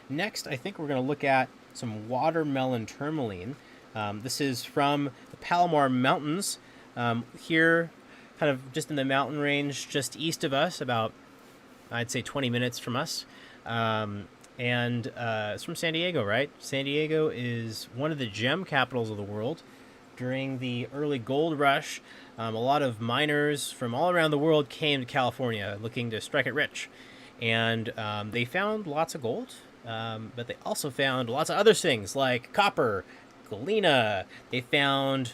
S1: Next, I think we're going to look at some watermelon tourmaline. This is from the Palomar Mountains, here, kind of just in the mountain range just east of us, about, I'd say, 20 minutes from us. And it's from San Diego, right? San Diego is one of the gem capitals of the world. During the early gold rush, a lot of miners from all around the world came to California looking to strike it rich. And they found lots of gold, but they also found lots of other things like copper, galena. They found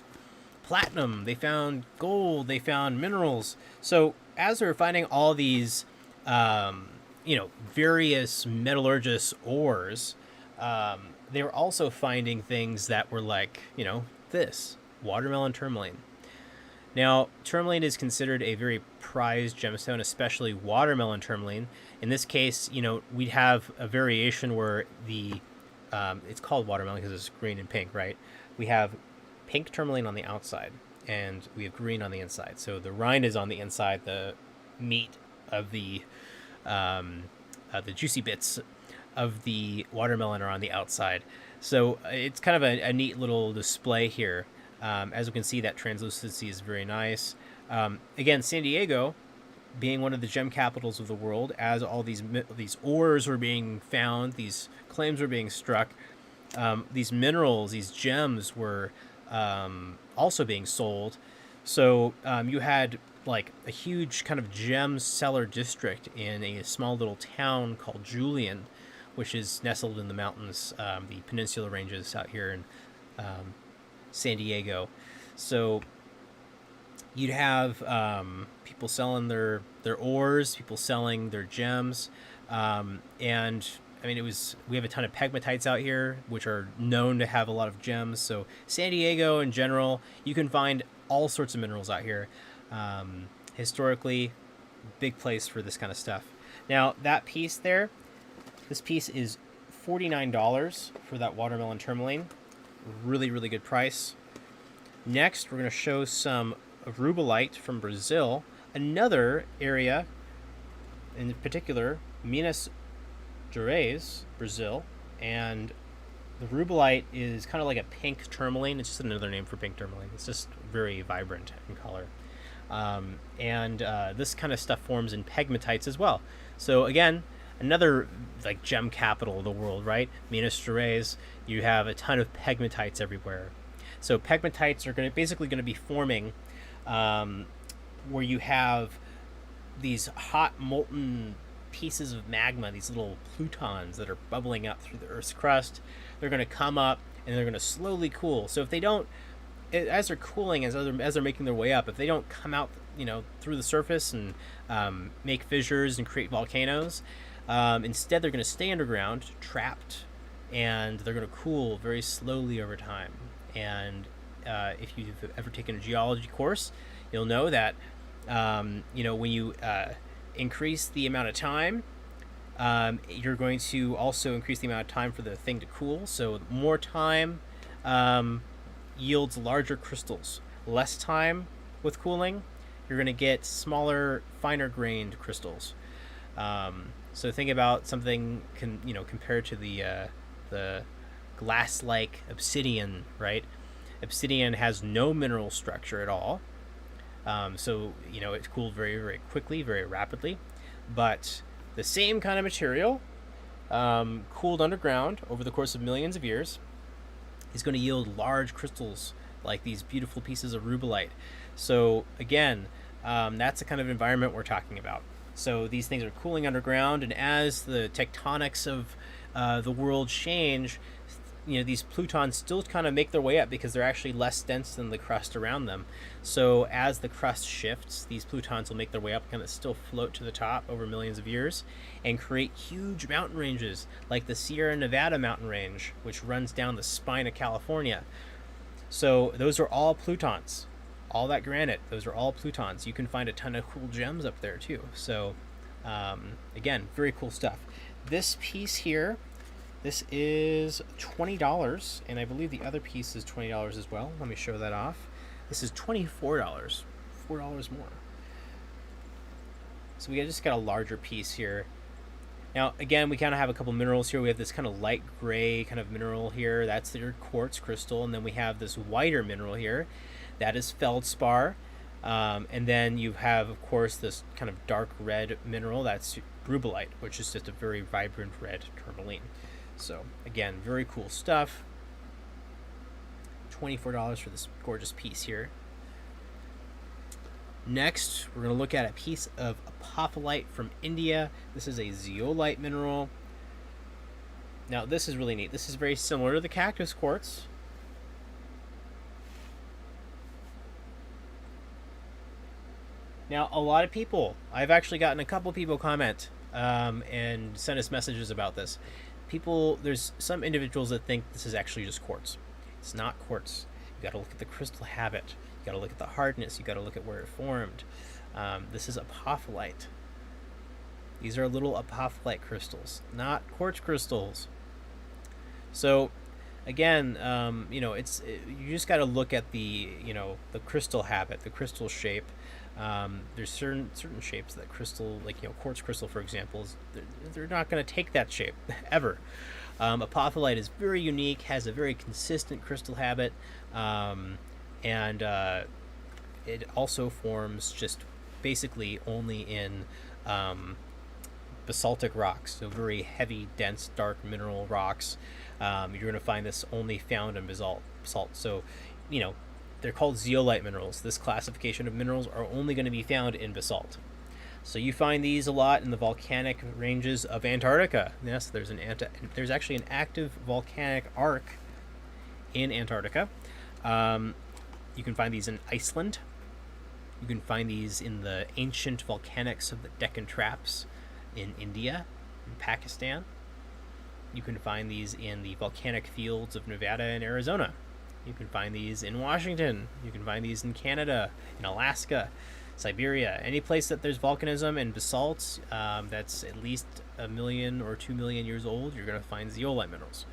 S1: platinum, they found gold, they found minerals. So as they're finding all these various metallurgous ores, they were also finding things that were like, this watermelon tourmaline. Now, tourmaline is considered a very prized gemstone, especially watermelon tourmaline. In this case, we'd have a variation where it's called watermelon because it's green and pink, right? We have pink tourmaline on the outside, and we have green on the inside. So the rind is on the inside, the meat of the juicy bits of the watermelon are on the outside. So it's kind of a neat little display here. As you can see, that translucency is very nice. Again, San Diego, being one of the gem capitals of the world, as all these ores were being found, these claims were being struck, these minerals, these gems were also being sold. So you had like a huge kind of gem seller district in a small little town called Julian, which is nestled in the mountains, the peninsula ranges out here in San Diego. So you'd have people selling their ores, people selling their gems, and I mean we have a ton of pegmatites out here, which are known to have a lot of gems. So San Diego in general, you can find all sorts of minerals out here. Historically, big place for this kind of stuff. Now that piece there, this piece is $49 for that watermelon tourmaline. Really, really good price. Next, we're going to show some rubellite from Brazil, another area, in particular, Minas Gerais, Brazil, and the rubellite is kind of like a pink tourmaline. It's just another name for pink tourmaline. It's just very vibrant in color. This kind of stuff forms in pegmatites as well. So again, another like gem capital of the world, right? Minas Gerais, you have a ton of pegmatites everywhere. So pegmatites are basically going to be forming where you have these hot molten pieces of magma, these little plutons that are bubbling up through the Earth's crust. They're going to come up and they're going to slowly cool. So if they don't, as they're cooling, as they're making their way up, if they don't come out, through the surface and make fissures and create volcanoes, instead they're going to stay underground, trapped, and they're going to cool very slowly over time. And if you've ever taken a geology course, you'll know that when you increase the amount of time, you're going to also increase the amount of time for the thing to cool. So more time yields larger crystals. Less time with cooling, you're going to get smaller, finer grained crystals. So think about something compared to the glass-like obsidian, right? Obsidian has no mineral structure at all. So it's cooled very, very quickly, very rapidly. But the same kind of material, cooled underground over the course of millions of years, is going to yield large crystals like these beautiful pieces of rubellite. So again, that's the kind of environment we're talking about. So these things are cooling underground, and as the tectonics of the world change, these plutons still kind of make their way up because they're actually less dense than the crust around them. So as the crust shifts, these plutons will make their way up, kind of still float to the top over millions of years, and create huge mountain ranges like the Sierra Nevada mountain range, which runs down the spine of California. So those are all plutons. All that granite, those are all plutons. You can find a ton of cool gems up there too. So again, very cool stuff. This piece here, this is $20, and I believe the other piece is $20 as well. Let me show that off. This is $24, $4 more. So we just got a larger piece here. Now, again, we kind of have a couple minerals here. We have this kind of light gray kind of mineral here. That's your quartz crystal. And then we have this whiter mineral here. That is feldspar. And then you have, of course, this kind of dark red mineral. That's rubellite, which is just a very vibrant red tourmaline. So, again, very cool stuff. $24 for this gorgeous piece here. Next, we're going to look at a piece of apophyllite from India. This is a zeolite mineral. Now, this is really neat. This is very similar to the cactus quartz. Now, a lot of people, I've actually gotten a couple people comment and send us messages about this. There's some individuals that think this is actually just quartz. It's not quartz. You got to look at the crystal habit. You got to look at the hardness. You got to look at where it formed. This is apophyllite. These are little apophyllite crystals, not quartz crystals. So, again, you just got to look at the crystal habit, the crystal shape. There's certain shapes that crystal, like quartz crystal, for example, they're not going to take that shape ever. Apophyllite is very unique, has a very consistent crystal habit, and it also forms just basically only in basaltic rocks, so very heavy, dense, dark mineral rocks. You're going to find this only found in basalt. So, they're called zeolite minerals. This classification of minerals are only going to be found in basalt. So you find these a lot in the volcanic ranges of Antarctica. Yes, there's actually an active volcanic arc in Antarctica. You can find these in Iceland. You can find these in the ancient volcanics of the Deccan Traps in India and Pakistan. You can find these in the volcanic fields of Nevada and Arizona. You can find these in Washington. You can find these in Canada, in Alaska, Siberia. Any place that there's volcanism and basalt that's at least 1 million or 2 million years old, you're going to find zeolite minerals.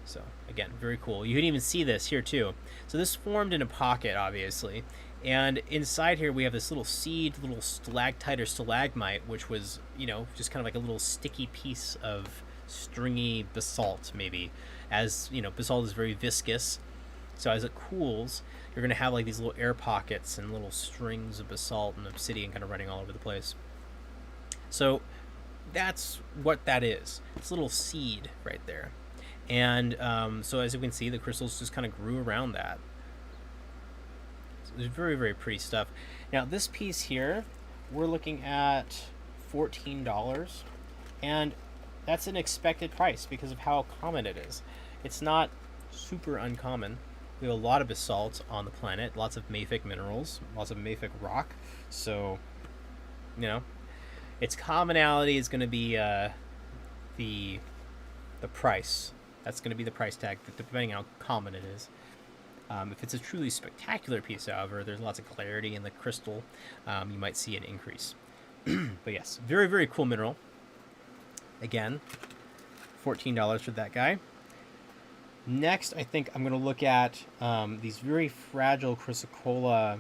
S1: So again, very cool. You can even see this here too. So this formed in a pocket, obviously. And inside here we have this little seed, little stalactite or stalagmite, which was, just kind of like a little sticky piece of stringy basalt, maybe. As, basalt is very viscous. So as it cools, you're going to have like these little air pockets and little strings of basalt and obsidian kind of running all over the place. So that's what that is. It's a little seed right there. And so as you can see, the crystals just kind of grew around that. So it's very, very pretty stuff. Now this piece here, we're looking at $14. And that's an expected price because of how common it is. It's not super uncommon. We have a lot of basalt on the planet, lots of mafic minerals, lots of mafic rock. So, its commonality is going to be the price. That's going to be the price tag, depending on how common it is. If it's a truly spectacular piece, however, there's lots of clarity in the crystal, you might see an increase. But yes, very, very cool mineral. Again, $14 for that guy. Next, I think I'm going to look at these very fragile chrysocolla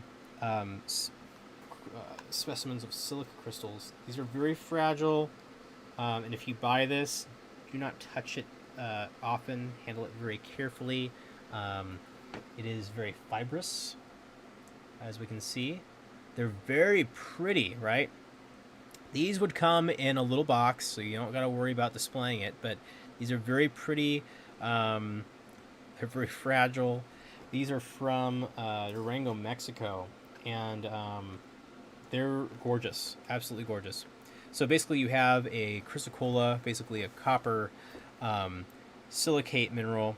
S1: specimens of silica crystals. These are very fragile, and if you buy this, do not touch it often. Handle it very carefully. It is very fibrous, as we can see. They're very pretty, right? These would come in a little box, so you don't got to worry about displaying it, but these are very pretty. They're very fragile. These are from Durango, Mexico, and they're gorgeous, absolutely gorgeous. So basically you have a chrysocolla, basically a copper silicate mineral,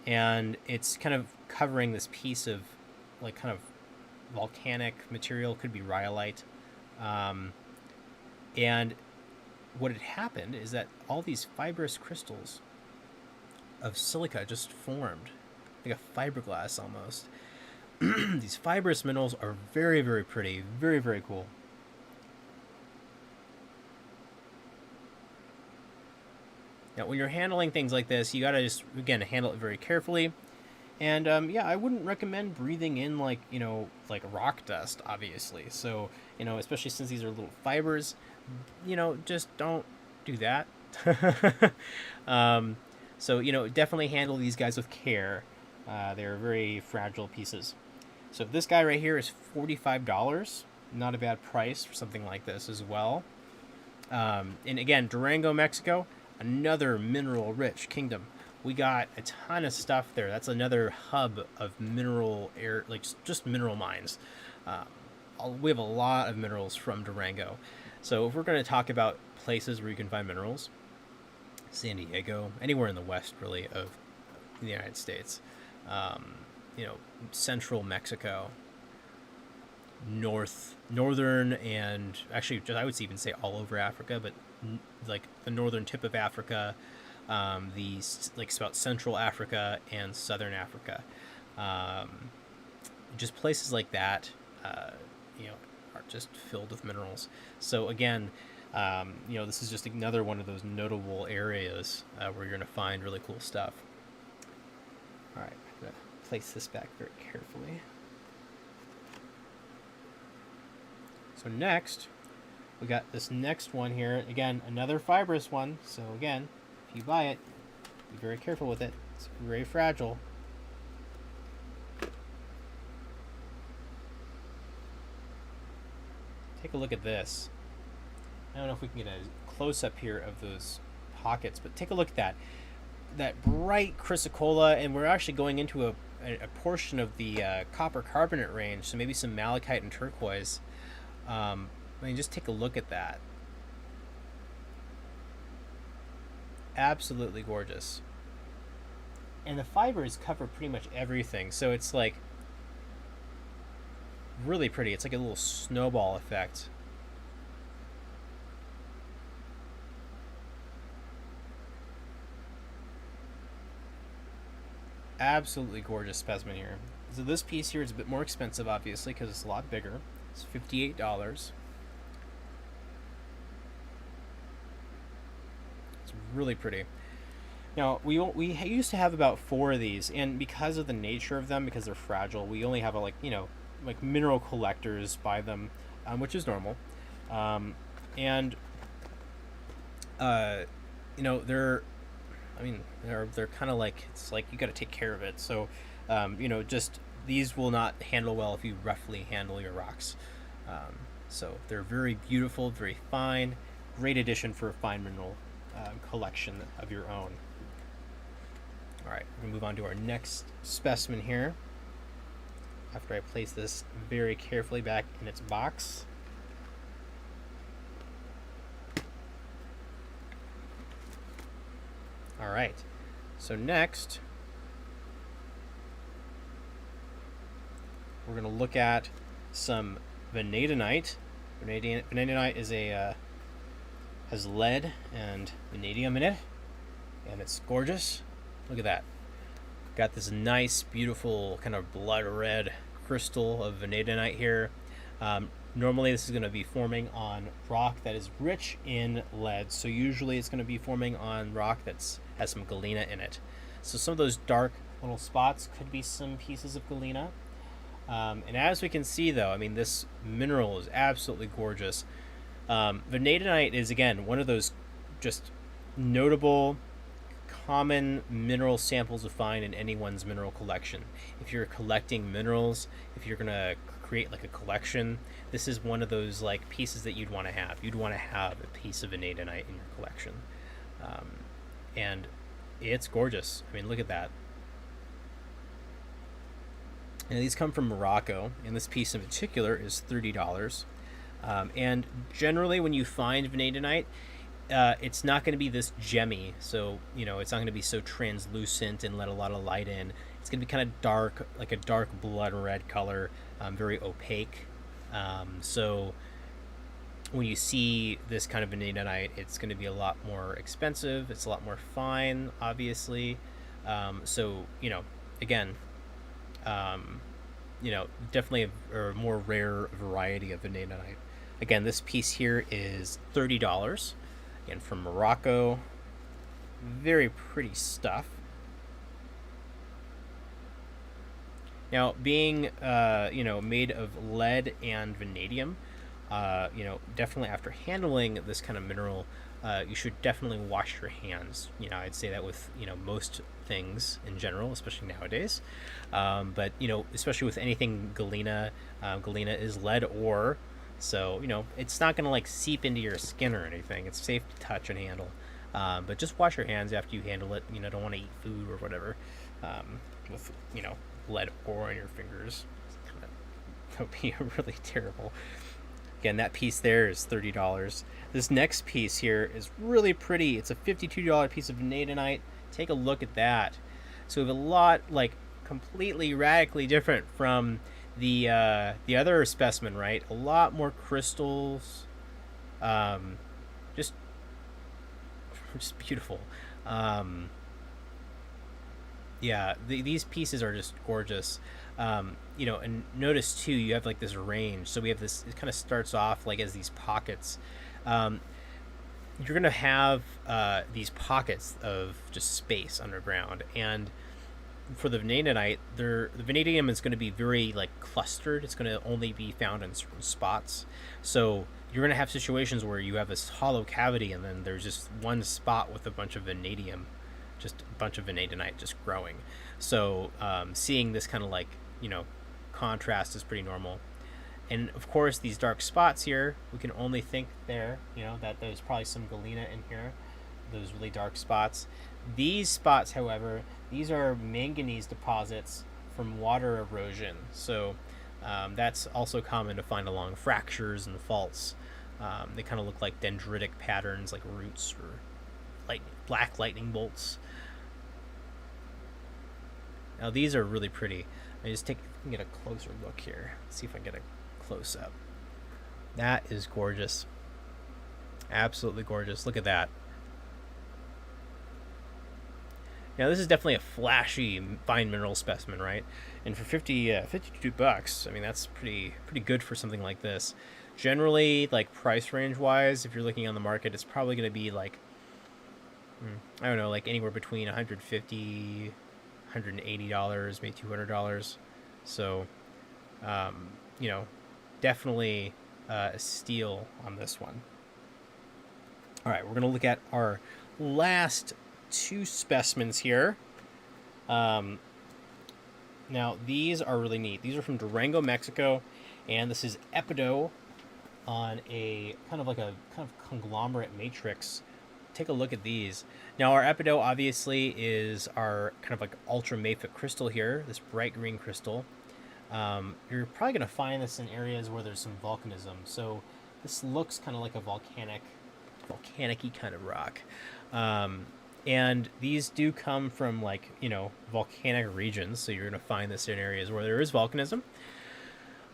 S1: and it's kind of covering this piece of like kind of volcanic material, could be rhyolite. And what had happened is that all these fibrous crystals of silica just formed, like a fiberglass almost. These fibrous minerals are very, very pretty, very, very cool. Now, when you're handling things like this, you gotta just, again, handle it very carefully. And yeah, I wouldn't recommend breathing in like rock dust, obviously. So especially since these are little fibers, just don't do that. So definitely handle these guys with care. They're very fragile pieces. So this guy right here is $45. Not a bad price for something like this as well. And again, Durango, Mexico, another mineral-rich kingdom. We got a ton of stuff there. That's another hub of mineral air, like just mineral mines. We have a lot of minerals from Durango. So if we're going to talk about places where you can find minerals, San Diego, anywhere in the west, really, of the United States, central Mexico, northern, and actually, I would even say all over Africa, but like the northern tip of Africa, about Central Africa and Southern Africa, just places like that, are just filled with minerals. So again, this is just another one of those notable areas where you're going to find really cool stuff. All right, I'm going to place this back very carefully. So next, we got this next one here. Again, another fibrous one. So again, if you buy it, be very careful with it. It's very fragile. Take a look at this. I don't know if we can get a close-up here of those pockets, but take a look at that bright chrysocolla, and we're actually going into a portion of the copper carbonate range, so maybe some malachite and turquoise. Just take a look at that. Absolutely gorgeous. And the fibers cover pretty much everything, so it's like really pretty. It's like a little snowball effect. Absolutely gorgeous specimen here. So this piece here is a bit more expensive, obviously, because it's a lot bigger. It's $58. It's really pretty. Now, we used to have about 4 of these, and because of the nature of them, because they're fragile, we only have like mineral collectors buy them, which is normal. Um, and uh, they're, I mean, they're kind of like, it's like you got to take care of it. So, just these will not handle well if you roughly handle your rocks. So they're very beautiful, very fine, great addition for a fine mineral collection of your own. All right, we're gonna move on to our next specimen here. After I place this very carefully back in its box. All right, so next we're gonna look at some vanadinite. Vanadinite is has lead and vanadium in it, and it's gorgeous. Look at that. Got this nice, beautiful kind of blood red crystal of vanadinite here. Normally this is going to be forming on rock that is rich in lead, so usually it's going to be forming on rock that has some galena in it. So some of those dark little spots could be some pieces of galena. And as we can see, though, I mean, this mineral is absolutely gorgeous. Vanadinite is, again, one of those just notable, common mineral samples to find in anyone's mineral collection. If you're collecting minerals, if you're going to create like a collection, this is one of those like pieces that you'd want to have. You'd want to have a piece of vanadinite in your collection. And it's gorgeous. I mean, look at that. And these come from Morocco, and this piece in particular is $30. And generally, when you find vanadinite, it's not going to be this gemmy, so it's not going to be so translucent and let a lot of light in. It's going to be kind of dark, like a dark blood red color, very opaque. So when you see this kind of vanadinite, it's going to be a lot more expensive. It's a lot more fine, obviously. So again. Definitely a more rare variety of vanadinite. Again, this piece here is $30. Again, from Morocco. Very pretty stuff. Now, being made of lead and vanadium, definitely after handling this kind of mineral, you should definitely wash your hands. I'd say that with most things in general, especially nowadays. But especially with anything galena, galena is lead ore, so it's not gonna like seep into your skin or anything. It's safe to touch and handle. But just wash your hands after you handle it. Don't want to eat food or whatever with lead ore on your fingers. That would be really terrible. Again, that piece there is $30. This next piece here is really pretty. It's a $52 piece of vanadinite. Take a look at that. So we have a lot, like, completely radically different from the other specimen, right? A lot more crystals. Just beautiful. Yeah, these pieces are just gorgeous. And notice too, you have like this range. So we have this, it kind of starts off like as these pockets. You're going to have these pockets of just space underground. And for the vanadinite, the vanadium is going to be very like clustered. It's going to only be found in certain spots. So you're going to have situations where you have this hollow cavity and then there's just one spot with a bunch of vanadium, just a bunch of vanadinite just growing. So seeing this kind of like, contrast is pretty normal. And of course, these dark spots here, we can only think there, that there's probably some galena in here, those really dark spots. These spots, however, these are manganese deposits from water erosion. So that's also common to find along fractures and faults. They kind of look like dendritic patterns, like roots or black lightning bolts. Now these are really pretty. I just take Let me get a closer look here. See if I can get a close up. That is gorgeous. Absolutely gorgeous. Look at that. Now this is definitely a flashy fine mineral specimen, right? And for 52 bucks, I mean that's pretty good for something like this. Generally, like price range wise, if you're looking on the market, it's probably going to be like I don't know, like anywhere between $150, $180, maybe $200. So, you know, definitely a steal on this one. All right, we're going to look at our last two specimens here. Now, these are really neat. These are from Durango, Mexico, and this is Epido on a kind of conglomerate matrix. Take a look at these. Now, our Epido obviously is our kind of like ultra mafic crystal here, this bright green crystal. You're probably going to find this in areas where there's some volcanism. So this looks kind of like a volcanic-y kind of rock. And these do come from like, you know, volcanic regions. So you're going to find this in areas where there is volcanism.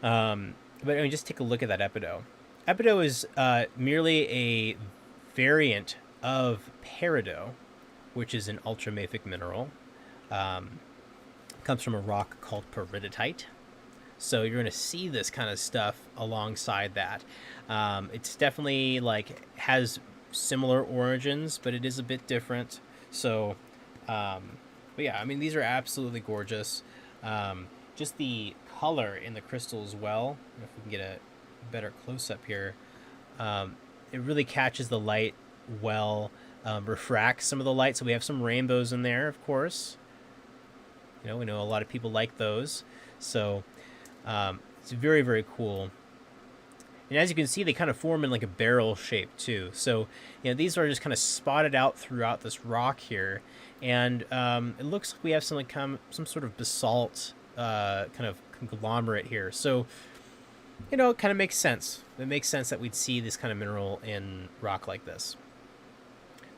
S1: But I mean, just take a look at that Epido. Epido is merely a variant of Peridot, which is an ultramafic mineral. Comes from a rock called peridotite. So you're going to see this kind of stuff alongside that. It's definitely like has similar origins, but it is a bit different. So, but yeah, I mean, these are absolutely gorgeous. Just the color in the crystal as well. If we can get a better close up here, it really catches the light well, refracts some of the light. So we have some rainbows in there, of course. You know, we know a lot of people like those. So it's very, very cool. And as you can see, they kind of form in like a barrel shape too. So, you know, these are just kind of spotted out throughout this rock here. And it looks like we have some sort of basalt kind of conglomerate here. So, you know, it kind of makes sense. It makes sense that we'd see this kind of mineral in rock like this.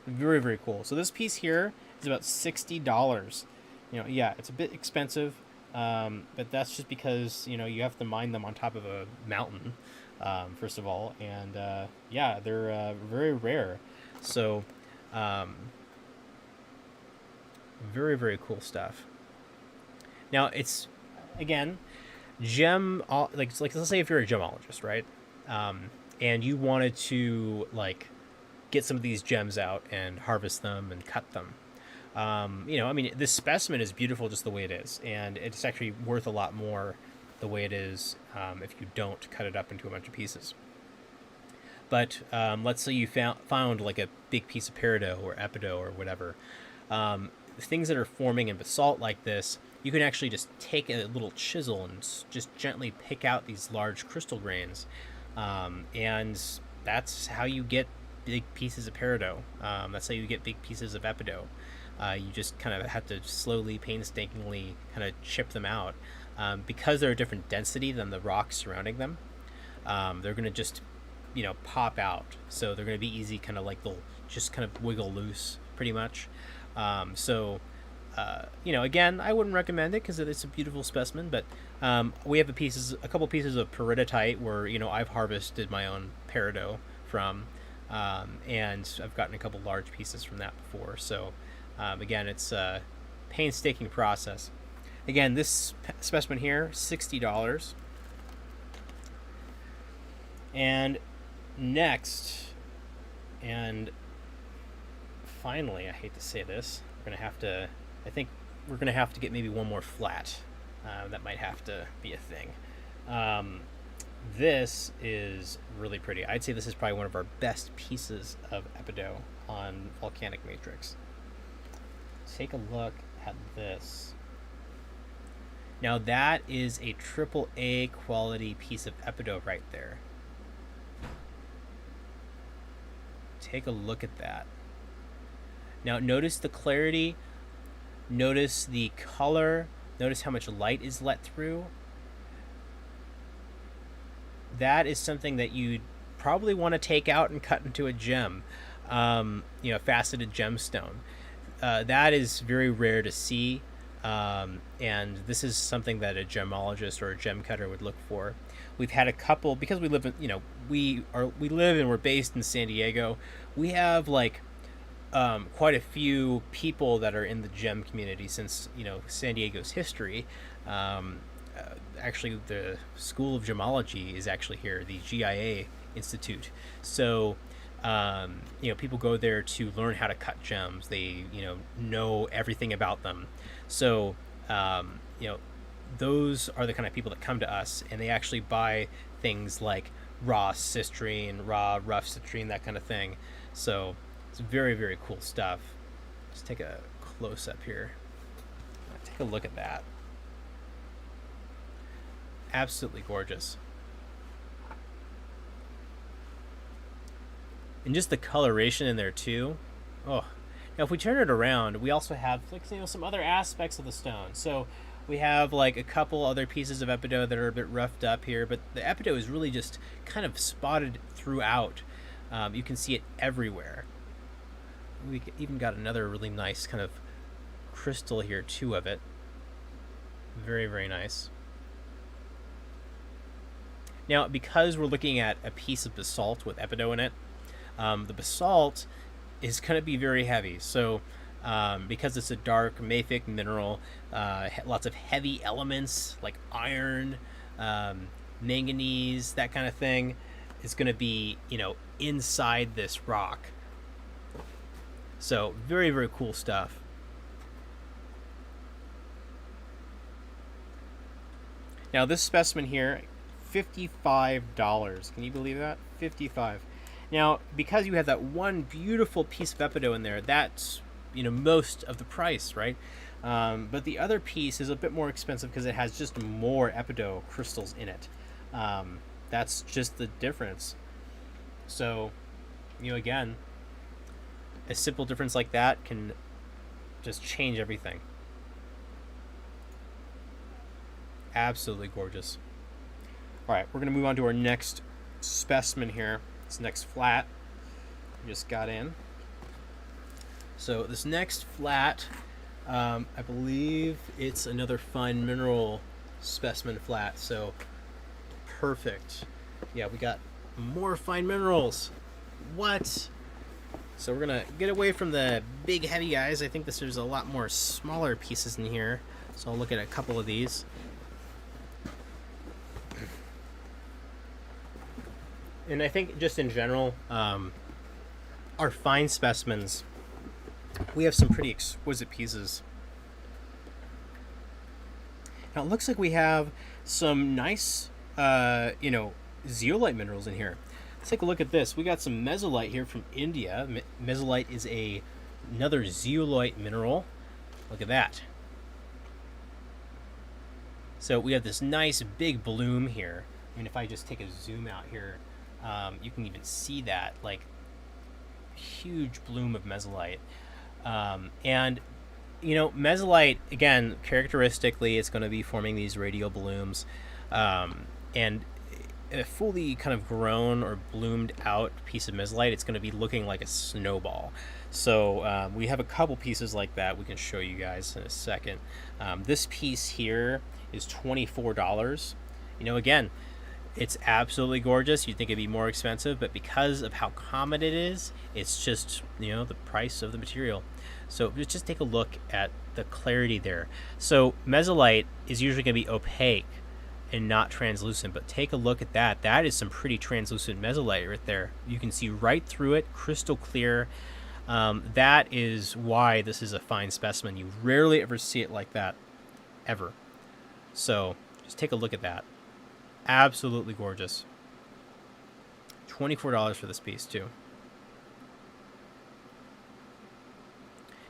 S1: Very, very cool. So this piece here is about $60. You know, yeah, it's a bit expensive, but that's just because, you know, you have to mine them on top of a mountain, first of all. And, yeah, they're very rare. So, very, very cool stuff. Now, it's, again, like let's say if you're a gemologist, right? And you wanted to, like, get some of these gems out and harvest them and cut them. You know, I mean, this specimen is beautiful just the way it is, and it's actually worth a lot more the way it is if you don't cut it up into a bunch of pieces. But let's say you found like a big piece of peridot or epido or whatever. Things that are forming in basalt like this, you can actually just take a little chisel and just gently pick out these large crystal grains. And that's how you get big pieces of peridot. That's how you get big pieces of epido. You just kind of have to slowly, painstakingly kind of chip them out. Because they're a different density than the rocks surrounding them, they're going to just, you know, pop out. So they're going to be easy, kind of like they'll just kind of wiggle loose pretty much. You know, again, I wouldn't recommend it because it's a beautiful specimen, but we have a couple pieces of peridotite where, you know, I've harvested my own peridot from, and I've gotten a couple large pieces from that before. So again, it's a painstaking process. Again, this specimen here, $60. And next, and finally, I hate to say this, I think we're going to have to get maybe one more flat. That might have to be a thing. This is really pretty. I'd say this is probably one of our best pieces of epido on volcanic matrix. Take a look at this. Now that is a AAA quality piece of epido right there. Take a look at that. Now notice the clarity, notice the color, notice how much light is let through. That is something that you'd probably want to take out and cut into a gem, you know, faceted gemstone. That is very rare to see. And this is something that a gemologist or a gem cutter would look for. We've had a couple because we live in, we live and we're based in San Diego. We have like quite a few people that are in the gem community since San Diego's history. Um, Actually, the School of Gemology is actually here, the GIA Institute. So, people go there to learn how to cut gems. They, know everything about them. So, um, you know, those are the kind of people that come to us, and they actually buy things like raw cistrine, raw rough citrine, that kind of thing. So, it's very, very cool stuff. Let's take a close up here. Take a look at that. Absolutely gorgeous. And just the coloration in there too. Oh, now if we turn it around, we also have like some other aspects of the stone. So we have like a couple other pieces of epidote that are a bit roughed up here, but the epidote is really just kind of spotted throughout. You can see it everywhere. We even got another really nice kind of crystal here too of it. Very, very nice. Now, because we're looking at a piece of basalt with epidote in it, the basalt is going to be very heavy. So, because it's a dark mafic mineral, lots of heavy elements like iron, manganese, that kind of thing, is going to be, inside this rock. So, very, very cool stuff. Now, this specimen here, $55. Can you believe that? 55. Now, because you have that one beautiful piece of epidote in there, that's most of the price, right? But the other piece is a bit more expensive because it has just more epidote crystals in it. That's just the difference. So, again, a simple difference like that can just change everything. Absolutely gorgeous. All right, we're going to move on to our next specimen here. This next flat we just got in. So this next flat, I believe it's another fine mineral specimen flat. So perfect. Yeah, we got more fine minerals. What? So we're going to get away from the big heavy guys. I think there's a lot more smaller pieces in here. So I'll look at a couple of these. And I think just in general, our fine specimens, we have some pretty exquisite pieces. Now it looks like we have some nice, zeolite minerals in here. Let's take a look at this. We got some mesolite here from India. Mesolite is another zeolite mineral. Look at that. So we have this nice big bloom here. I mean, if I just take a zoom out here, you can even see that, like, huge bloom of mesolite. And, mesolite, again, characteristically, it's going to be forming these radial blooms. And a fully kind of grown or bloomed out piece of mesolite, it's going to be looking like a snowball. So we have a couple pieces like that we can show you guys in a second. This piece here is $24. Again, it's absolutely gorgeous. You'd think it'd be more expensive, but because of how common it is, it's just, the price of the material. So just take a look at the clarity there. So mesolite is usually going to be opaque and not translucent, but take a look at that. That is some pretty translucent mesolite right there. You can see right through it, crystal clear. That is why this is a fine specimen. You rarely ever see it like that, ever. So just take a look at that. Absolutely gorgeous. $24 for this piece too.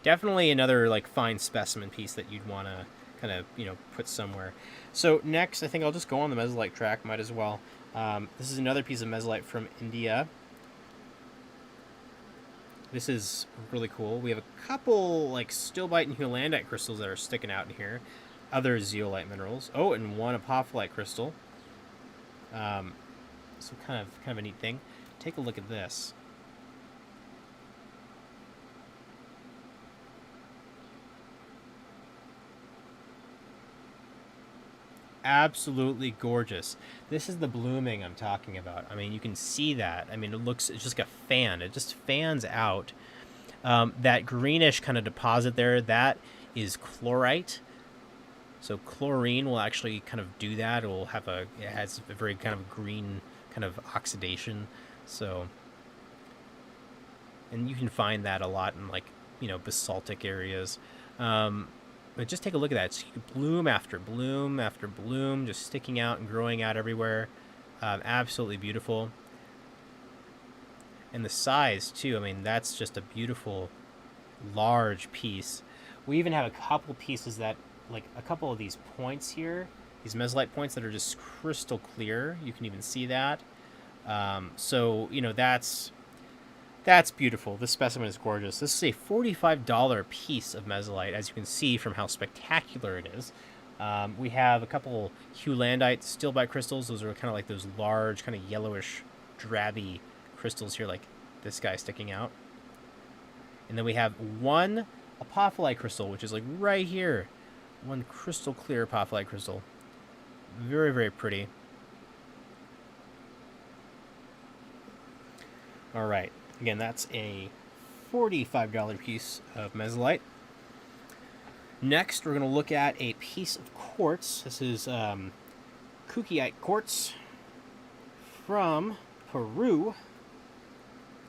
S1: Definitely another like fine specimen piece that you'd want to kind of put somewhere. So next, I think I'll just go on the mesolite track. Might as well. This is another piece of mesolite from India. This is really cool. We have a couple like stilbite and heulandite crystals that are sticking out in here. Other zeolite minerals. Oh, and one apophyllite crystal. So kind of a neat thing. Take a look at this. absolutely gorgeous. This is the blooming I'm talking about. I mean, you can see that. I mean, it's just like a fan. It just fans out. That greenish kind of deposit there, that is chlorite. So chlorine will actually kind of do that. It has a very kind of green kind of oxidation. So, and you can find that a lot in like, basaltic areas. But just take a look at that. It's bloom after bloom after bloom, just sticking out and growing out everywhere. Absolutely beautiful. And the size too. I mean, that's just a beautiful, large piece. We even have a couple pieces that, like a couple of these points here, these mesolite points that are just crystal clear. You can even see that. So that's beautiful. This specimen is gorgeous. This is a $45 piece of mesolite, as you can see from how spectacular it is. We have a couple hewlandite stilbite crystals. Those are kind of like those large, kind of yellowish, drabby crystals here, like this guy sticking out. And then we have one apophyllite crystal, which is like right here. One crystal clear apophyllite crystal. Very, very pretty. All right. Again, that's a $45 piece of mesolite. Next, we're going to look at a piece of quartz. This is kukite quartz from Peru.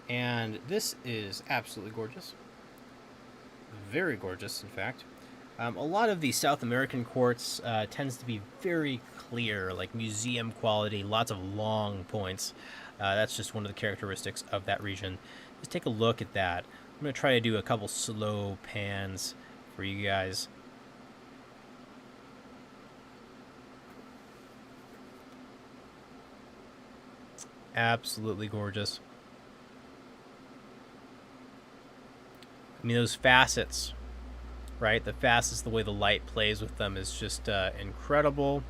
S1: And this is absolutely gorgeous. Very gorgeous, in fact. A lot of the South American quartz tends to be very clear, like museum quality, lots of long points. That's just one of the characteristics of that region. Just take a look at that. I'm going to try to do a couple slow pans for you guys. Absolutely gorgeous. I mean, those facets, right? The facets, the way the light plays with them is just incredible.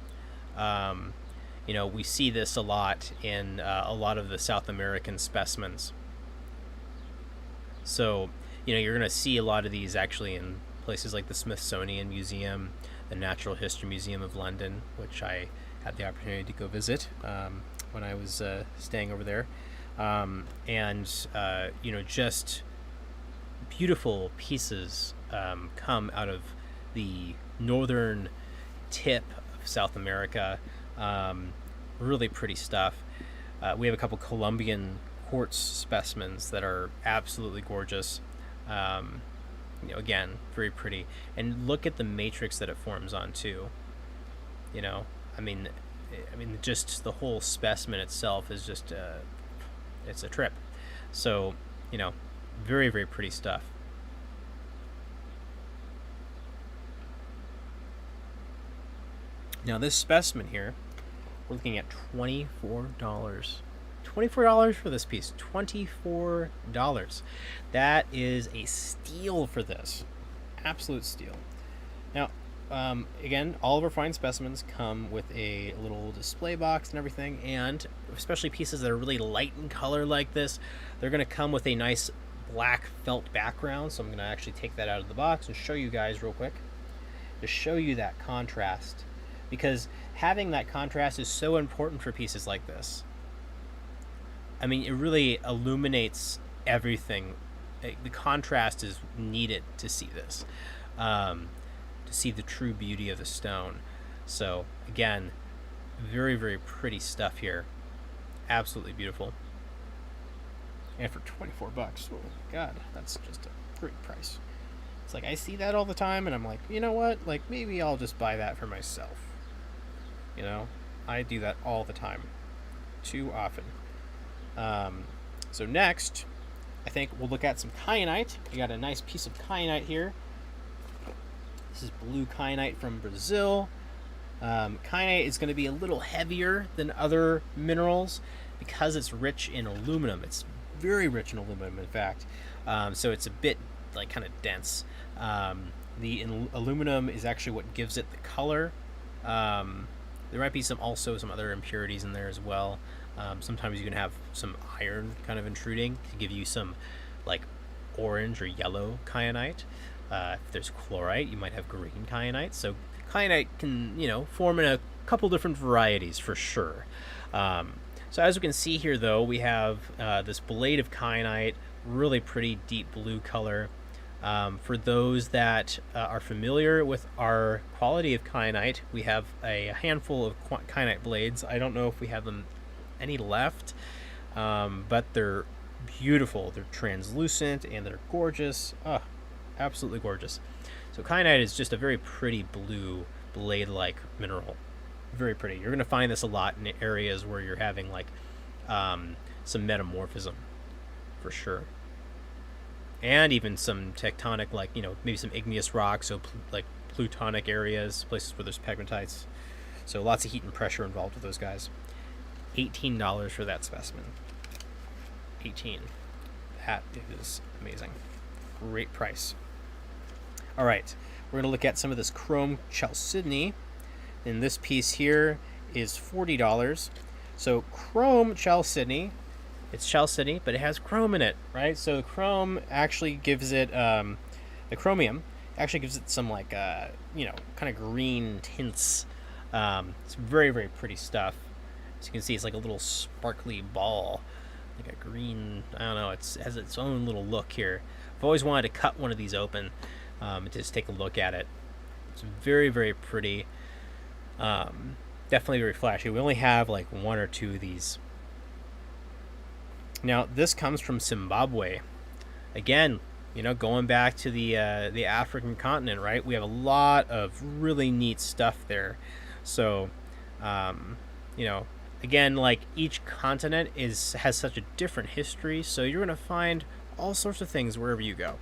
S1: We see this a lot in a lot of the South American specimens. So, you're going to see a lot of these actually in places like the Smithsonian Museum, the Natural History Museum of London, which I had the opportunity to go visit when I was staying over there. Just beautiful pieces come out of the northern tip of South America. Really pretty stuff. We have a couple Colombian quartz specimens that are absolutely gorgeous. Again, very pretty. And look at the matrix that it forms on too. I mean, just the whole specimen itself is just it's a trip. So, very, very pretty stuff. Now this specimen here, we're looking at $24. $24 for this piece. $24. That is a steal for this. Absolute steal. Now, again, all of our fine specimens come with a little display box and everything, and especially pieces that are really light in color like this, they're going to come with a nice black felt background. So I'm going to actually take that out of the box and show you guys real quick to show you that contrast, because having that contrast is so important for pieces like this. I mean, it really illuminates everything. The contrast is needed to see this, to see the true beauty of the stone. So again, very, very pretty stuff here. Absolutely beautiful. And for $24, oh God, that's just a great price. It's like I see that all the time, and I'm like, you know what? Like maybe I'll just buy that for myself. I do that all the time, too often. So next, I think we'll look at some kyanite. We got a nice piece of kyanite here. This is blue kyanite from Brazil. Kyanite is going to be a little heavier than other minerals because it's rich in aluminum. It's very rich in aluminum, in fact. So it's a bit like kind of dense. The aluminum is actually what gives it the color. There might be some other impurities in there as well. Sometimes you can have some iron kind of intruding to give you some like orange or yellow kyanite. If there's chlorite, you might have green kyanite. So kyanite can, form in a couple different varieties for sure. So as we can see here, though, we have this blade of kyanite, really pretty deep blue color. For those that are familiar with our quality of kyanite, we have a handful of kyanite blades. I don't know if we have them any left, but they're beautiful. They're translucent and they're gorgeous. Oh, absolutely gorgeous. So kyanite is just a very pretty blue blade-like mineral. Very pretty. You're going to find this a lot in areas where you're having like some metamorphism, for sure. And even some tectonic, like, you know, maybe some igneous rocks, so like plutonic areas, places where there's pegmatites. So lots of heat and pressure involved with those guys. $18 for that specimen. 18. That is amazing. Great price. All right, we're going to look at some of this chrome chalcedony. And this piece here is $40. So chrome chalcedony, it's chalcedony, but it has chrome in it, right? So the chrome actually gives it, the chromium actually gives it some like, you know, kind of green tints. It's very, very pretty stuff. As you can see, it's like a little sparkly ball, like a green, I don't know, it has its own little look here. I've always wanted to cut one of these open and just take a look at it. It's very, very pretty. Definitely very flashy. We only have like one or two of these. Now this comes from Zimbabwe. Again, you know, going back to the African continent, right? We have a lot of really neat stuff there. So, you know, again, like each continent has such a different history. So you're gonna find all sorts of things wherever you go.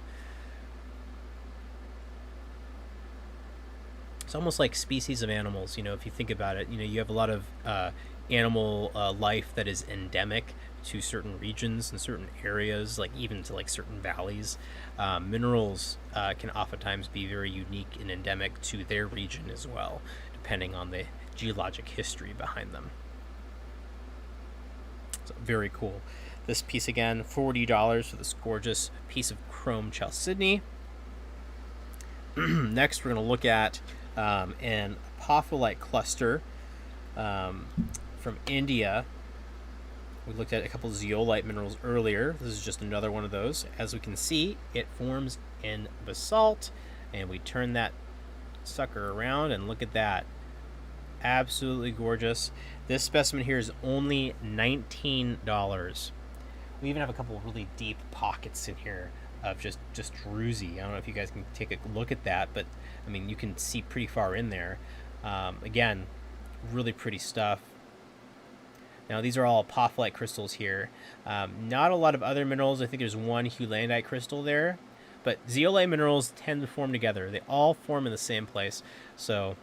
S1: It's almost like species of animals, you know, if you think about it. You know, you have a lot of animal life that is endemic to certain regions and certain areas, like even to like certain valleys. Minerals can oftentimes be very unique and endemic to their region as well, depending on the geologic history behind them. So very cool. This piece again, $40 for this gorgeous piece of chrome chalcedony. Next, we're going to look at an apophyllite cluster from India. We looked at a couple of zeolite minerals earlier. This is just another one of those. As we can see, it forms in basalt, and we turn that sucker around and look at that. Absolutely gorgeous. This specimen here is only $19. We even have a couple of really deep pockets in here of just druzy. I don't know if you guys can take a look at that, but I mean, you can see pretty far in there. Again, really pretty stuff. Now these are all apophyllite crystals here. Not a lot of other minerals. I think there's one heulandite crystal there, but zeolite minerals tend to form together. They all form in the same place. So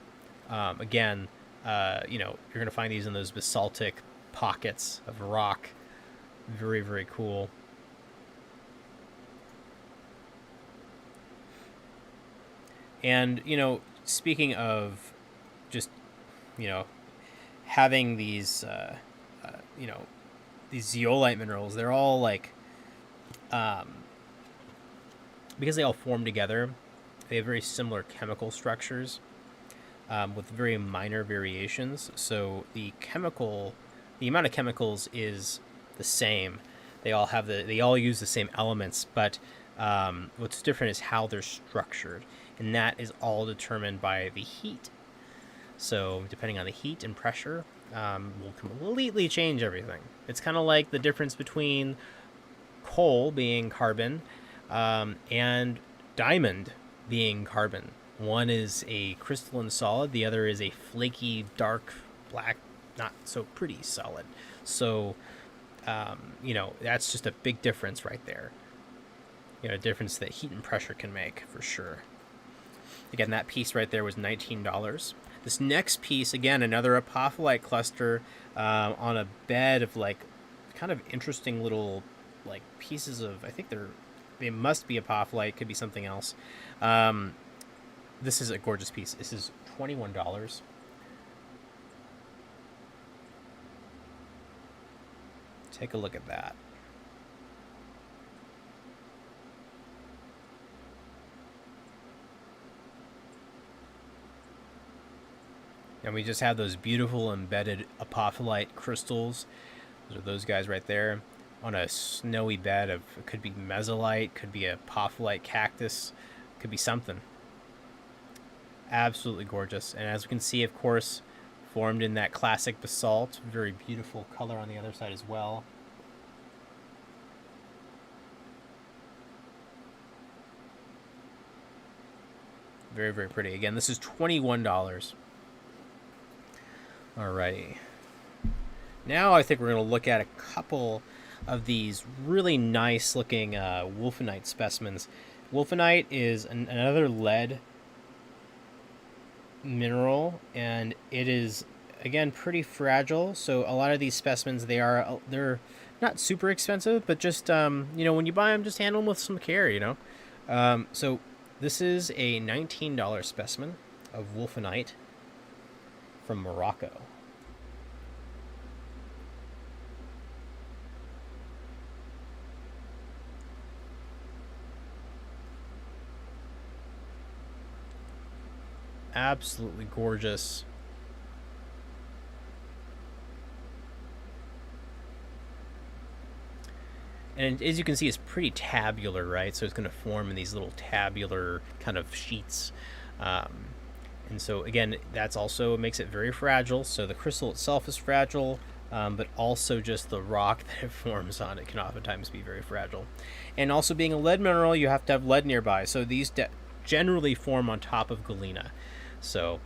S1: again, you know, you're going to find these in those basaltic pockets of rock. Very, very cool. And, you know, speaking of just, you know, having these, you know, these zeolite minerals, they're all like, because they all form together, they have very similar chemical structures with very minor variations. So the amount of chemicals is the same. They all use the same elements, but what's different is how they're structured. And that is all determined by the heat. So depending on the heat and pressure, will completely change everything. It's kind of like the difference between coal being carbon and diamond being carbon. One is a crystalline solid, the other is a flaky, dark, black, not so pretty solid. So, you know, that's just a big difference right there. You know, a difference that heat and pressure can make, for sure. Again, that piece right there was $19. This next piece, again, another apophyllite cluster on a bed of like kind of interesting little like pieces of, I think they must be apophyllite, could be something else. This is a gorgeous piece. This is $21. Take a look at that. And we just have those beautiful embedded apophyllite crystals. Those are those guys right there on a snowy bed of, it could be mesolite, could be a apophyllite cactus, could be something. Absolutely gorgeous. And as we can see, of course, formed in that classic basalt. Very beautiful color on the other side as well. Very, very pretty. Again, this is $21. Alrighty. Now I think we're going to look at a couple of these really nice looking wolfenite specimens. Wolfenite is another lead mineral, and it is, again, pretty fragile. So a lot of these specimens, they're not super expensive, but just when you buy them, just handle them with some care. So this is a $19 specimen of wolfenite from Morocco. Absolutely gorgeous. And as you can see, it's pretty tabular, right? So it's going to form in these little tabular kind of sheets. And so, again, that's also makes it very fragile. So the crystal itself is fragile, but also just the rock that it forms on it can oftentimes be very fragile. And also being a lead mineral, you have to have lead nearby. So these generally form on top of galena. So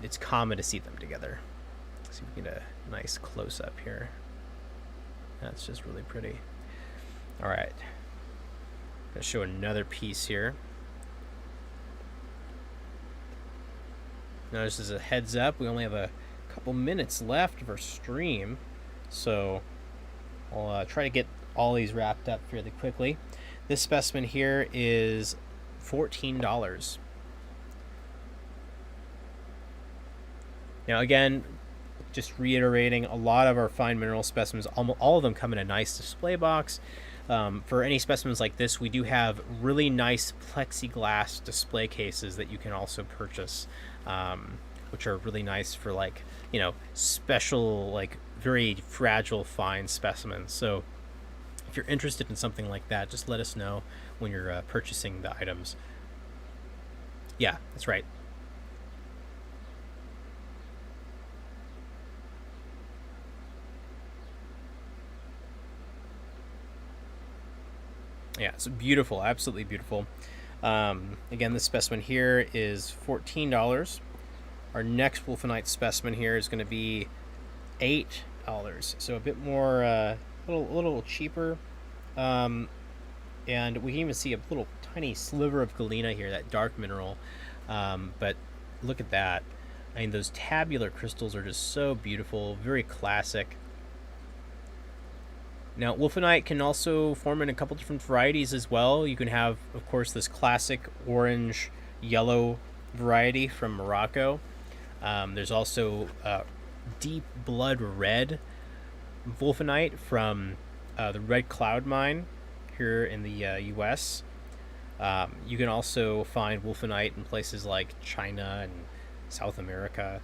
S1: it's common to see them together. Let's see if we can get a nice close-up here. That's just really pretty. All right. I'm going to show another piece here. Now, this is a heads up. We only have a couple minutes left of our stream. So I'll try to get all these wrapped up fairly quickly. This specimen here is $14. Now, again, just reiterating, a lot of our fine mineral specimens, all of them come in a nice display box. For any specimens like this, we do have really nice plexiglass display cases that you can also purchase, which are really nice for special, very fragile, fine specimens. So if you're interested in something like that, just let us know when you're purchasing the items. Yeah, that's right. Yeah, it's beautiful, absolutely beautiful. Again, this specimen here is $14. Our next wolfenite specimen here is going to be $8, so a bit more, a little cheaper. And we can even see a little tiny sliver of galena here, that dark mineral. But look at that. I mean, those tabular crystals are just so beautiful, very classic. Now, wolfenite can also form in a couple different varieties as well. You can have, of course, this classic orange-yellow variety from Morocco. There's also deep blood red wolfenite from the Red Cloud mine here in the U.S. You can also find wolfenite in places like China and South America.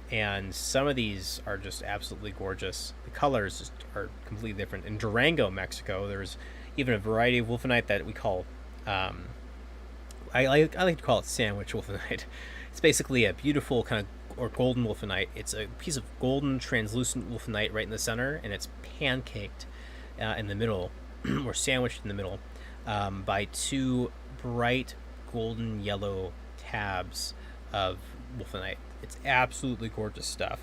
S1: And some of these are just absolutely gorgeous. The colors just are completely different. In Durango, Mexico, there's even a variety of wolfenite that we call, I like to call it sandwich wolfenite. It's basically a beautiful kind of, or golden wolfenite. It's a piece of golden translucent wolfenite right in the center, and it's pancaked in the middle, or sandwiched in the middle, by two bright golden yellow tabs of wolfenite. It's absolutely gorgeous stuff.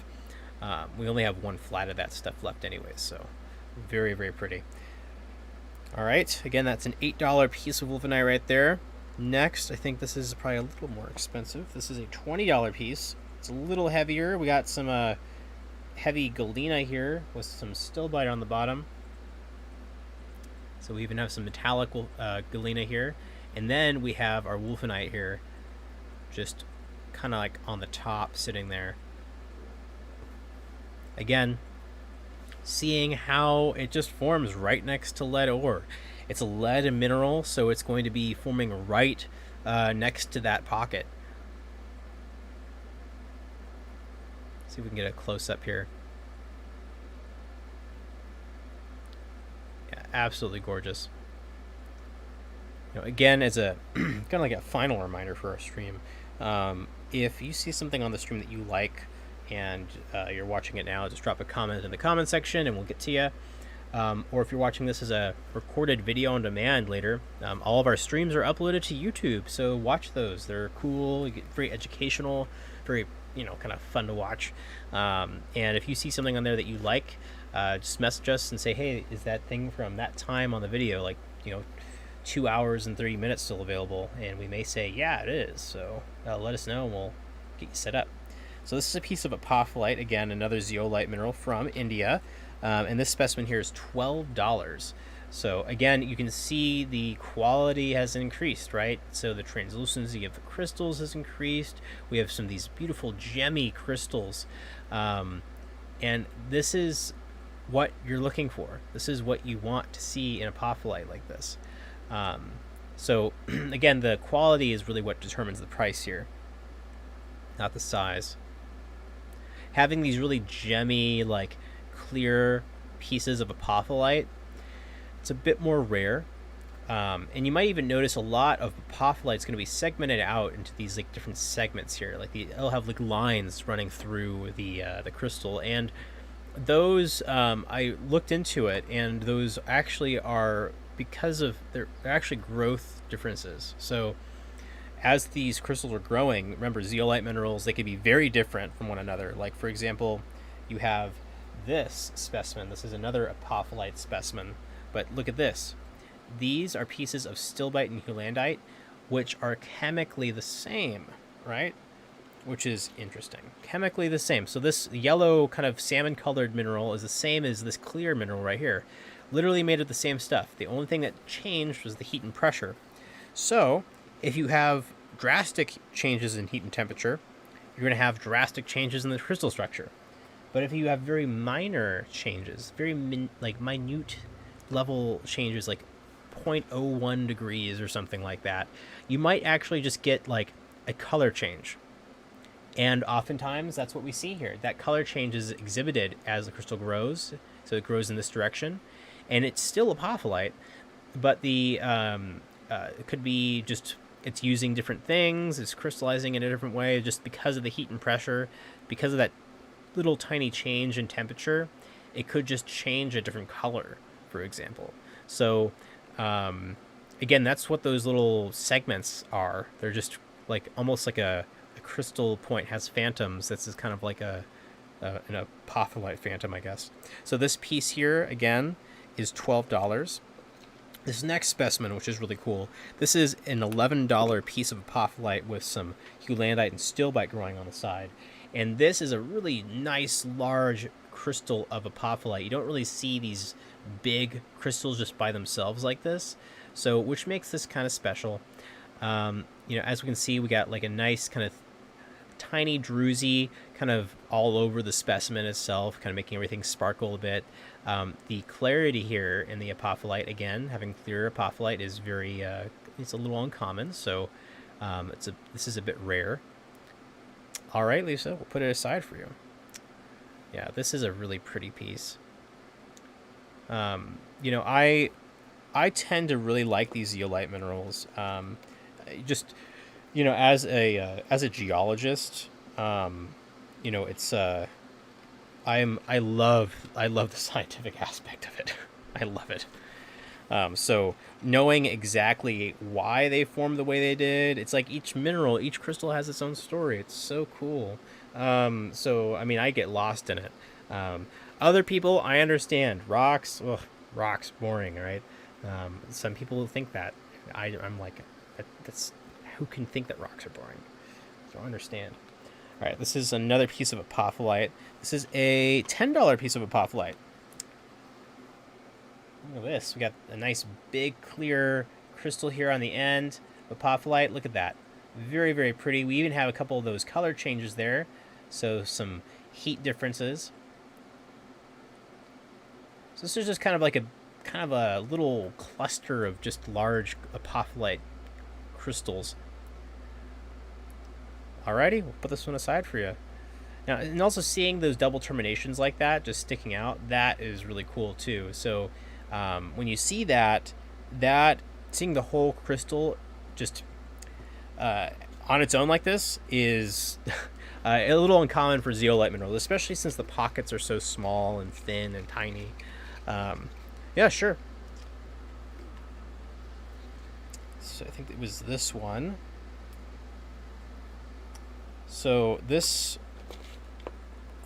S1: We only have one flat of that stuff left anyways, so very, very pretty. All right, again, that's an $8 piece of wolfenite right there. Next, I think this is probably a little more expensive. This is a $20 piece. It's a little heavier. We got some heavy galena here with some stilbite on the bottom. So we even have some metallic galena here. And then we have our wolfenite here, just kind of like on the top, sitting there. Again, seeing how it just forms right next to lead ore. It's a lead mineral, so it's going to be forming right next to that pocket. See if we can get a close-up here. Yeah, absolutely gorgeous. Again, as a kind of like a final reminder for our stream, if you see something on the stream that you like and you're watching it now, just drop a comment in the comment section and we'll get to you. Or if you're watching this as a recorded video on demand later, all of our streams are uploaded to YouTube, so watch those. They're cool, very educational, very kind of fun to watch. And if you see something on there that you like, just message us and say, hey, is that thing from that time on the video, like 2 hours and 30 minutes still available? And we may say, yeah, it is. So let us know and we'll get you set up. So this is a piece of apophyllite, again, another zeolite mineral from India. And this specimen here is $12. So again, you can see the quality has increased, right? So the translucency of the crystals has increased. We have some of these beautiful gemmy crystals. And this is what you're looking for. This is what you want to see in apophyllite like this. So again, the quality is really what determines the price here, not the size. Having these really gemmy, like clear pieces of apophyllite, it's a bit more rare. And you might even notice a lot of apophyllite is going to be segmented out into these like different segments here. Like it'll have like lines running through the crystal, and those I looked into it, and those actually are because of they're actually growth differences. So as these crystals are growing, remember zeolite minerals, they can be very different from one another. Like for example, you have this specimen. This is another apophyllite specimen, but look at this. These are pieces of stilbite and heulandite, which are chemically the same, right? Which is interesting. Chemically the same. So this yellow kind of salmon colored mineral is the same as this clear mineral right here. Literally made of the same stuff. The only thing that changed was the heat and pressure. So if you have drastic changes in heat and temperature, you're going to have drastic changes in the crystal structure. But if you have very minor changes, very minute level changes, like 0.01 degrees or something like that, you might actually just get like a color change. And oftentimes that's what we see here. That color change is exhibited as the crystal grows. So it grows in this direction. And it's still apophyllite, but the it could be just it's using different things. It's crystallizing in a different way just because of the heat and pressure, because of that little tiny change in temperature. It could just change a different color, for example. So again, that's what those little segments are. They're just like almost like a crystal point has phantoms. This is kind of like an apophyllite phantom, I guess. So this piece here again is $12. This next specimen, which is really cool, this is an $11 piece of apophyllite with some heulandite and stilbite growing on the side. And this is a really nice, large crystal of apophyllite. You don't really see these big crystals just by themselves like this, so which makes this kind of special. As we can see, we got like a nice kind of tiny druzy kind of all over the specimen itself, kind of making everything sparkle a bit. The clarity here in the apophyllite, again, having clear apophyllite is very, it's a little uncommon, so this is a bit rare. All right, Lisa, we'll put it aside for you. Yeah, this is a really pretty piece. I tend to really like these zeolite minerals. As a geologist, it's I love the scientific aspect of it. I love it. So knowing exactly why they formed the way they did, it's like each mineral, each crystal has its own story. It's so cool. I get lost in it. Other people, I understand. Rocks, boring, right? Some people think that. I'm like, that's who can think that rocks are boring? I don't understand. All right, this is another piece of apophyllite. This is a $10 piece of apophyllite. Look at this. We got a nice big clear crystal here on the end. Apophyllite, look at that. Very, very pretty. We even have a couple of those color changes there. So some heat differences. So this is just kind of a little cluster of just large apophyllite crystals. Alrighty, we'll put this one aside for you. Now, and also seeing those double terminations like that just sticking out, that is really cool too. So when you see that, seeing the whole crystal just on its own like this is a little uncommon for zeolite minerals, especially since the pockets are so small and thin and tiny. Yeah, sure. So I think it was this one. So this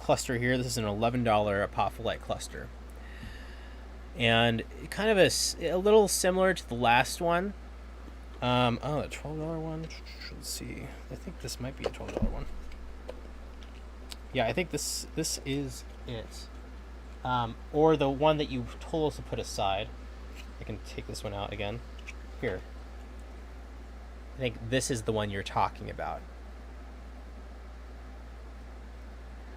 S1: cluster here, this is an $11 apophyllite cluster. And kind of a little similar to the last one. Oh, the $12 one. Let's see. I think this might be a $12 one. Yeah, I think this is it. Or the one that you told us to put aside. I can take this one out again. Here. I think this is the one you're talking about.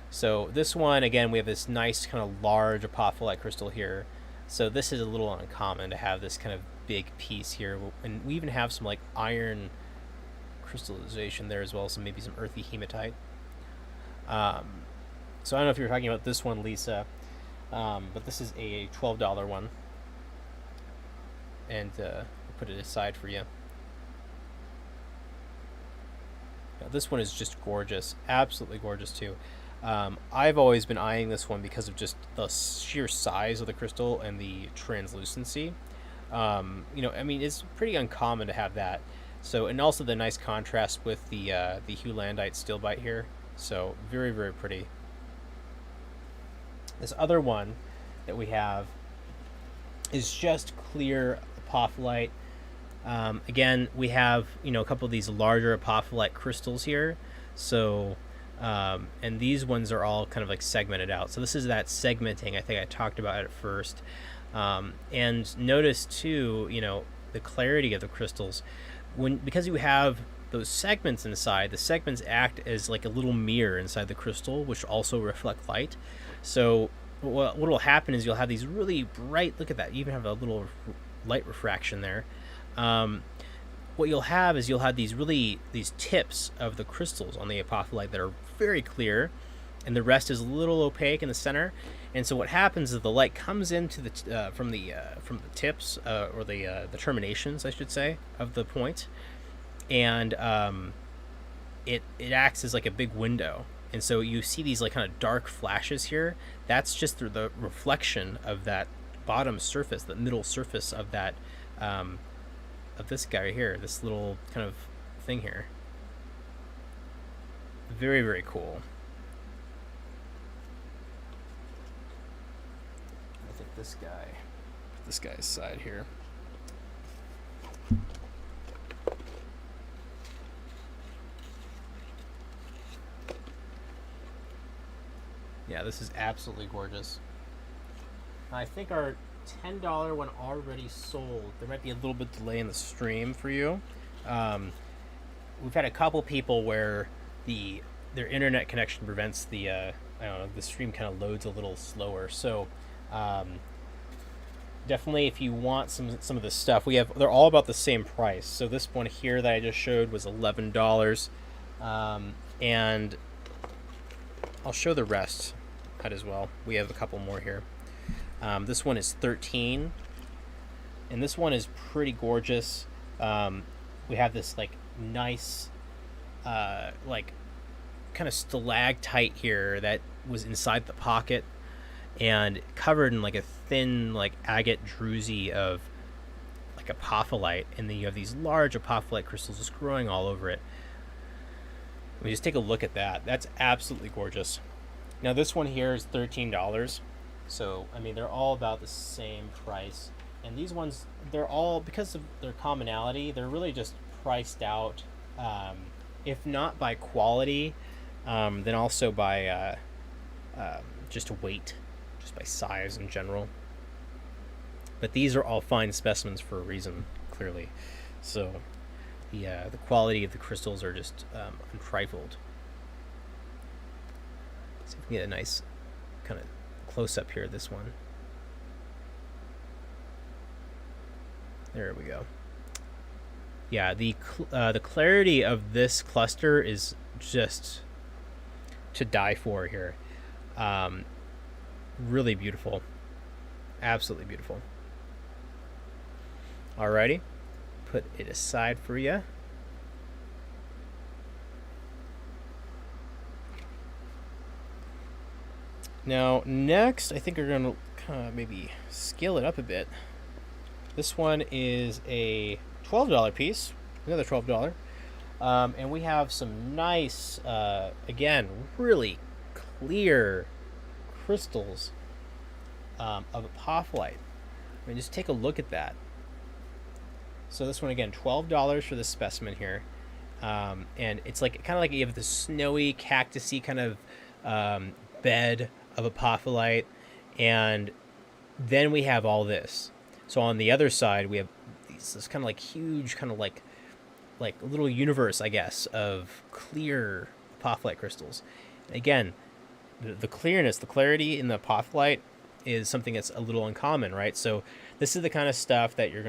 S1: So this one, again, we have this nice kind of large apophyllite crystal here. So this is a little uncommon to have this kind of big piece here. And we even have some like iron crystallization there as well, so maybe some earthy hematite. So I don't know if you're talking about this one, Lisa, but this is a $12 one. And I'll put it aside for you. Yeah, this one is just gorgeous, absolutely gorgeous too. I've always been eyeing this one because of just the sheer size of the crystal and the translucency. You know, I mean, it's pretty uncommon to have that. So, and also the nice contrast with the Hewlandite stilbite here. So, very, very pretty. This other one that we have is just clear apophyllite. Again, we have, you know, a couple of these larger apophyllite crystals here. So, and these ones are all kind of like segmented out. So this is that segmenting I think I talked about at first. And notice too, you know, the clarity of the crystals. Because you have those segments inside, the segments act as like a little mirror inside the crystal, which also reflect light. So what will happen is you'll have these really bright, look at that, you even have a little light refraction there. What you'll have is these tips of the crystals on the apophyllite that are very clear, and the rest is a little opaque in the center. And so what happens is the light comes into the from the tips or the terminations, I should say, of the point, and it acts as like a big window. And so you see these like kind of dark flashes here. That's just through the reflection of that bottom surface, the middle surface of that of this guy right here, this little kind of thing here. Very, very cool. I think this guy's side here. Yeah, this is absolutely gorgeous. I think our $10 one already sold. There might be a little bit delay in the stream for you. We've had a couple people where their internet connection prevents the I don't know, the stream kind of loads a little slower. So definitely, if you want some of this stuff, they're all about the same price. So this one here that I just showed was $11, and I'll show the rest as well. We have a couple more here. This one is $13, and this one is pretty gorgeous. We have this like nice, like kind of stalactite here that was inside the pocket and covered in like a thin like agate druzy of like apophyllite, and then you have these large apophyllite crystals just growing all over it. Let me just take a look at that. That's absolutely gorgeous. Now this one here is $13. So, I mean, they're all about the same price. And these ones, they're all, because of their commonality, they're really just priced out, if not by quality, then also by just weight, just by size in general. But these are all fine specimens for a reason, clearly. So, the quality of the crystals are just untrifled. See if we can get a nice kind of close up here, this one. There we go. Yeah, the clarity of this cluster is just to die for here. Really beautiful. Absolutely beautiful. Alrighty. Put it aside for you. Now, next, I think we're going to kind of maybe scale it up a bit. This one is a $12 piece, another $12. And we have some nice, again, really clear crystals of apophyllite. I mean, just take a look at that. So this one, again, $12 for this specimen here. And it's like kind of like you have the snowy, cactusy kind of bed of apophyllite, and then we have all this. So on the other side, we have this kind of like huge, kind of like a little universe, I guess, of clear apophyllite crystals. Again, the clearness, the clarity in the apophyllite is something that's a little uncommon, right? So this is the kind of stuff that you're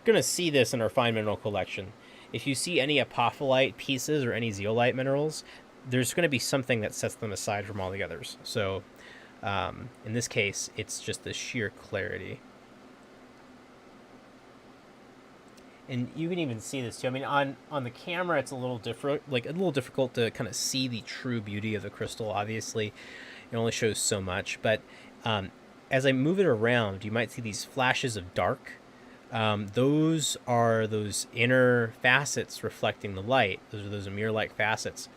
S1: gonna see this in our fine mineral collection. If you see any apophyllite pieces or any zeolite minerals, there's going to be something that sets them aside from all the others. So in this case, it's just the sheer clarity. And you can even see this too. I mean, on the camera, it's a little different, like a little difficult to kind of see the true beauty of the crystal. Obviously, it only shows so much. But as I move it around, you might see these flashes of dark. Those are those inner facets reflecting the light. Those are those mirror-like facets.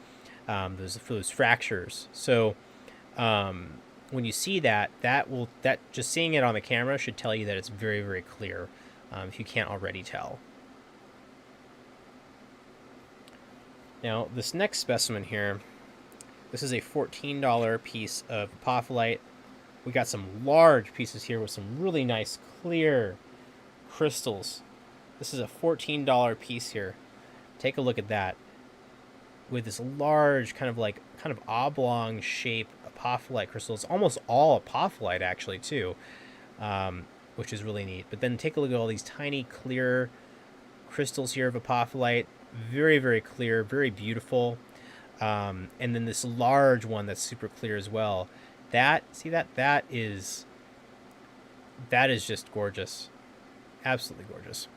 S1: Those fractures. So when you see that just seeing it on the camera should tell you that it's very, very clear, if you can't already tell. Now, this next specimen here, this is a $14 piece of apophyllite. We got some large pieces here with some really nice, clear crystals. This is a $14 piece here. Take a look at that. With this large kind of oblong shape apophyllite crystal. It's almost all apophyllite actually too, which is really neat. But then take a look at all these tiny clear crystals here of apophyllite. Very, very clear, very beautiful. And then this large one that's super clear as well. That is just gorgeous. Absolutely gorgeous.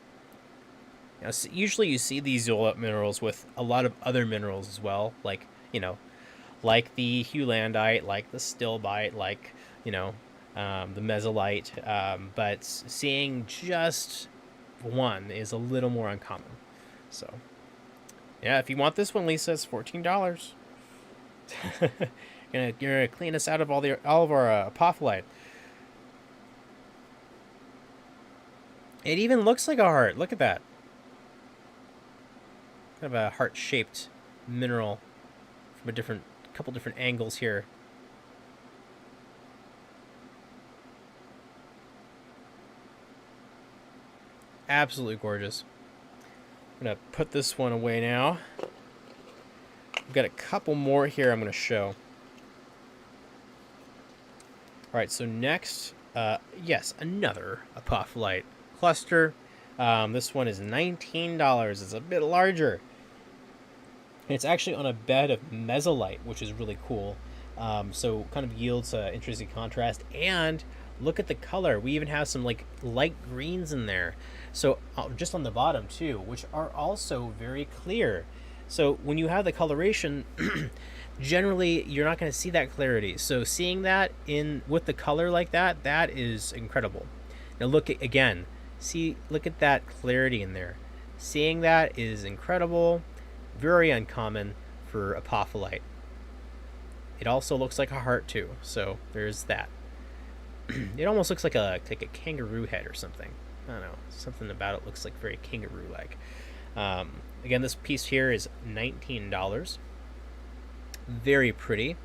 S1: Now, usually you see these zeolite minerals with a lot of other minerals as well, like the heulandite, like the stilbite, like the mesolite. But seeing just one is a little more uncommon. So, yeah, if you want this one, Lisa, it's $14. You're gonna clean us out of all of our apophyllite. It even looks like a heart. Look at that. Kind of a heart-shaped mineral from a couple different angles here. Absolutely gorgeous. I'm gonna put this one away now. We've got a couple more here I'm gonna show. All right, so next, yes, another apophyllite cluster. This one is $19. It's a bit larger. And it's actually on a bed of mesolite, which is really cool. So kind of yields interesting contrast. And look at the color. We even have some like light greens in there. So just on the bottom too, which are also very clear. So when you have the coloration, generally you're not going to see that clarity. So seeing that with the color like that, that is incredible. Now look again. Look at that clarity in there. Seeing that is incredible. Very uncommon for apophyllite. It also looks like a heart too, so there's that. It almost looks like a kangaroo head or something. I don't know. Something about it looks like very kangaroo-like. Again, this piece here is $19. Very pretty.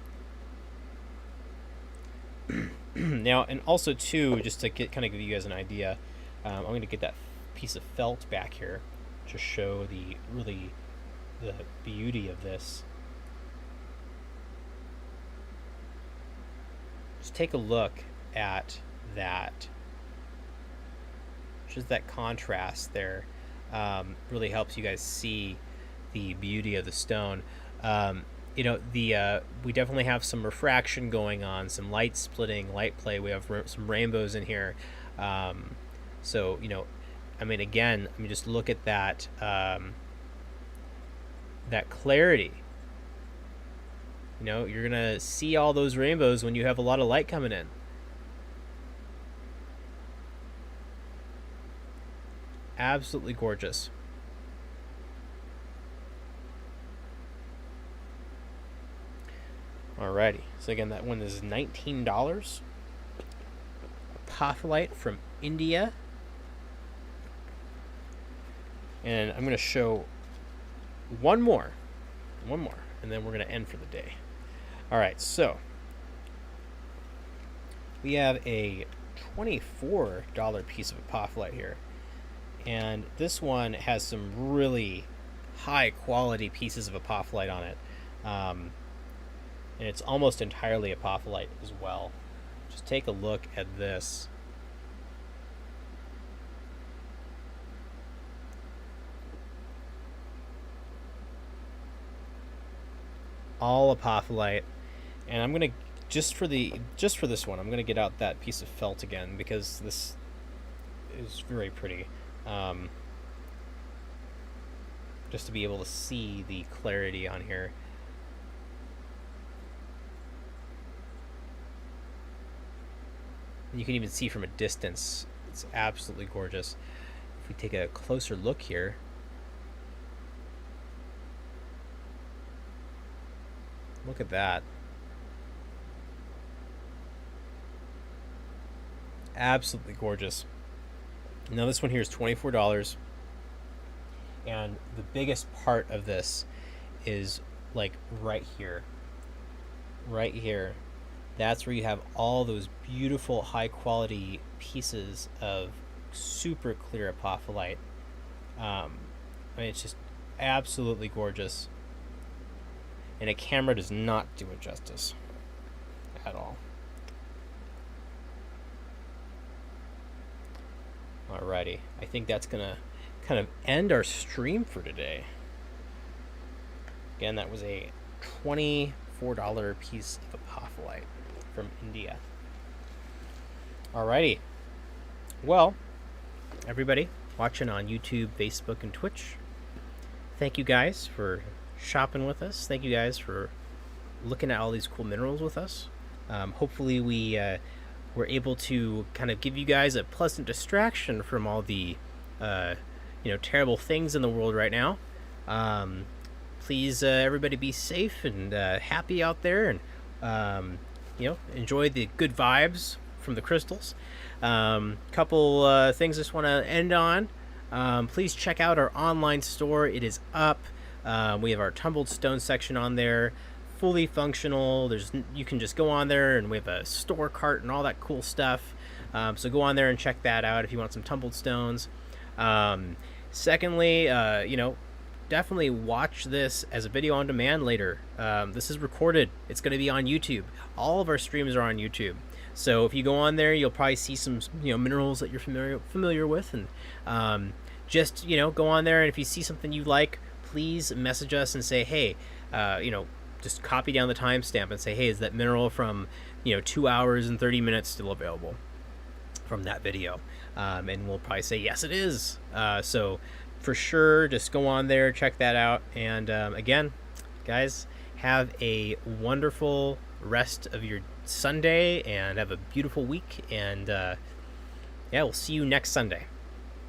S1: Now, and also too, just to kind of give you guys an idea, I'm going to get that piece of felt back here to show the beauty of this. Just take a look at that. Just that contrast there really helps you guys see the beauty of the stone. you know, the we definitely have some refraction going on, some light splitting, light play. We have some rainbows in here. So, you know, I mean, again, I mean, just look at that that clarity. You know, you're gonna see all those rainbows when you have a lot of light coming in. Absolutely gorgeous. Alrighty, so again, that one is $19. Apophyllite from India. And I'm going to show one more, and then we're going to end for the day. All right, so we have a $24 piece of apophyllite here. And this one has some really high quality pieces of apophyllite on it. And it's almost entirely apophyllite as well. Just take a look at this. All apophyllite. And I'm gonna just for this one, I'm gonna get out that piece of felt again because this is very pretty. Just to be able to see the clarity on here. And you can even see from a distance, it's absolutely gorgeous. If we take a closer look here, look at that. Absolutely gorgeous. Now this one here is $24. And the biggest part of this is like right here. Right here. That's where you have all those beautiful high quality pieces of super clear apophyllite. I mean, it's just absolutely gorgeous. And a camera does not do it justice at all. Alrighty, I think that's gonna kind of end our stream for today. Again, that was a $24 piece of apophyllite from India. Alrighty, well, everybody watching on YouTube, Facebook, and Twitch, thank you guys for shopping with us. Thank you guys for looking at all these cool minerals with us. Hopefully we were able to kind of give you guys a pleasant distraction from all the terrible things in the world right now. Please, everybody, be safe and happy out there, and enjoy the good vibes from the crystals. Couple things I just want to end on. Please check out our online store. It is up. We have our tumbled stone section on there, fully functional. You can just go on there, and we have a store cart and all that cool stuff. So go on there and check that out if you want some tumbled stones. Secondly, definitely watch this as a video on demand later. This is recorded. It's going to be on YouTube. All of our streams are on YouTube. So if you go on there, you'll probably see some minerals that you're familiar with, and just go on there, and if you see something you like, please message us and say, hey, just copy down the timestamp and say, hey, is that mineral from 2 hours and 30 minutes still available from that video? And we'll probably say, yes, it is. So for sure, just go on there, check that out. And again, guys, have a wonderful rest of your Sunday and have a beautiful week. And yeah, we'll see you next Sunday.